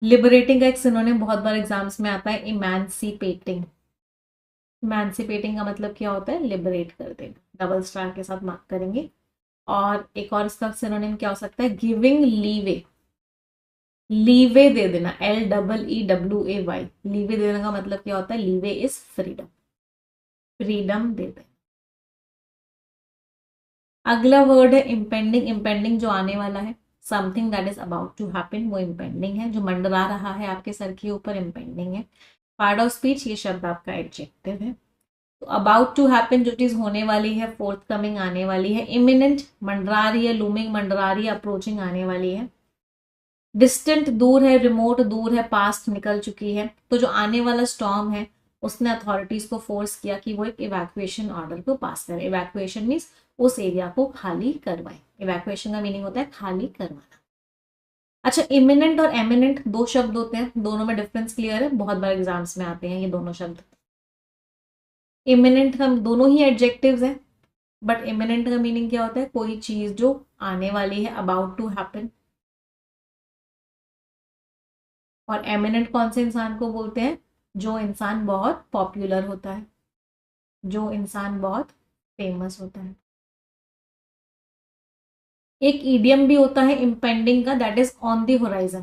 लिबरेटिंग का एक सिनोनिम बहुत बार एग्जाम्स में आता है, इमेंसिपेटिंग। इमेंसिपेटिंग का मतलब क्या होता है? लिबरेट कर देना। डबल स्टार के साथ मार्क करेंगे। और एक और इसका सिनोनिम क्या हो सकता है? Giving leeway. लीवे दे देना, LEEWAY। लीवे देने का मतलब क्या होता है? Leeway is freedom. फ्रीडम दे देना। अगला वर्ड है इम्पेंडिंग। इम्पेंडिंग जो आने वाला है, something that is about to happen, वो इम्पेंडिंग है। जो मंडरा रहा है आपके सर के ऊपर, इम्पेंडिंग है। पार्ट ऑफ स्पीच, ये शब्द आपका एडजेक्टिव है। तो अबाउट टू हैपन, जो चीज होने वाली है, फोर्थ कमिंग आने वाली है। इमिनेंट, मंडरा रही है, लूमिंग मंडरा रही है, अप्रोचिंग आने वाली है। डिस्टेंट, दूर है, रिमोट दूर है, पास्ट निकल चुकी है। तो जो आने वाला स्टॉर्म है, उसने अथॉरिटीज को फोर्स किया कि वो एक इवैक्यूएशन ऑर्डर को पास करे। इवैक्यूएशन मीन्स उस एरिया को खाली करवाए। इवैक्यूएशन का मीनिंग होता है खाली करवाना। अच्छा, इमिनेंट और एमिनेंट दो शब्द होते हैं, दोनों में डिफरेंस क्लियर है? बहुत बार एग्जाम्स में आते हैं ये दोनों शब्द। इमिनेंट का दोनों ही एडजेक्टिव्स हैं, बट इमिनेंट का मीनिंग क्या होता है? कोई चीज जो आने वाली है, अबाउट टू हैपन। और एमिनेंट कौन से इंसान को बोलते हैं? जो इंसान बहुत पॉपुलर होता है, जो इंसान बहुत फेमस होता है। एक ईडियम भी होता है इम्पेंडिंग का, that is on the horizon.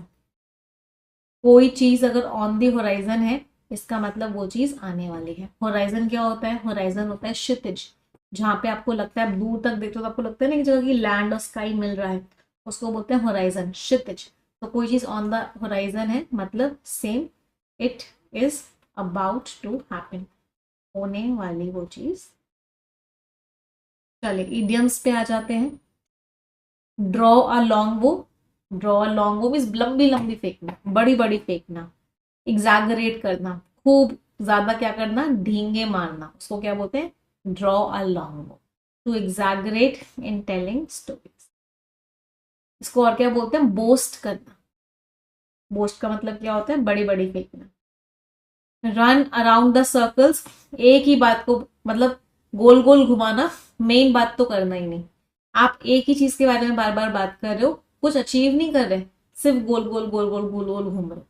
कोई चीज अगर ऑन द होराइजन है, इसका मतलब वो चीज आने वाली है। होराइजन क्या होता है? होराइजन होता है क्षितिज, जहां पे आपको लगता है, आप दूर तक देखते हो तो आपको लगता है ना कि जगह की लैंड और स्काई मिल रहा है, उसको बोलते हैं होराइजन, क्षितिज। तो कोई चीज ऑन द होराइजन है, मतलब same, it is about to happen, होने वाली वो चीज। चलिए इडियम्स पे आ जाते हैं। ड्रॉ अ लॉन्ग वो। ड्रॉ अ लॉन्ग वो मीन्स लंबी लंबी फेंकना, बड़ी बड़ी फेंकना। एग्जैगरेट करना, खूब ज्यादा क्या करना? ढींगे मारना, उसको क्या बोलते हैं? Draw a long bow. To exaggerate in telling stories. इसको और क्या बोलते हैं? बोस्ट करना। बोस्ट का मतलब क्या होता है? बड़ी बड़ी फेंकना। रन अराउंड द सर्कल्स, एक ही बात को मतलब गोल गोल घुमाना, मेन बात तो करना ही नहीं। आप एक ही चीज के बारे में बार बार बात कर रहे हो, कुछ अचीव नहीं कर रहे, सिर्फ गोल गोल गोल गोल गोल गोल घूम रहे हो।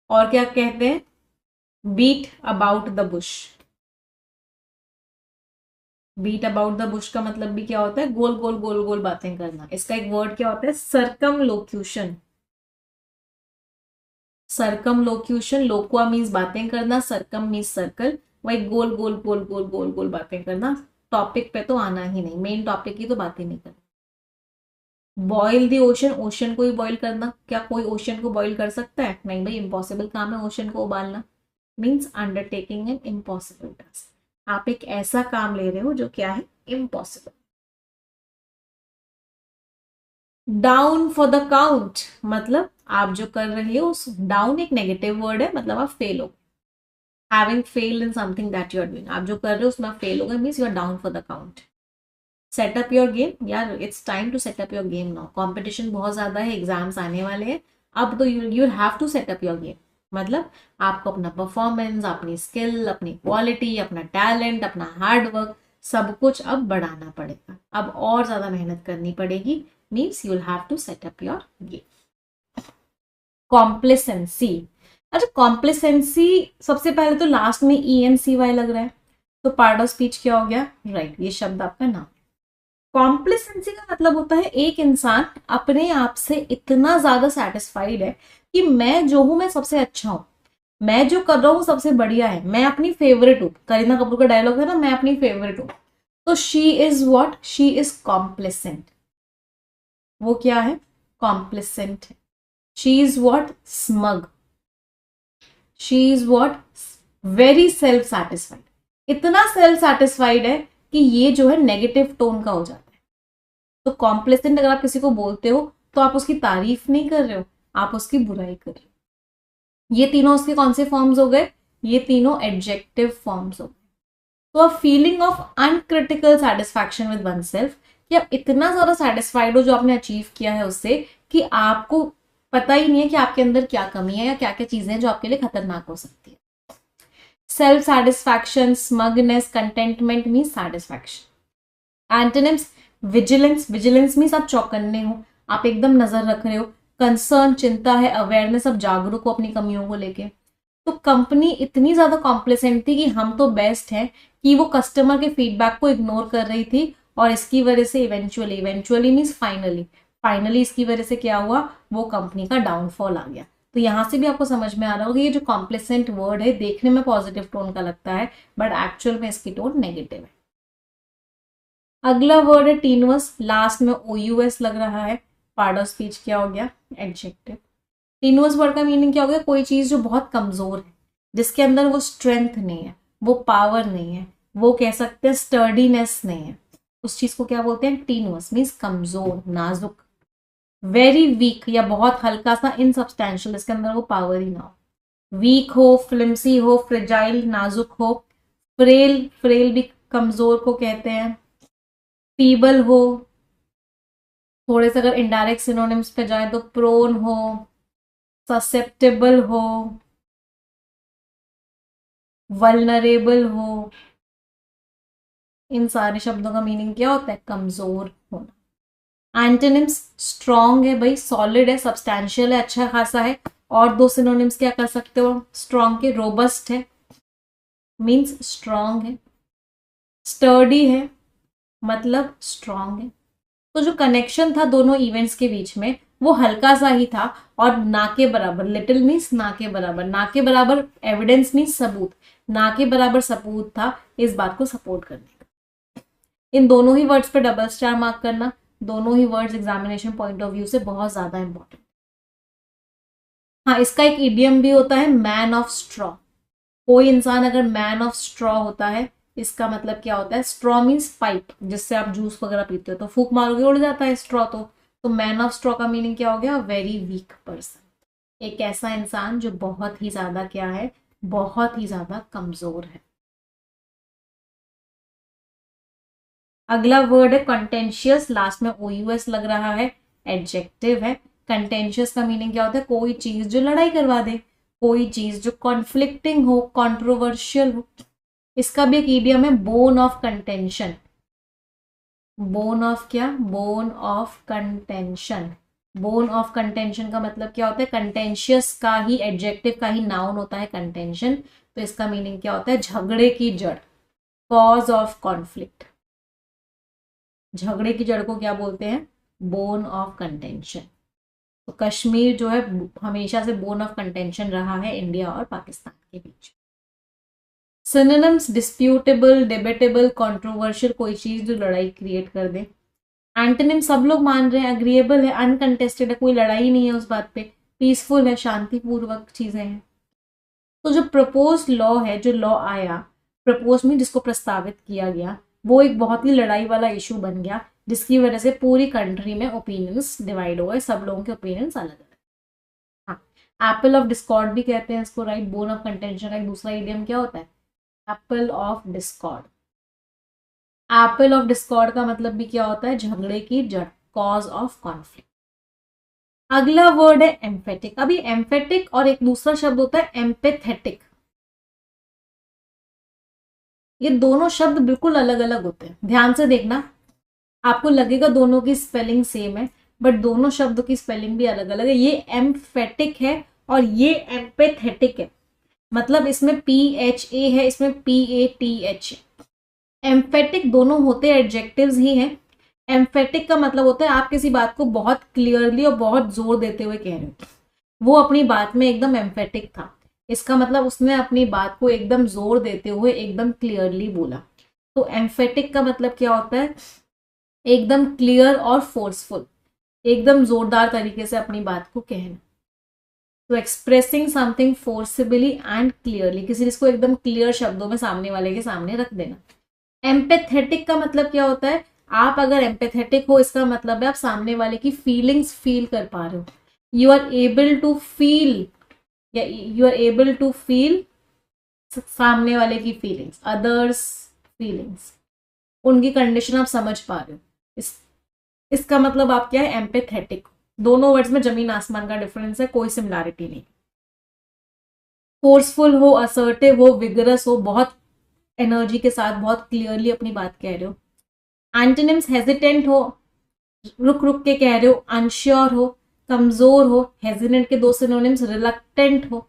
और क्या कहते हैं? Beat about the bush. Beat about the bush का मतलब भी क्या होता है? गोल गोल गोल गोल बातें करना। इसका एक वर्ड क्या होता है? सरकमलोक्यूशन। सरकमलोक्यूशन, लोकुआ मीन्स बातें करना, सरकम मीन्स सर्कल, वही गोल गोल गोल गोल गोल गोल बातें करना। टॉपिक पे तो आना ही नहीं, मेन टॉपिक की तो बातें नहीं करना। बॉयल द ओशन, ओशन को ही बॉईल करना। क्या कोई ओशन को बॉईल कर सकता है? नहीं भाई, इम्पॉसिबल काम है ओशन को उबालना। Means undertaking an impossible task. आप एक ऐसा काम ले रहे हो जो क्या है? Impossible. Down for the count, मतलब आप जो कर रहे हो उस, डाउन एक नेगेटिव वर्ड है, मतलब आप फेल हो। Having failed in something that you are doing, आप जो कर रहे हो उसमें आप फेल हो गए, means you are down for the count. Set up your game, यार it's time to set up your game now. Competition बहुत ज्यादा है, एग्जाम्स आने वाले हैं, अब तो you have to set up your game. मतलब आपको अपना परफॉर्मेंस, अपनी स्किल, अपनी क्वालिटी, अपना टैलेंट, अपना हार्ड वर्क सब कुछ अब बढ़ाना पड़ेगा, अब और ज्यादा मेहनत करनी पड़ेगी, means you will have to set up your game. Complacency, अच्छा कॉम्प्लेसेंसी सबसे पहले तो लास्ट में ENCY लग रहा है, तो पार्ट ऑफ स्पीच क्या हो गया, राइट, ये शब्द आपका नाम। कॉम्प्लेसेंसी का मतलब होता है एक इंसान अपने आप से इतना ज्यादा सेटिस्फाइड है कि मैं जो हूं मैं सबसे अच्छा हूं, मैं जो कर रहा हूँ सबसे बढ़िया है, मैं अपनी फेवरेट हूँ, करीना कपूर का डायलॉग है ना, मैं अपनी फेवरेट हूँ। तो she is what, she is complacent, वो क्या है, कॉम्प्लेसेंट है। She is what, smug, she is what, very self satisfied, इतना सेल्फ सेटिस्फाइड है कि ये जो है नेगेटिव टोन का हो जाता है। तो कॉम्प्लेसेंट अगर आप किसी को बोलते हो तो आप उसकी तारीफ नहीं कर रहे हो, आप उसकी बुराई कर रहे हो। ये तीनों उसके कौन से फॉर्म्स हो गए, ये तीनों एडजेक्टिव फॉर्म्स हो गए। तो a feeling of uncritical satisfaction with one self, कि आप इतना ज्यादा सेटिस्फाइड हो जो आपने अचीव किया है उससे कि आपको पता ही नहीं है कि आपके अंदर क्या कमी है या क्या क्या चीजें हैं जो आपके लिए खतरनाक हो सकती है। Self satisfaction, smugness, contentment mean satisfaction. Antonyms, vigilance, vigilance means आप चौकन्ने हो, आप एकदम नजर रख रहे हो। कंसर्न, चिंता है। अवेयरनेस, आप जागरूक हो अपनी कमियों को लेके। तो कंपनी इतनी ज्यादा कॉम्प्लेसेंट थी कि हम तो बेस्ट हैं, कि वो कस्टमर के फीडबैक को इग्नोर कर रही थी, और इसकी वजह से eventually, eventually means finally, finally इसकी वजह से क्या हुआ, वो कंपनी का डाउनफॉल आ गया। तो यहां से भी आपको समझ में आ रहा होगा ये जो कॉम्प्लेसेंट वर्ड है देखने में पॉजिटिव टोन का लगता है, बट एक्चुअल में इसकी टोन नेगेटिव है। अगला वर्ड है टीनुअस, लास्ट में OUS लग रहा है, पार्ट ऑफ स्पीच क्या हो गया, एडजेक्टिव। टीनुअस वर्ड का मीनिंग क्या हो गया, कोई चीज जो बहुत कमजोर है, जिसके अंदर वो स्ट्रेंथ नहीं है, वो पावर नहीं है, वो कह सकते हैं स्टर्डीनेस नहीं है, उस चीज को क्या बोलते हैं, टीनुअस मीन्स कमजोर, नाजुक। वेरी वीक या बहुत हल्का सा, इनसब्सटैंशियल, इसके अंदर वो पावर ही ना हो। वीक हो, फ्लिम्सी हो, फ्रेजाइल, नाजुक हो। फ्रेल, फ्रेल भी कमजोर को कहते हैं। फीबल हो, थोड़े से अगर इनडायरेक्ट सिनोनिम्स पे जाए तो प्रोन हो, ससेप्टेबल हो, वल्नरेबल हो। इन सारे शब्दों का मीनिंग क्या होता है, कमजोर होना। एंटोनिम्स, स्ट्रॉन्ग है भाई, सॉलिड है, सब्सटैंशियल है, अच्छा खासा है। और दो सिनोनिम्स क्या कर सकते हो स्ट्रॉन्ग के, रोबस्ट है मीन्स स्ट्रॉन्ग है, स्टर्डी है मतलब स्ट्रॉन्ग है। तो जो कनेक्शन था दोनों इवेंट्स के बीच में वो हल्का सा ही था, और ना के बराबर, लिटिल मीन्स ना के बराबर, ना के बराबर एविडेंस मीन्स सबूत, ना के बराबर सबूत था इस बात को सपोर्ट करने का। इन दोनों ही वर्ड्स पे डबल स्टार मार्क करना, दोनों ही words examination point of view से बहुत ज्यादा इंपॉर्टेंट। हाँ, इसका एक इडियम भी होता है, मैन ऑफ स्ट्रॉ। कोई इंसान अगर मैन ऑफ स्ट्रॉ होता है, इसका मतलब क्या होता है, स्ट्रॉ मीन्स पाइप, जिससे आप जूस वगैरह पीते हो, तो फूक मारोगे उड़ जाता है स्ट्रॉ। तो मैन ऑफ स्ट्रॉ का मीनिंग क्या हो गया, वेरी वीक पर्सन, एक ऐसा इंसान जो बहुत ही ज्यादा क्या है, बहुत ही ज्यादा कमजोर है। अगला वर्ड है कंटेंशियस, लास्ट में OUS लग रहा है, एडजेक्टिव है। कंटेंशियस का मीनिंग क्या होता है, कोई चीज जो लड़ाई करवा दे, कोई चीज जो कॉन्फ्लिक्टिंग हो, कंट्रोवर्शियल हो। इसका भी एक इडियम है, bone of contention. Bone of क्या, bone of contention. Bone of contention का मतलब क्या होता है, कंटेंशियस का ही एडजेक्टिव का ही नाउन होता है कंटेंशन। तो इसका मीनिंग क्या होता है, झगड़े की जड़, कॉज ऑफ कॉन्फ्लिक्ट। झगड़े की जड़ को क्या बोलते हैं, बोन ऑफ कंटेंशन। तो कश्मीर जो है हमेशा से बोन ऑफ कंटेंशन रहा है इंडिया और पाकिस्तान के बीच। सिनोनिम्स, डिस्प्यूटेबल, डिबेटेबल, कंट्रोवर्शियल, कोई चीज जो लड़ाई क्रिएट कर दे। एंटोनिम सब लोग मान रहे हैं, अग्रीएबल है, अनकंटेस्टेड है, कोई लड़ाई नहीं है उस बात पे। पीसफुल है, शांतिपूर्वक चीजें हैं। तो जो प्रपोज लॉ है, जो लॉ आया, प्रपोज में जिसको प्रस्तावित किया गया, वो एक बहुत ही लड़ाई वाला इशू बन गया, जिसकी वजह से पूरी कंट्री में ओपिनियंस डिवाइड हो गए, सब लोगों के ओपिनियंस अलग अलग। हाँ, एप्पल ऑफ डिस्कॉर्ड भी कहते हैं इसको, राइट। बोन ऑफ कंटेंशन का एक दूसरा इडियम क्या होता है, Apple of Discord. Apple of Discord का मतलब भी क्या होता है, झगड़े की जड़, कॉज ऑफ कॉन्फ्लिक्ट। अगला वर्ड है एम्फेटिक। अभी एम्फेटिक और एक दूसरा शब्द होता है एम्पेथेटिक। ये दोनों शब्द बिल्कुल अलग अलग होते हैं, ध्यान से देखना, आपको लगेगा दोनों की स्पेलिंग सेम है, बट दोनों शब्दों की स्पेलिंग भी अलग अलग है। ये एम्फेटिक है और ये एम्पेथेटिक है, मतलब इसमें PHA है, इसमें PATH है। एम्फेटिक दोनों होते एडजेक्टिव्स ही हैं। एम्फेटिक का मतलब होता है आप किसी बात को बहुत क्लियरली और बहुत जोर देते हुए कह रहे हो, वो अपनी बात में एकदम एम्फेटिक था, इसका मतलब उसने अपनी बात को एकदम जोर देते हुए एकदम क्लियरली बोला। तो एम्फेटिक का मतलब क्या होता है, एकदम क्लियर और फोर्सफुल, एकदम जोरदार तरीके से अपनी बात को कहना। तो expressing something forcibly and clearly, किसी चीज को एकदम क्लियर शब्दों में सामने वाले के सामने रख देना। एम्पेथेटिक का मतलब क्या होता है, आप अगर एम्पेथेटिक हो इसका मतलब है आप सामने वाले की फीलिंग्स फील कर पा रहे हो, you are able to feel, या you are able to feel सामने वाले की फीलिंग्स, अदर्स फीलिंग्स, उनकी कंडीशन आप समझ पा रहे हो। इसका मतलब आप क्या है, एम्पेथेटिक। दोनों वर्ड्स में जमीन आसमान का डिफरेंस है, कोई सिमिलैरिटी नहीं। फोर्सफुल हो, असर्टिव हो, विगरस हो, बहुत एनर्जी के साथ बहुत क्लियरली अपनी बात कह रहे हो। एंटोनिम्स हेजिटेंट हो, रुक रुक के कह रहे हो, अनश्योर हो, कमजोर हो। हेजिटेंट के दो सिनोनिम्स रिलक्टेंट हो,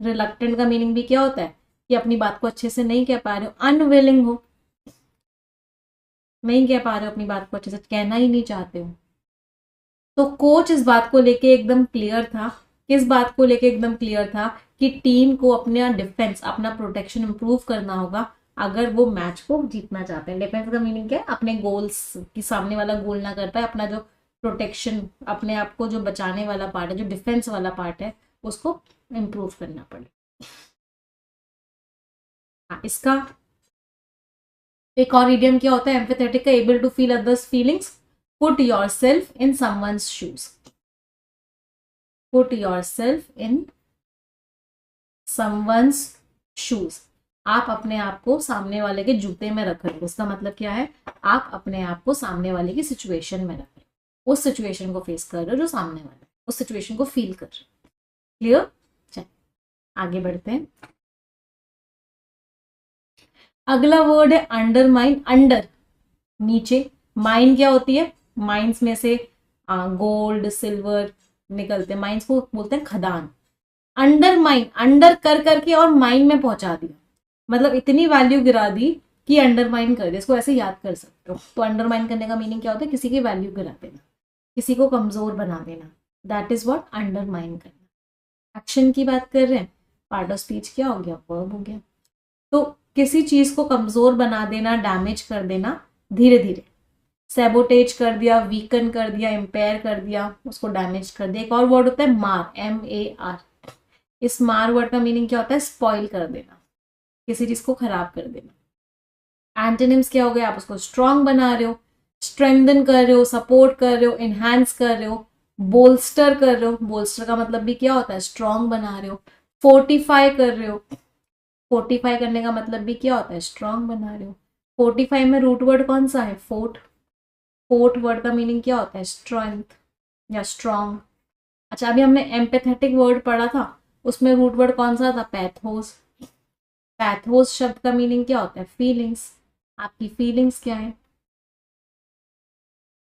रिलक्टेंट का मीनिंग भी क्या होता है कि अपनी बात को अच्छे से नहीं कह पा रहे हो। अनविलिंग हो, नहीं कह पा रहे हो अपनी बात को अच्छे से, कहना ही नहीं चाहते हो। तो कोच इस बात को लेके एकदम क्लियर था, किस बात को लेके एकदम क्लियर था कि टीम को अपना डिफेंस, अपना प्रोटेक्शन इंप्रूव करना होगा अगर वो मैच को जीतना चाहते हैं। डिफेंस का मीनिंग क्या है, अपने गोल्स की सामने वाला गोल ना कर पाए, अपना जो प्रोटेक्शन, अपने आप को जो बचाने वाला पार्ट है, जो डिफेंस वाला पार्ट है, उसको इंप्रूव करना पड़े। हाँ, इसका एक और इडियम क्या होता है एम्पैथेटिक का, able to feel others feelings, put yourself in someone's shoes, put yourself in someone's shoes, आप अपने आप को सामने वाले के जूते में रख रहे हो। उसका मतलब क्या है, आप अपने आप को सामने वाले की सिचुएशन में रख रहे हो, उस सिचुएशन को फेस कर रहे हो जो सामने वाला है, उस सिचुएशन को फील कर रहे हो। क्लियर? चल आगे बढ़ते हैं। अगला वर्ड है अंडरमाइन। अंडर नीचे, माइन क्या होती है, माइंस में से गोल्ड सिल्वर निकलते हैं, माइंस को बोलते हैं खदान। अंडरमाइन, अंडर कर करके और माइन में पहुंचा दिया, मतलब इतनी वैल्यू गिरा दी कि अंडरमाइन कर दिया। इसको ऐसे याद कर सकते हो। तो अंडरमाइन करने का मीनिंग क्या होता है, किसी की वैल्यू गिरा देना, किसी को कमजोर बना देना, दैट इज व्हाट अंडरमाइन करना। एक्शन की बात कर रहे हैं, पार्ट ऑफ स्पीच क्या हो गया, वर्ब हो गया। तो किसी चीज को कमजोर बना देना, डैमेज कर देना, धीरे धीरे सैबोटेज कर दिया, वीकन कर दिया, इम्पेयर कर दिया, उसको डैमेज कर दिया। एक और वर्ड होता है मार, MAR। इस मार वर्ड का मीनिंग क्या होता है, स्पॉइल कर देना, किसी चीज को खराब कर देना। एंटोनिम्स क्या हो गया, आप उसको स्ट्रॉन्ग बना रहे हो, स्ट्रेंथन कर रहे हो, सपोर्ट कर रहे हो, इनहैंस कर रहे हो, बोल्स्टर कर रहे हो। बोल्स्टर का मतलब भी क्या होता है, स्ट्रॉन्ग बना रहे हो। फोर्टिफाई कर रहे हो, फोर्टिफाई करने का मतलब भी क्या होता है, स्ट्रॉन्ग बना रहे हो। फोर्टिफाई में रूट वर्ड कौन सा है, फोर्ट। फोर्ट वर्ड का मीनिंग क्या होता है, स्ट्रेंथ या स्ट्रॉन्ग। अच्छा, अभी हमने एम्पेथेटिक वर्ड पढ़ा था, उसमें रूट वर्ड कौन सा था, पैथोस। पैथोस शब्द का मीनिंग क्या होता है, फीलिंग्स। आपकी फीलिंग्स क्या है।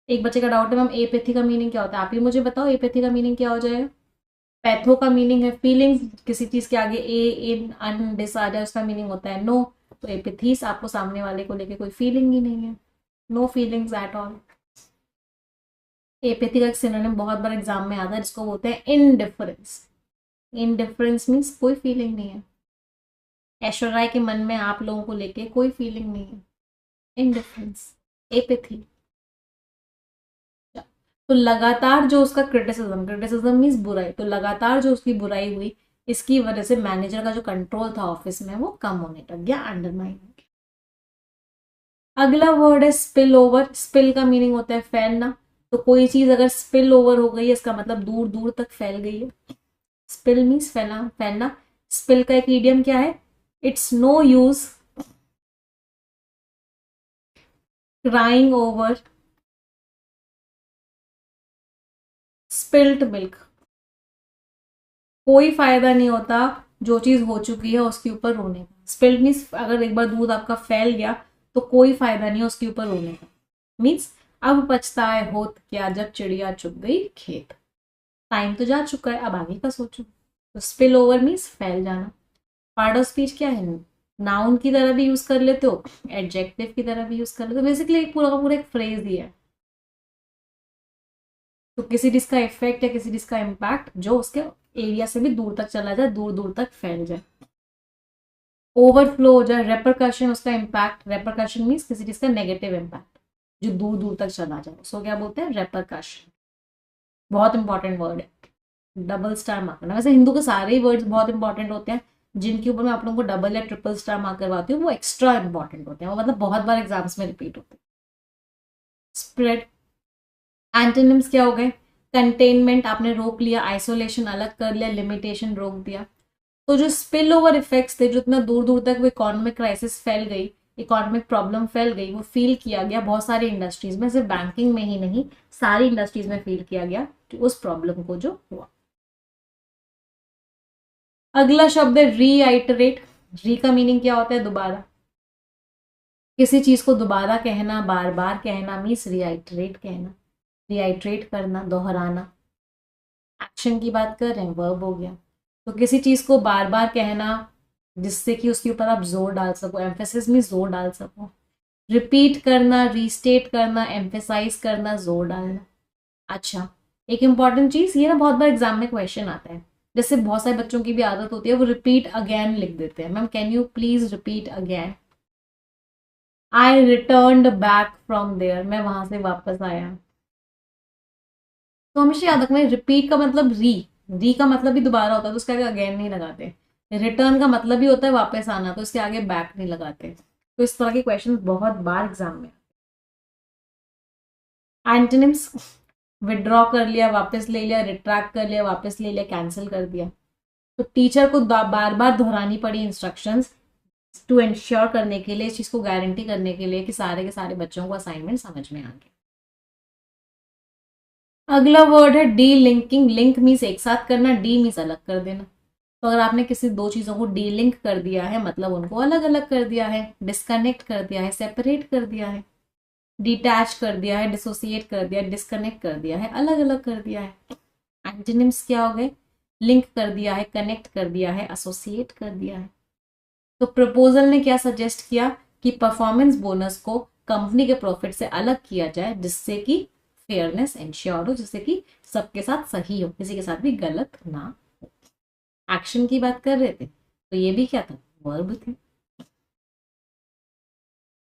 एक बच्चे का डाउट है मैम एपैथी का मीनिंग क्या होता है, आप ही मुझे बताओ एपैथी का मीनिंग क्या हो जाएगा। पैथो का मीनिंग है फीलिंग्स, किसी चीज के आगे ए इन अन डिस आ जाए उसका मीनिंग होता है नो। तो एपैथीस, आपको सामने वाले को लेके कोई फीलिंग ही नहीं है, no feelings at all. Apathy का एक सिनोनिम बहुत बार एग्जाम में आता है जिसको बोलते हैं इनडिफरेंस। इनडिफरेंस मीन्स कोई फीलिंग नहीं है, ऐश्वर्या राय के मन में आप लोगों को लेके कोई फीलिंग नहीं है, इनडिफरेंस, एपैथी। तो लगातार जो उसका क्रिटिसिज्म, क्रिटिसिज्म मीन्स बुराई, तो लगातार जो उसकी बुराई हुई, इसकी वजह से मैनेजर का जो कंट्रोल था ऑफिस में वो कम होने लग गया, अंडरमाइन हो गया। अगला वर्ड है स्पिल ओवर। स्पिल का मीनिंग होता है फैलना। तो कोई चीज अगर स्पिल ओवर हो गई है, इसका मतलब दूर दूर तक फैल गई है। स्पिल मीन्स फैला, फैलना। स्पिल का एक इडियम क्या है, it's no use crying over spilt milk. कोई फायदा नहीं होता जो चीज हो चुकी है उसके ऊपर रोने का। स्पिल्ड मीन्स अगर एक बार दूध आपका फैल गया तो कोई फायदा नहीं है उसके ऊपर रोने का। मीन्स अब पछताए होत क्या जब चिड़िया चुग गई खेत। टाइम तो जा चुका है, अब आगे का सोचो। तो स्पिल ओवर मीन्स फैल जाना। पार्ट ऑफ स्पीच क्या है, नाउन की तरह भी यूज कर लेते हो, एडजेक्टिव की तरह भी यूज कर लेते हो, बेसिकली एक पूरा का पूरा एक फ्रेज ही है। तो किसी चीज का इफेक्ट या किसी चीज का इम्पैक्ट जो उसके एरिया से भी दूर तक चला जाए, दूर दूर तक फैल जाए। ओवरफ्लो हो जाए, रेपरकशन उसका इम्पैक्ट, रेपरकशन मीन्स किसी चीज का नेगेटिव इम्पैक्ट जो दूर दूर तक चला जाए, उसको क्या बोलते हैं, रेपरकशन। बहुत इंपॉर्टेंट वर्ड है, डबल स्टार मार्क करना। वैसे हिंदू के सारे ही वर्ड्स बहुत इंपॉर्टेंट होते हैं, जिनके ऊपर मैं आप लोगों को डबल या ट्रिपल स्टार मार्क करवाती हूँ वो एक्स्ट्रा इंपॉर्टेंट होते हैं, वो मतलब बहुत बार एग्जाम्स में रिपीट होते हैं। स्प्रेड, एंटोनिम्स क्या हो गए, कंटेनमेंट आपने रोक लिया, आइसोलेशन अलग कर लिया, लिमिटेशन रोक दिया। तो जो स्पिल ओवर इफेक्ट्स थे, जो इतना दूर दूर तक वो इकोनॉमिक क्राइसिस फैल गई, इकोनॉमिक प्रॉब्लम फैल गई, वो फील किया गया बहुत सारी इंडस्ट्रीज में, सिर्फ बैंकिंग में ही नहीं सारी इंडस्ट्रीज में फील किया गया उस प्रॉब्लम को जो हुआ। अगला शब्द है रीआइटरेट। री का मीनिंग क्या होता है, दोबारा। किसी चीज को दोबारा कहना, बार बार कहना मीन्स रीआइटरेट कहना, रीआइटरेट करना, दोहराना। एक्शन की बात कर रहे हैं, वर्ब हो गया। तो किसी चीज को बार बार कहना जिससे कि उसके ऊपर आप जोर डाल सको, एम्फेसिस में जोर डाल सको। रिपीट करना, रीस्टेट करना, एम्फेसाइज करना, जोर डालना। अच्छा, एक इंपॉर्टेंट चीज, ये ना बहुत बार एग्जाम में क्वेश्चन आता है, जैसे बहुत सारे बच्चों की भी आदत होती है वो रिपीट अगेन लिख देते हैं। Ma'am can you please repeat again. I returned back from there, मैं वहां से वापस आया। तो हमेशा याद रखना, रिपीट का मतलब री का मतलब भी दोबारा होता है तो उसके आगे अगेन नहीं लगाते। रिटर्न का मतलब भी होता है वापस आना, तो इसके आगे बैक नहीं लगाते। तो इस तरह के क्वेश्चन बहुत बार एग्जाम में। एंटोनिम्स, विड्रॉ कर लिया, वापस ले लिया, रिट्रैक्ट कर लिया, वापस ले लिया, कैंसिल कर दिया। तो टीचर को बार बार दोहरानी पड़ी इंस्ट्रक्शंस टू इंश्योर करने के लिए, इस चीज को गारंटी करने के लिए कि सारे के सारे बच्चों को असाइनमेंट समझ में आ गए। अगला वर्ड है डी लिंकिंग। लिंक मीन्स एक साथ करना, डी मीन्स अलग कर देना। तो अगर आपने किसी दो चीजों को डी लिंक कर दिया है मतलब उनको अलग अलग कर दिया है, डिस्कनेक्ट कर दिया है, सेपरेट कर दिया है, डिटैच कर दिया है, डिसोसिएट कर दिया, डिस्कनेक्ट कर दिया है, अलग अलग कर दिया है। एंटोनिम्स क्या हो गए, लिंक कर दिया है, कनेक्ट कर दिया है, एसोसिएट कर दिया है। तो प्रपोजल ने क्या सजेस्ट किया कि परफॉर्मेंस बोनस को कंपनी के प्रॉफिट से अलग किया जाए, जिससे कि फेयरनेस इंश्योर हो, जिससे कि सबके साथ सही हो, किसी के साथ भी गलत ना हो। एक्शन की बात कर रहे थे तो ये भी क्या था, वर्ब थे।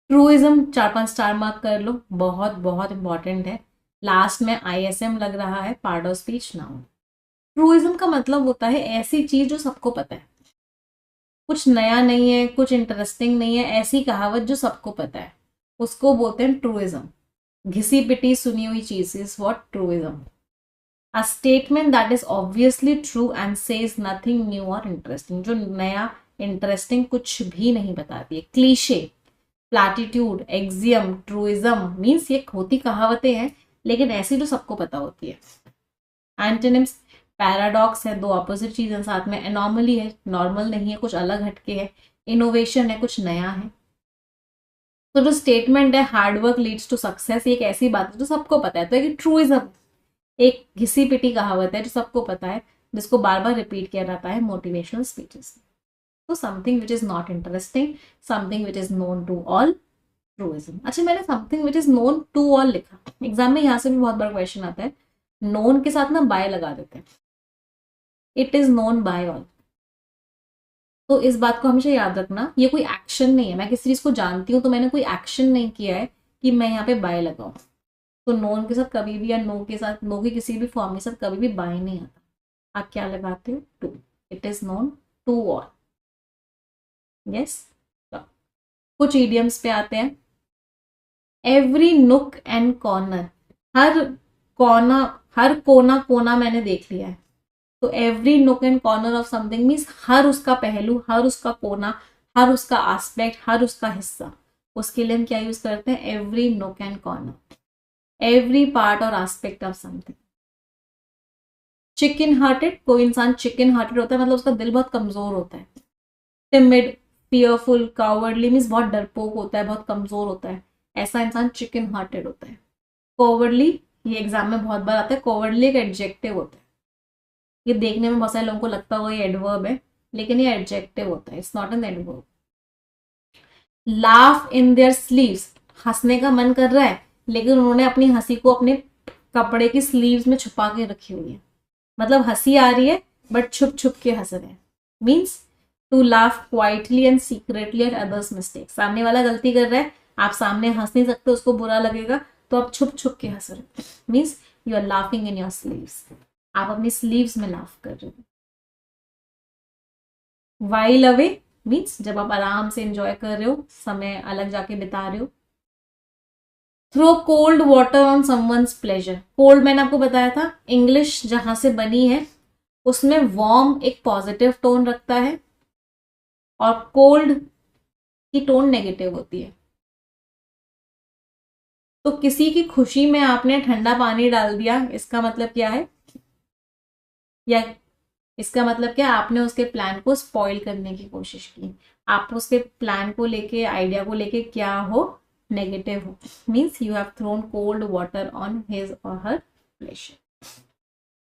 ट्रूइज्म 4-5 स्टार मार्क कर लो, बहुत बहुत इंपॉर्टेंट है। लास्ट में आईएसएम लग रहा है, पार्ट ऑफ स्पीच नाउन। ट्रूइज्म का मतलब होता है ऐसी चीज जो सबको पता है, कुछ नया नहीं है, कुछ इंटरेस्टिंग नहीं है, ऐसी कहावत जो सबको पता है, उसको बोलते हैं ट्रूइज्म। घिसी पिटी सुनी हुई चीज is what truism. A statement that is obviously true and says nothing new और इंटरेस्टिंग, जो नया इंटरेस्टिंग कुछ भी नहीं बताती है। Cliche, platitude, axiom, truism means ये होती कहावतें हैं लेकिन ऐसी जो सबको पता होती है। एंटोनिम्स, पैराडॉक्स है, दो अपोजिट चीजें साथ में, एनॉमली है, नॉर्मल नहीं है, कुछ अलग हटके है, इनोवेशन है, कुछ नया है। तो जो स्टेटमेंट है हार्डवर्क लीड्स टू सक्सेस, एक ऐसी बात है जो सबको पता है, तो एक ट्रूइज्म, एक घिसी पिटी कहावत है जो सबको पता है, जिसको बार बार रिपीट किया जाता है मोटिवेशनल स्पीचेस। तो something which is not interesting, something which is known to all, truism. अच्छा, मैंने something which is known to all लिखा, एग्जाम में यहाँ से भी बहुत बड़ा क्वेश्चन आता है, नोन के साथ ना बाय लगा देते हैं, it is known by all. तो इस बात को हमेशा याद रखना, ये कोई एक्शन नहीं है, मैं किसी चीज को जानती हूँ तो मैंने कोई एक्शन नहीं किया है कि मैं यहाँ पे बाय लगाऊं। तो नोन के साथ कभी भी, या नो के साथ, नो की किसी भी फॉर्म के साथ कभी भी बाय नहीं आता। आप क्या लगाते हो, to, it is known to all. Yes, कुछ ईडियम्स पे आते हैं। एवरी नुक एंड कॉर्नर, हर कोना, हर कोना कोना मैंने देख लिया है। तो every nook and corner of something means हर उसका पहलू, हर उसका कोना, हर उसका एस्पेक्ट, हर उसका हिस्सा। उसके लिए हम क्या यूज करते हैं, every nook and corner, every part और aspect of something. Chicken hearted, कोई इंसान चिकन हार्टेड होता है मतलब उसका दिल बहुत कमजोर होता है। टिमिड, फियरफुल, कावर्डली मीन्स बहुत डरपोक होता है, बहुत कमजोर होता है, ऐसा इंसान चिकन हार्टेड होता है। कॉवर्डली, ये एग्जाम में बहुत बार आता है, कॉवर्डली एक एडजेक्टिव होता है, ये देखने में बहुत सारे लोगों को लगता होगा ये एडवर्ब है, लेकिन ये एडजेक्टिव होता है, it's not an adverb. Laugh in their sleeves, हंसने का मन कर रहा है लेकिन उन्होंने अपनी हंसी को अपने कपड़े की स्लीव्स में छुपा के रखी हुई है, मतलब हंसी आ रही है बट छुप छुप के हंस रहे हैं। Means to laugh quietly and secretly at others mistake, सामने वाला गलती कर रहा है, आप सामने हंस नहीं सकते, उसको बुरा लगेगा, तो आप छुप छुप के हंस रहे हो। Means you are laughing in your sleeves, आप अपनी स्लीव्स में लाफ कर रहे हो। वाइल अवे मीन्स जब आप आराम से एंजॉय कर रहे हो, समय अलग जाके बिता रहे हो। Throw cold water on someone's pleasure, cold मैंने आपको बताया था इंग्लिश जहां से बनी है उसमें वार्म एक पॉजिटिव टोन रखता है और कोल्ड की टोन नेगेटिव होती है। तो किसी की खुशी में आपने ठंडा पानी डाल दिया, इसका मतलब क्या है, या इसका मतलब क्या, आपने उसके प्लान को स्पॉइल करने की कोशिश की, आप उसके प्लान को लेके, आइडिया को लेके क्या हो, नेगेटिव हो। Means you have thrown cold water on his और हर प्लेजर।